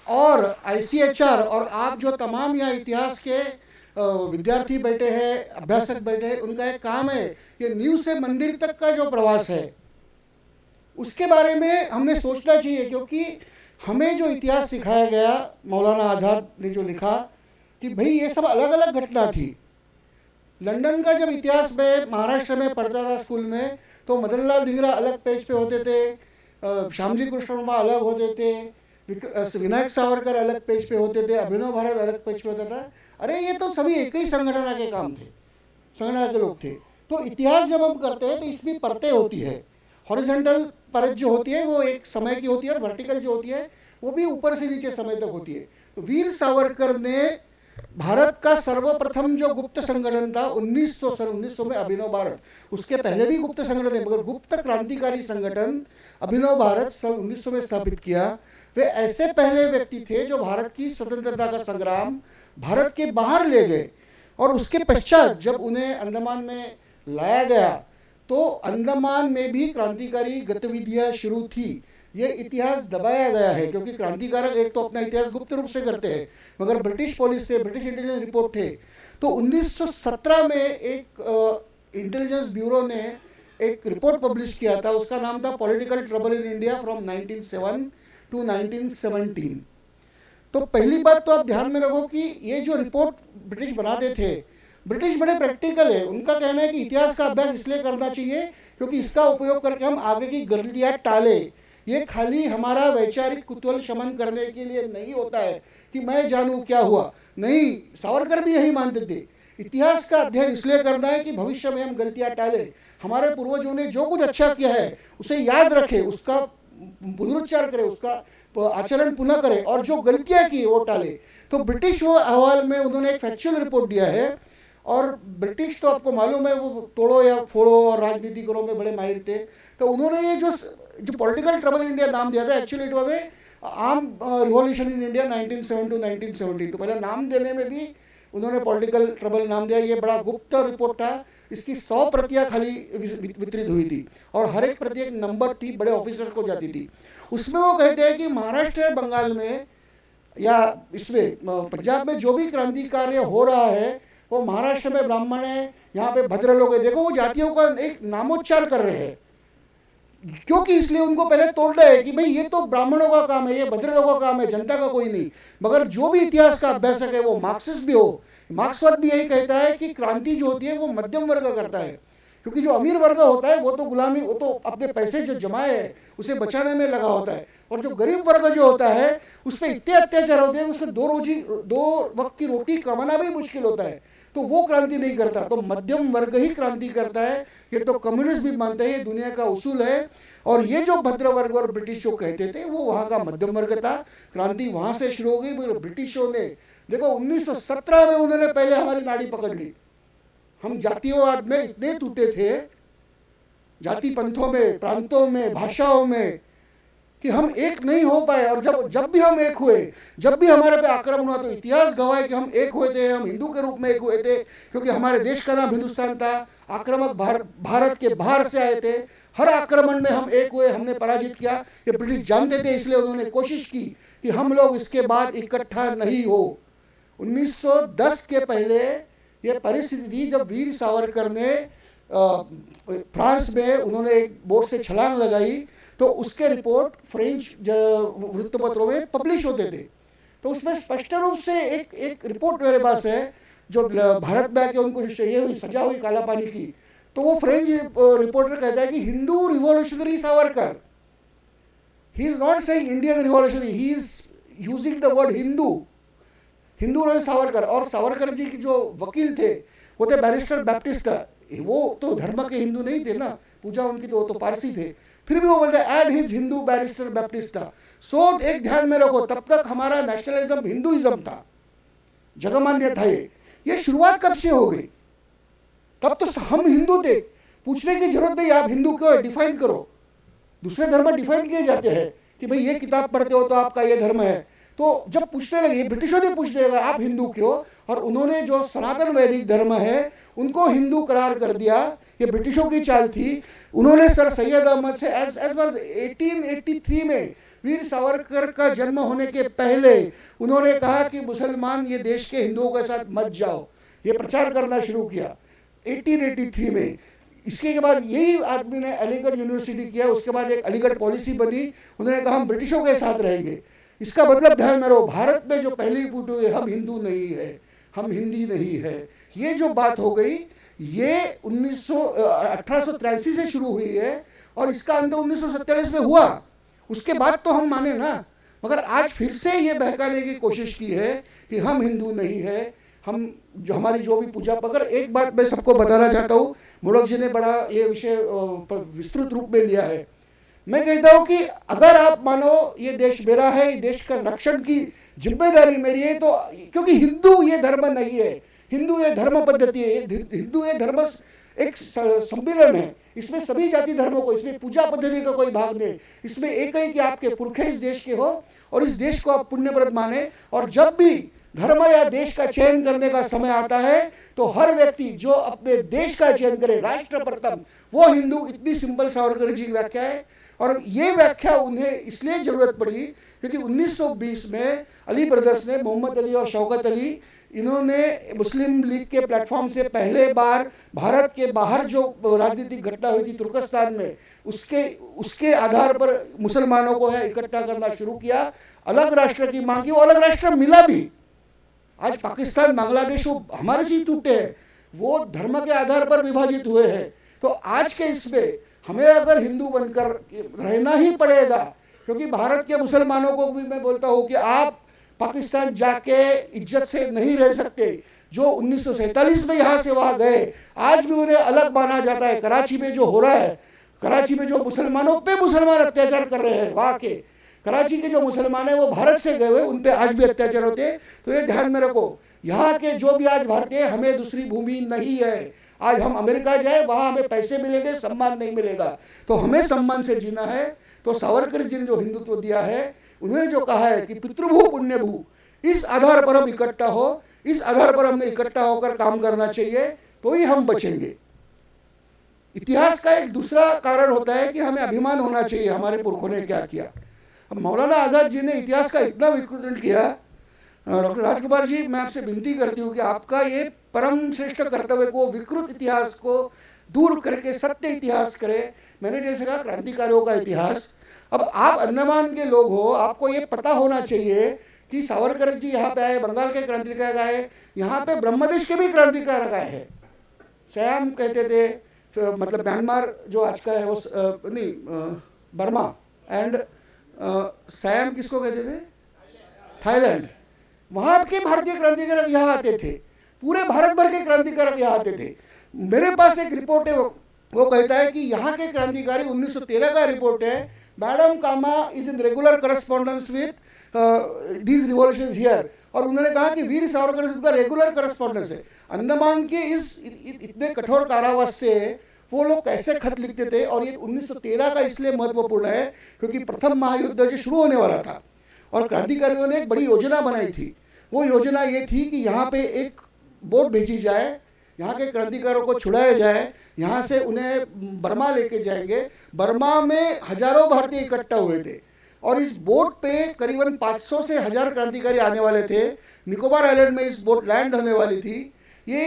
और ICHR और आप जो तमाम यहाँ इतिहास के विद्यार्थी बैठे हैं, अभ्यासक बैठे हैं, उनका एक काम है कि नींव से मंदिर तक का जो प्रवास है उसके बारे में हमने सोचना चाहिए, क्योंकि हमें जो इतिहास सिखाया गया, मौलाना आज़ाद ने जो लिखा कि भाई ये सब अलग अलग घटना थी। लंदन का जब इतिहास में महाराष्ट्र में पढ़ता था स्कूल में, तो मदनलाल धिंगरा अलग पेज पे होते थे, श्यामजी कृष्ण वर्मा अलग होते थे, विनायक सावरकर अलग पेज पे होते थे, अभिनव भारत अलग पेज पे होता था। अरे ये तो सभी एक ही संगठन के काम थे, संगठन के लोग थे। तो इतिहास जब हम करते हैं तो इसमें परतें होती है। हॉरिजॉन्टल परत जो होती है वो एक समय की होती है, और वर्टिकल जो होती है वो भी ऊपर से नीचे समय तक होती है। तो वीर सावरकर ने भारत का सर्वप्रथम जो गुप्त संगठन था 1900 में अभिनव भारत, उसके पहले भी गुप्त संगठन थे, मगर गुप्त क्रांतिकारी संगठन अभिनव भारत सन 1900 में स्थापित किया। वे ऐसे पहले व्यक्ति थे जो भारत की स्वतंत्रता का संग्राम भारत के बाहर ले गए, और उसके पश्चात जब उन्हें अंडमान में लाया गया तो अंडमान में भी क्रांतिकारी गतिविधियां शुरू थी। ये इतिहास दबाया गया है, क्योंकि क्रांतिकारक एक तो अपना इतिहास गुप्त रूप से करते हैं, मगर ब्रिटिश पुलिस से, ब्रिटिश इंटेलिजेंस रिपोर्ट थे। तो 1917 में एक इंटेलिजेंस ब्यूरो ने एक रिपोर्ट पब्लिश किया था, उसका नाम था political trouble in India from 1907 to 1917। तो पहली बात तो आप ध्यान में रखो कि ये जो रिपोर्ट ब्रिटिश बनाते थे, ब्रिटिश बड़े प्रैक्टिकल है। उनका कहना है कि इतिहास का अभ्यास इसलिए करना चाहिए क्योंकि इसका उपयोग करके हम आगे की गलतियां टाले। ये खाली हमारा वैचारिक कुतूहल शमन करने के लिए नहीं होता है कि मैं जानूं क्या हुआ, नहीं, सावरकर भी यही मानते थे। इतिहास का अध्ययन इसलिए करना है कि भविष्य में हम गलतियां टालें, हमारे पूर्वजों ने जो कुछ अच्छा किया है उसे याद रखें, उसका पुनरुच्चार करें, उसका आचरण पुनः करें, और जो गलतियां की वो टाले। तो ब्रिटिश वो अहवाल में उन्होंने एक फैक्चुअल रिपोर्ट दिया है, और ब्रिटिश तो आपको मालूम है वो तोड़ो या फोड़ो और राजनीतिकरों में बड़े माहिर थे। तो उन्होंने ये जो पॉलिटिकल ट्रबल इन इंडिया नाम दिया था, actually it was a arm revolution in India 1907 to 1917। तो पहले नाम देने में भी उन्होंने पॉलिटिकल ट्रबल नाम दिया। ये बड़ा गुप्त रिपोर्ट था, इसकी 100 प्रतियां खाली वितरित हुई थी, और हर एक प्रति एक नंबर थी, बड़े ऑफिसर को जाती थी। उसमें वो कहते हैं कि महाराष्ट्र, बंगाल में या इसमें पंजाब में जो भी क्रांति कार्य हो रहा है, वो महाराष्ट्र में ब्राह्मण है, यहाँ पे भद्र लोग है। देखो वो जातियों का एक नामोच्चार कर रहे हैं, क्योंकि इसलिए उनको पहले तोड़ रहे हैं कि भाई ये तो ब्राह्मणों का काम है, ये भद्र लोगों का काम है, जनता का कोई नहीं। मगर जो भी इतिहास का अभ्यासक है, वो मार्क्सिस्ट भी हो, मार्क्सवाद भी यही कहता है कि क्रांति जो होती है वो मध्यम वर्ग करता है, क्योंकि जो अमीर वर्ग होता है वो तो गुलामी, वो तो अपने पैसे जो जमाए है उसे बचाने में लगा होता है, और जो गरीब वर्ग जो होता है उस पर इतने अत्याचार होते हैं, उसमें दो वक्त की रोटी कमाना भी मुश्किल होता है, तो वो क्रांति नहीं करता। तो मध्यम वर्ग ही क्रांति करता है। ये तो कम्युनिस्ट भी मानते हैं, ये दुनिया का उसूल है। और ये जो भद्र वर्ग और ब्रिटिश जो कहते थे, वो वहां का मध्यम वर्ग था। क्रांति वहां से शुरू हो गई। ब्रिटिशों ने देखो 1917 में उन्होंने पहले हमारी नाड़ी पकड़ ली। हम जातियोवाद में इतने टूटे थे, जाति पंथों में, प्रांतों में, भाषाओं में, कि हम एक नहीं हो पाए। और जब भी हम एक हुए, जब भी हमारे पे आक्रमण हुआ, तो इतिहास गवाह है कि हम एक हुए थे, हम हिंदू के रूप में एक हुए थे, क्योंकि हमारे देश का नाम हिंदुस्तान था। आक्रमक भारत के बाहर से आए थे। हर आक्रमण में हम एक हुए, हमने पराजित किया। ये ब्रिटिश जानते थे, इसलिए उन्होंने कोशिश की कि हम लोग इसके बाद इकट्ठा नहीं हो। 1910 के पहले ये परिस्थिति थी जब वीर सावरकर ने फ्रांस में उन्होंने एक बोट से छलांग लगाई, तो उसके रिपोर्ट फ्रेंच वृत्तपत्रों में पब्लिश होते थे। तो उसमें स्पष्ट रूप से एक रिपोर्ट मेरे पास है जो भारत में आके उनको चाहिए हुई सजा हुई काला पानी की। तो वो फ्रेंच रिपोर्टर कहता है कि Hindu revolutionary Savarkar, he is not saying Indian revolutionary, he is using the word Hindu, Hindu Savarkar. और सावरकर जी के जो वकील थे वो थे बैरिस्टर बैप्टिस्टा, वो तो धर्म के हिंदू नहीं थे ना, पूजा उनकी तो पारसी थे, फिर भी वो बोलते add his Hindu barrister Baptista. So एक ध्यान में रखो, तब तक हमारा नेशनलिज्म हिंदुइज्म था, जगमान्य था। ये शुरुआत कब से हो गई? तब तो हम हिंदू थे, पूछने की जरूरत नहीं आप हिंदू क्यों है, डिफाइन करो। दूसरे धर्म डिफाइन किए जाते हैं कि भाई ये किताब पढ़ते हो तो आपका ये धर्म है। तो जब पूछने लगे, ब्रिटिशों ने पूछने लगा आप हिंदू क्यों, और उन्होंने जो सनातन वैदिक धर्म है उनको हिंदू करार कर दिया। ये ब्रिटिशों की चाल थी। उन्होंने सर सैयद अहमद से एज 1883 में वीर सावरकर का जन्म होने के पहले उन्होंने कहा कि मुसलमान ये देश के हिंदुओं के साथ मत जाओ, ये प्रचार करना शुरू किया 1883 में। इसके बाद यही आदमी ने अलीगढ़ यूनिवर्सिटी किया, उसके बाद एक अलीगढ़ पॉलिसी बनी, उन्होंने कहा हम ब्रिटिशों के साथ रहेंगे। इसका मतलब ध्यान में रहो, भारत में जो पहली फूट हुई हम हिंदू नहीं है, हम हिंदी नहीं है, ये जो बात हो गई ये 1883 से शुरू हुई है और इसका अंत 1947 में हुआ। उसके बाद तो हम माने ना, मगर आज फिर से ये बहकाने की कोशिश की है कि हम हिंदू नहीं है, हम जो हमारी जो भी पूजा। मगर एक बात मैं सबको बताना चाहता हूँ, मोड़क जी ने बड़ा ये विषय विस्तृत रूप में लिया है। मैं कहता हूँ कि अगर आप मानो ये देश मेरा है, देश का रक्षण की जिम्मेदारी मेरी है, तो क्योंकि हिंदू ये धर्म नहीं है, हिंदू ये धर्म पद्धति है, हिंदू ये धर्म एक सम्मिलन है, इसमें सभी जाति धर्मों को, इसमें पूजा पद्धति का कोई भाग नहीं, इसमें एक है कि आपके पुरखे इस देश के हो और इस देश को आप पुण्यप्रद माने। और जब भी धर्म या देश का चयन करने का समय आता है तो हर व्यक्ति जो अपने देश का चयन करे, राष्ट्र प्रथम, वो हिंदू। इतनी सिंपल सावरकर जी की व्याख्या है। और ये व्याख्या उन्हें इसलिए जरूरत पड़ी क्योंकि 1920 में अली ब्रदर्स ने, मोहम्मद अली और शौकत अली, इन्होंने मुस्लिम लीग के प्लेटफॉर्म से पहले बार भारत के बाहर जो राजनीतिक घटना हुई थी तुर्कस्तान में, उसके आधार पर मुसलमानों को है इकट्ठा करना शुरू किया, अलग राष्ट्र की मांग की, वो अलग राष्ट्र मिला भी। आज पाकिस्तान, बांग्लादेश वो हमारे से टूटे हैं, वो धर्म के आधार पर विभाजित हुए हैं। तो आज के इसमें हमें अगर हिंदू बनकर रहना ही पड़ेगा, क्योंकि भारत के मुसलमानों को भी मैं बोलता हूँ कि आप पाकिस्तान जाके इज्जत से नहीं रह सकते। जो 1947 में यहाँ से वहाँ गए, आज भी उन्हें अलग माना जाता है। कराची में जो हो रहा है, कराची में जो मुसलमानों पे मुसलमान अत्याचार कर रहे हैं, वहाँ के कराची के जो मुसलमान हैं वो भारत से गए हुए, उन पे आज भी अत्याचार होते हैं। तो ये ध्यान में रखो, यहाँ के जो भी आज भारतीय, हमें दूसरी भूमि नहीं है। आज हम अमेरिका जाए, वहाँ हमें पैसे मिलेंगे, सम्मान नहीं मिलेगा। तो हमें सम्मान से जीना है। तो सावरकर जी ने जो हिंदुत्व दिया है, उन्होंने जो कहा है कि पितृभू पुण्यभू, इस आधार पर हम इकट्ठा हो, इस आधार पर हमने इकट्ठा होकर काम करना चाहिए, तो ही हम बचेंगे। इतिहास का एक दूसरा कारण होता है कि हमें अभिमान होना चाहिए हमारे पुरखों ने क्या किया। अब मौलाना आज़ाद जी ने इतिहास का इतना विकृत किया। डॉक्टर राजकुमार जी, मैं आपसे विनती करती हूँ कि आपका ये परम श्रेष्ठ कर्तव्य को, विकृत इतिहास को दूर करके सत्य इतिहास करें। मैंने जैसे कहा क्रांतिकारियों का इतिहास। अब आप अंडमान के लोग हो, आपको ये पता होना चाहिए कि सावरकर जी यहाँ पे आए, बंगाल के क्रांतिकारक आए, यहाँ पे ब्रह्मदेश के भी क्रांतिकारक आए हैं। श्याम कहते थे, मतलब म्यांमार जो आज का है वो नहीं, बर्मा, एंड सैम किसको कहते थे, थाईलैंड। वहाँ के भारतीय क्रांतिकारक यहाँ आते थे, पूरे भारत भर के क्रांतिकारक यहाँ आते थे। मेरे पास एक रिपोर्ट है, वो कहता है कि यहाँ के क्रांतिकारी 1913 का रिपोर्ट है, madam Cama is in regular correspondence with these revolutions here. और उन्होंने कहा कि वीर सावरकर से उनका रेगुलर करस्पॉन्डेंस है। अंडमान के इस इतने कठोर कारावास से वो लोग कैसे खत लिखते थे। और ये 1913 का इसलिए महत्वपूर्ण है क्योंकि प्रथम महायुद्ध जो शुरू होने वाला था और क्रांतिकारियों ने एक बड़ी योजना बनाई थी। वो योजना ये थी कि यहाँ पे एक बोट भेजी जाए, यहाँ के क्रांतिकारियों को छुड़ाया जाए, यहाँ से उन्हें बर्मा लेके जाएंगे। बर्मा में हजारों भारतीय इकट्ठा हुए थे और इस बोट पे करीबन 500 से 1000 क्रांतिकारी आने वाले थे। निकोबार आइलैंड में इस बोट लैंड होने वाली थी। ये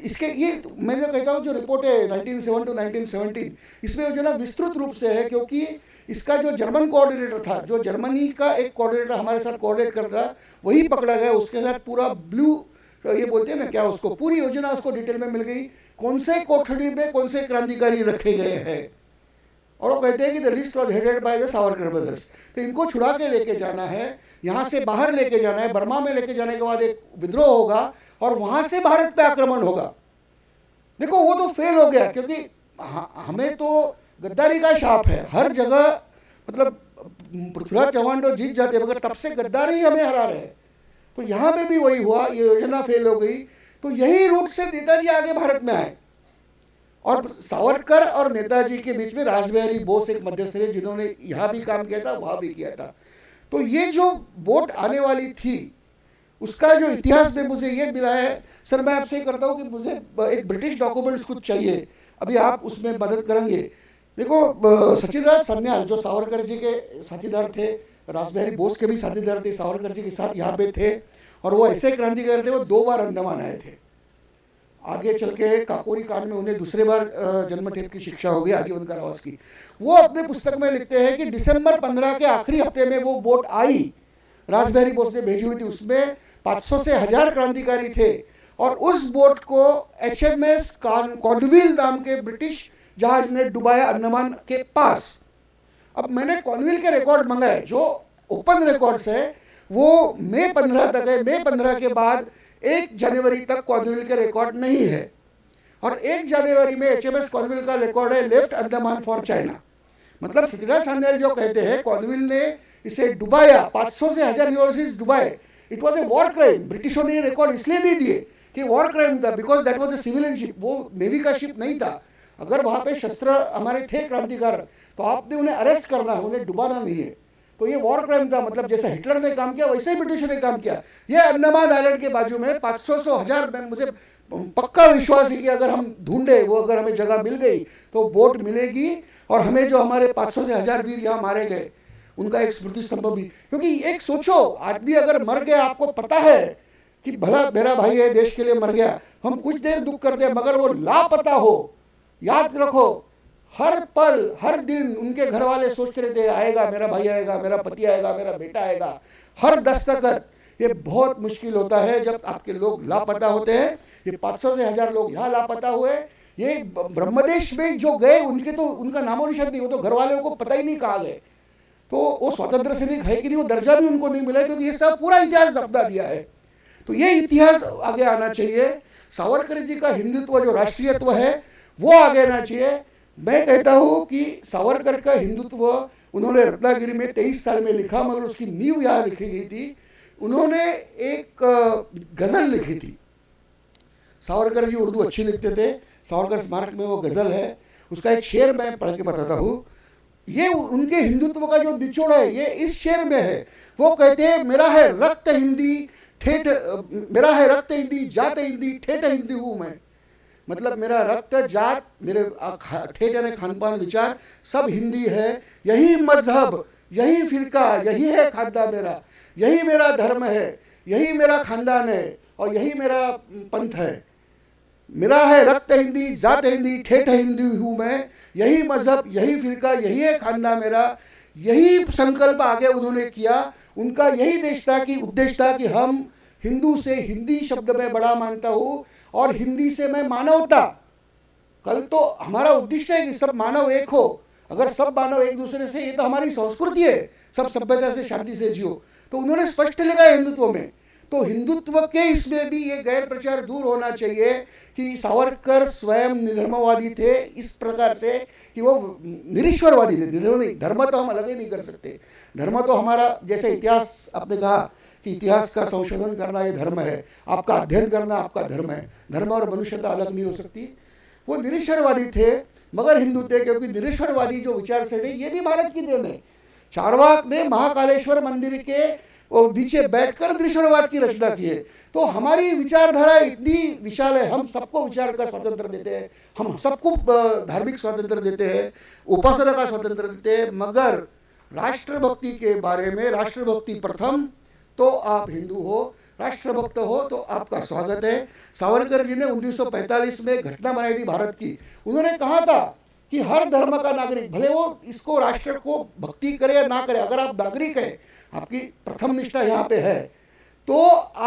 इसके ये मैं जो कहता हूँ जो रिपोर्ट है 1907 to 1917 इसमें जो ना विस्तृत रूप से है, क्योंकि इसका जो जर्मन कोऑर्डिनेटर था, जो जर्मनी का एक कोऑर्डिनेटर हमारे साथ कोऑर्डिनेट करता वही पकड़ा गया, उसके साथ पूरा ब्लू ये बोलते हैं ना क्या, उसको पूरी योजना उसको डिटेल में मिल गई, कौन से कोठड़ी में कौन से क्रांतिकारी रखे गए हैं। और वो कहते हैं कि the list was headed by the Savarkar brothers. तो इनको छुड़ा के लेके जाना है, यहाँ से बाहर लेके जाना है, बर्मा में लेके जाने के बाद एक विद्रोह होगा और वहां से भारत पे आक्रमण होगा। देखो वो तो फेल हो गया, क्योंकि हमें तो गद्दारी का शाप है हर जगह, मतलब पृथ्वीराज चौहान तो जीत जाते मगर तब से गद्दारी हमें हरा रहे। तो यहाँ पे भी वही हुआ, ये योजना फेल हो गई। तो यही रूट से नेताजी आगे भारत में आए और सावरकर और नेताजी के बीच में रासबिहारी बोस एक मध्यस्थ थे, जिन्होंने यहाँ भी काम किया था वहाँ भी किया था। तो ये जो वोट आने वाली थी उसका जो इतिहास में मुझे ये मिला है, सर मैं आपसे करता हूँ कि मुझे एक ब्रिटिश डॉक्यूमेंट्स कुछ चाहिए, अभी आप उसमें मदद करेंगे। देखो सचिनराज सन्याल जो सावरकर जी के साथीदार थे, रासबिहारी बोस के भी साथीदार थे, सावरकर जी के साथ यहाँ पे थे और वो ऐसे क्रांतिकारी थे, वो 2 बार अंडमान आए थे। आगे चल के काकोरी कांड में उन्हें दूसरे बार जन्मठेप की शिक्षा हो गई आजीवन कारावास की। वो अपने पुस्तक में लिखते हैं कि दिसंबर 15 के आखिरी हफ्ते में वो बोट आई, रासबिहारी बोस ने भेजी हुई थी, उसमें 500 से 1000 क्रांतिकारी थे और उस बोट को HMS कॉर्नविल नाम के ब्रिटिश जहाज ने डुबाया अंडमान के पास। अब मैंने कॉर्नविल के रिकॉर्ड मंगाए, जो ओपन रिकॉर्ड्स है वो मई 15 तक है। मई 15 के बाद 1 जनवरी तक कॉर्नविल के रिकॉर्ड नहीं है और 1 जनवरी में HMS कॉर्नविल का रिकॉर्ड है लेफ्ट अंडमान फॉर चाइना। मतलब सचिनराज सन्याल जो कहते हैं कॉर्नविल ने इसे डुबाया, 500 से 1000 यूनिवर्सिटीज डुबाए, it was a war crime. ब्रिटिशों ने रिकॉर्ड इसलिए नहीं दिए कि वॉर क्राइम था, because that was a civilian ship, वो नेवी का शिप नहीं था। अगर वहां पे शस्त्र हमारे थे क्रांतिकार तो आपने उन्हें अरेस्ट करना है, उन्हें डुबाना नहीं है। तो ये वॉर क्राइम था, मतलब जैसा हिटलर ने काम किया वैसे ही ब्रिटिशों ने काम किया। ये अंडमान आइलैंड के बाजू में 500 से 1000, मुझे पक्का विश्वास है कि अगर हम ढूंढे, वो अगर हमें जगह मिल गई तो बोट मिलेगी और हमें जो हमारे 500 से 1000 वीर यहाँ मारे गए उनका एक स्मृति स्तंभ भी। क्योंकि एक सोचो, आदमी अगर मर गया, आपको पता है कि भला मेरा भाई है देश के लिए मर गया, हम कुछ देर दुख करते हैं, मगर वो लापता हो, याद रखो हर पल हर दिन उनके घर वाले सोचते रहते हैं आएगा मेरा भाई, आएगा मेरा पति, आएगा मेरा बेटा, आएगा। हर दस्तखत, ये बहुत मुश्किल होता है जब आपके लोग लापता होते हैं। ये 500 से 1000 लोग यहाँ लापता हुए, ये ब्रह्मदेश में जो गए उनके तो उनका नामो निशान नहीं, वो तो घर वालों को पता ही नहीं कहाँ गए। तो वो स्वतंत्र सैनिक है कि नहीं, वो दर्जा भी उनको नहीं मिला, क्योंकि ये सब पूरा इतिहास दबा दिया है। तो ये इतिहास आगे आना चाहिए। सावरकर जी का हिंदुत्व जो राष्ट्रीयत्व है वो आगे आना चाहिए। मैं कहता हूँ कि सावरकर का हिंदुत्व उन्होंने रत्नागिरी में 23 साल में लिखा, मगर उसकी नींव यहाँ लिखी गई थी। उन्होंने एक गजल लिखी थी। सावरकर जी उर्दू अच्छी लिखते थे, सावरकर स्मारक में वो गजल है, उसका एक शेर मैं पढ़ के बताता हूँ। ये उनके हिंदुत्व का जो निचोड़ है ये इस शेर में है। वो कहते हैं मेरा है रक्त हिंदी ठेठ, मेरा है रक्त हिंदी जात हिंदी ठेठ हिंदी हूँ मैं। मतलब मेरा रक्त जात, मेरे ठेठ यानी खानपान विचार सब हिंदी है। यही मजहब, यही फिरका, यही है खानदा मेरा, यही मेरा धर्म है, यही मेरा खानदान है और यही मेरा पंथ है। मेरा है रक्त हिंदी जात हिंदी ठेठ हिंदी हूँ मैं, यही मजहब, यही फिरका, यही है खानदान मेरा। यही संकल्प आगे उन्होंने किया। उनका यही उद्देश्य था कि हम हिंदू से हिंदी शब्द में बड़ा मानता हूँ और हिंदी से मैं मानवता। कल तो हमारा उद्देश्य है कि सब मानव एक हो। अगर सब मानव एक दूसरे से, ये तो हमारी संस्कृति है, सब सभ्यता से शांति से जियो। तो उन्होंने स्पष्ट लिखा है हिंदुत्व में। तो हिंदुत्व के इसमें भी ये गैर प्रचार दूर होना चाहिए कि सावरकर स्वयं निधर्मवादी थे, इस प्रकार से कि वो निरीश्वरवादी थे। धर्म तो हम अलग ही नहीं कर सकते। धर्म तो हमारा, जैसे इतिहास आपने कहा कि इतिहास का संशोधन करना ये धर्म है, आपका अध्ययन करना आपका धर्म है। धर्म और मनुष्यता अलग नहीं हो सकती। वो निरीश्वरवादी थे मगर हिंदू थे, क्योंकि निरीश्वरवादी जो विचारसरणी ये भी भारत की देन है। चारवाक ने महाकालेश्वर मंदिर के नीचे बैठकर निरीश्वरवाद की रचना की है। तो हमारी विचारधारा इतनी विशाल है, हम सबको विचार का स्वतंत्र देते हैं, हम सबको धार्मिक स्वतंत्र देते हैं, उपासना का स्वतंत्र देते हैं, मगर राष्ट्रभक्ति के बारे में, राष्ट्रभक्ति प्रथम तो आप हिंदू हो, राष्ट्रभक्त हो तो आपका स्वागत है। सावरकर जी ने 1945 में घटना बनाई थी भारत की। उन्होंने कहा था कि हर धर्म का नागरिक, भले वो इसको राष्ट्र को भक्ति करे या ना करे, अगर आप नागरिक है, आपकी प्रथम निष्ठा यहाँ पे है, तो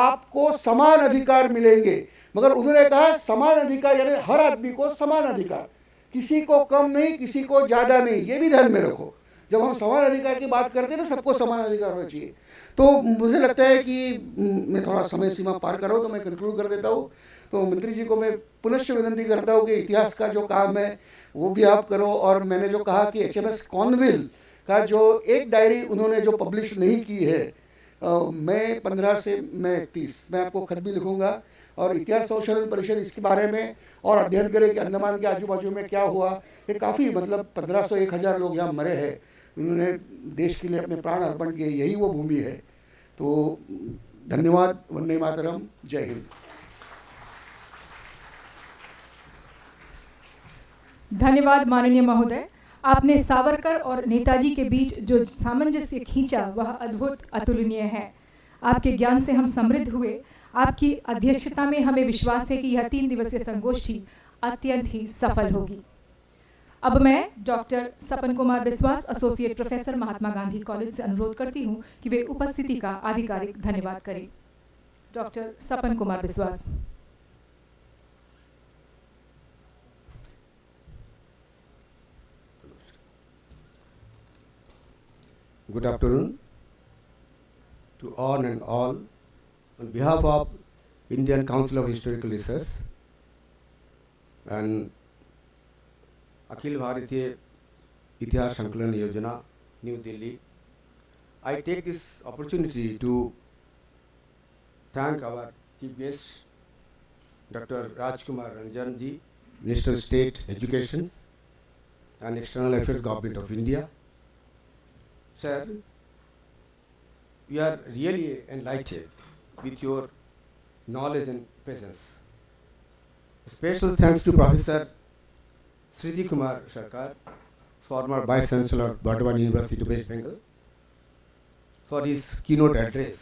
आपको समान अधिकार मिलेंगे। मगर उन्होंने कहा समान अधिकार यानी हर आदमी को समान अधिकार, किसी को कम नहीं, किसी को ज़्यादा नहीं। ये भी ध्यान में रखो, जब हम समान अधिकार की बात करते हैं तो सबको समान अधिकार होना चाहिए। तो मुझे लगता है कि मैं थोड़ा समय सीमा पार कर रहा हूँ, तो मैं कंक्लूड कर देता हूँ। तो मंत्री जी को मैं पुनश्च विनंती करता हूँ कि इतिहास का जो काम है वो भी आप करो। और मैंने जो कहा कि HMS कॉर्नविल का जो एक डायरी उन्होंने जो पब्लिश नहीं की है, मैं 15 से मैं 31 मैं आपको खत भी लिखूंगा। और इतिहास संशोधन परिषद इसके बारे में और अध्ययन करे कि अंडमान के आजू बाजू में क्या हुआ। ये काफ़ी मतलब 1500-1000 लोग यहाँ मरे हैं, उन्होंने देश के लिए अपने प्राण अर्पण किए, यही वो भूमि है। तो धन्यवाद। वंदे मातरम। जय हिंद। धन्यवाद माननीय महोदय। आपने सावरकर और नेताजी के बीच जो सामंजस्य खींचा वह अद्भुत अतुलनीय है। आपके ज्ञान से हम समृद्ध हुए। आपकी अध्यक्षता में हमें विश्वास है कि यह 3 दिवसीय संगोष्ठी अत्यंत ही सफल होगी। अब मैं डॉक्टर सपन कुमार बिस्वास, associate professor, Mahatma Gandhi college से अनुरोध करती हूं कि वे उपस्थिति का आधिकारिक धन्यवाद करें। Doctor Sapan Kumar Biswas. Good afternoon to all and all. On behalf of Indian Council of Historical Research and Akhil Bharatiya Itihas Sankalan Yojana, New Delhi, I take this opportunity to thank our Chief Guest, Dr. Rajkumar Ranjan ji, Minister of State Education and External Affairs, Government of India. Sir, we are really enlightened with your knowledge and presence. Special thanks to Professor Sridhi Kumar Sarkar, former Vice Chancellor of Bardhaman University, West Bengal, for his keynote address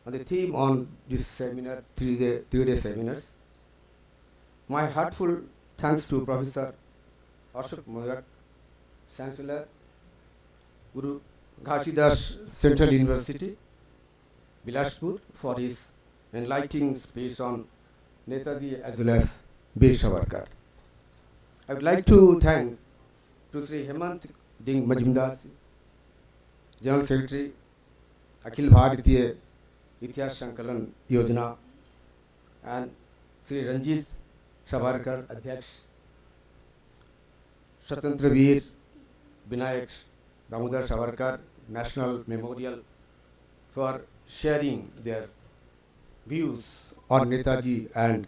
on the theme on this seminar, three-day seminars. My heartfelt thanks to Professor Ashok Moyak, Chancellor, Guru Ghazidas Central University, Bilaspur, for his enlightening speech on Netaji as well as Veer Savarkar. I would like to thank to Sri Hemant Ding Majumdar, General Secretary, Akhil Bharatiya Itihas Sankalan Yojana, and Sri Ranjit Savarkar, Adhyaksh, Swatantrayaveer Vinayak Damodar Savarkar National Memorial, for sharing their views on Netaji and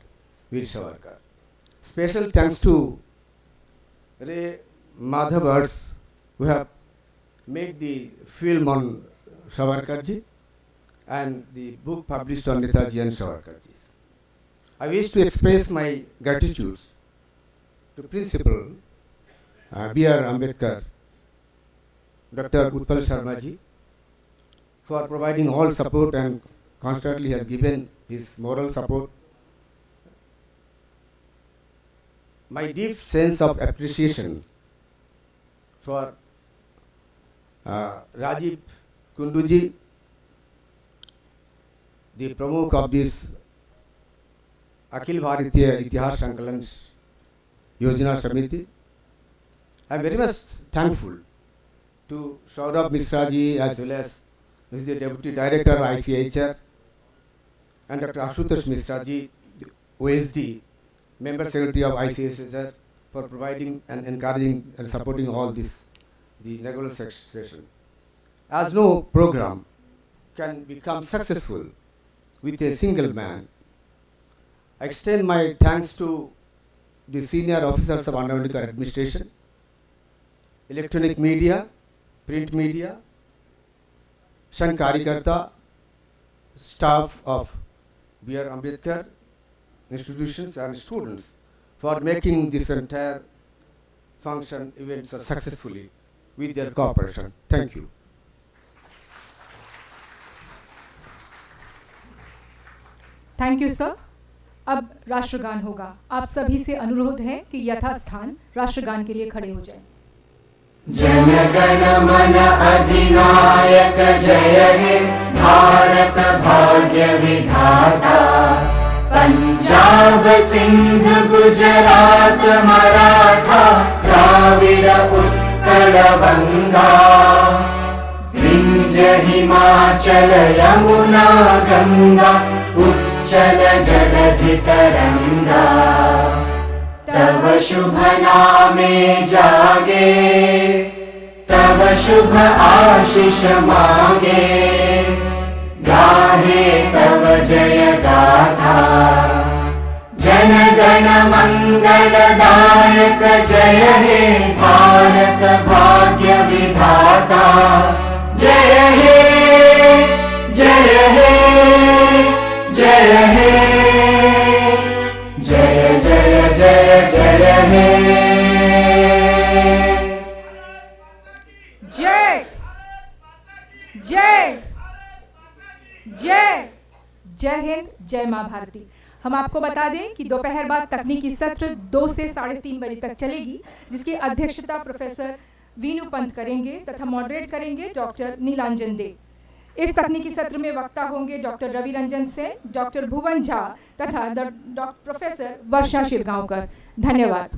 Veer Savarkar. Special thanks to Ray Madhavars, who have made the film on Savarkarji and the book published on Netaji and Savarkarji. I wish to express my gratitude to Principal B.R. Ambedkar, Dr. Utpal Sharma ji, for providing all support and constantly has given his moral support. My deep sense of appreciation for Rajiv Kunduji, the Pramukh of this Akhil Bharatiya Itihas Sankalan Yojana Samiti. I am very much thankful to Saurabh Mishra ji as well as who is the Deputy Director of ICHR, and Dr. Ashutosh Mishra ji, OSD, Member Secretary of ICHR, for providing and encouraging and supporting all this, the regular session. As no program can become successful with a single man, I extend my thanks to the senior officers of Andhra Administration, electronic media, print media, San Karikarta, staff of B.R. Ambedkar institutions and students for making this entire function event successfully with their cooperation. Thank you. Thank you sir. अब राष्ट्रगान होगा। आप सभी से अनुरोध है कि यथास्थान राष्ट्रगान के लिए खड़े हो जाएं। जन गण मन अधिनायक जय हे भारत भाग्य विधाता, पंजाब सिंध गुजरात मराठा द्राविड़ उत्कल बंगा, विंध्य हिमाचल यमुना गंगा उच्चल जलधि तरंगा, तव शुभ नामे जागे, तव शुभ आशीष मांगे, गाहे तव जय गाथा, जन गण मंगल दायक जय हे भारत भाग्य विधाता, जय हे जय हे जय हे जय जय जय जय हे जय जय जय जय हिंद, जय मां भारती। हम आपको बता दें कि दोपहर बाद तकनीकी सत्र 2 से 3:30 बजे तक चलेगी, जिसकी अध्यक्षता प्रोफेसर वीनू पंत करेंगे तथा मॉडरेट करेंगे डॉक्टर नीलांजन दे। इस तकनीकी सत्र में वक्ता होंगे डॉक्टर रवि रंजन सेन, डॉक्टर भुवन झा तथा प्रोफेसर वर्षा शिरगांवकर। धन्यवाद।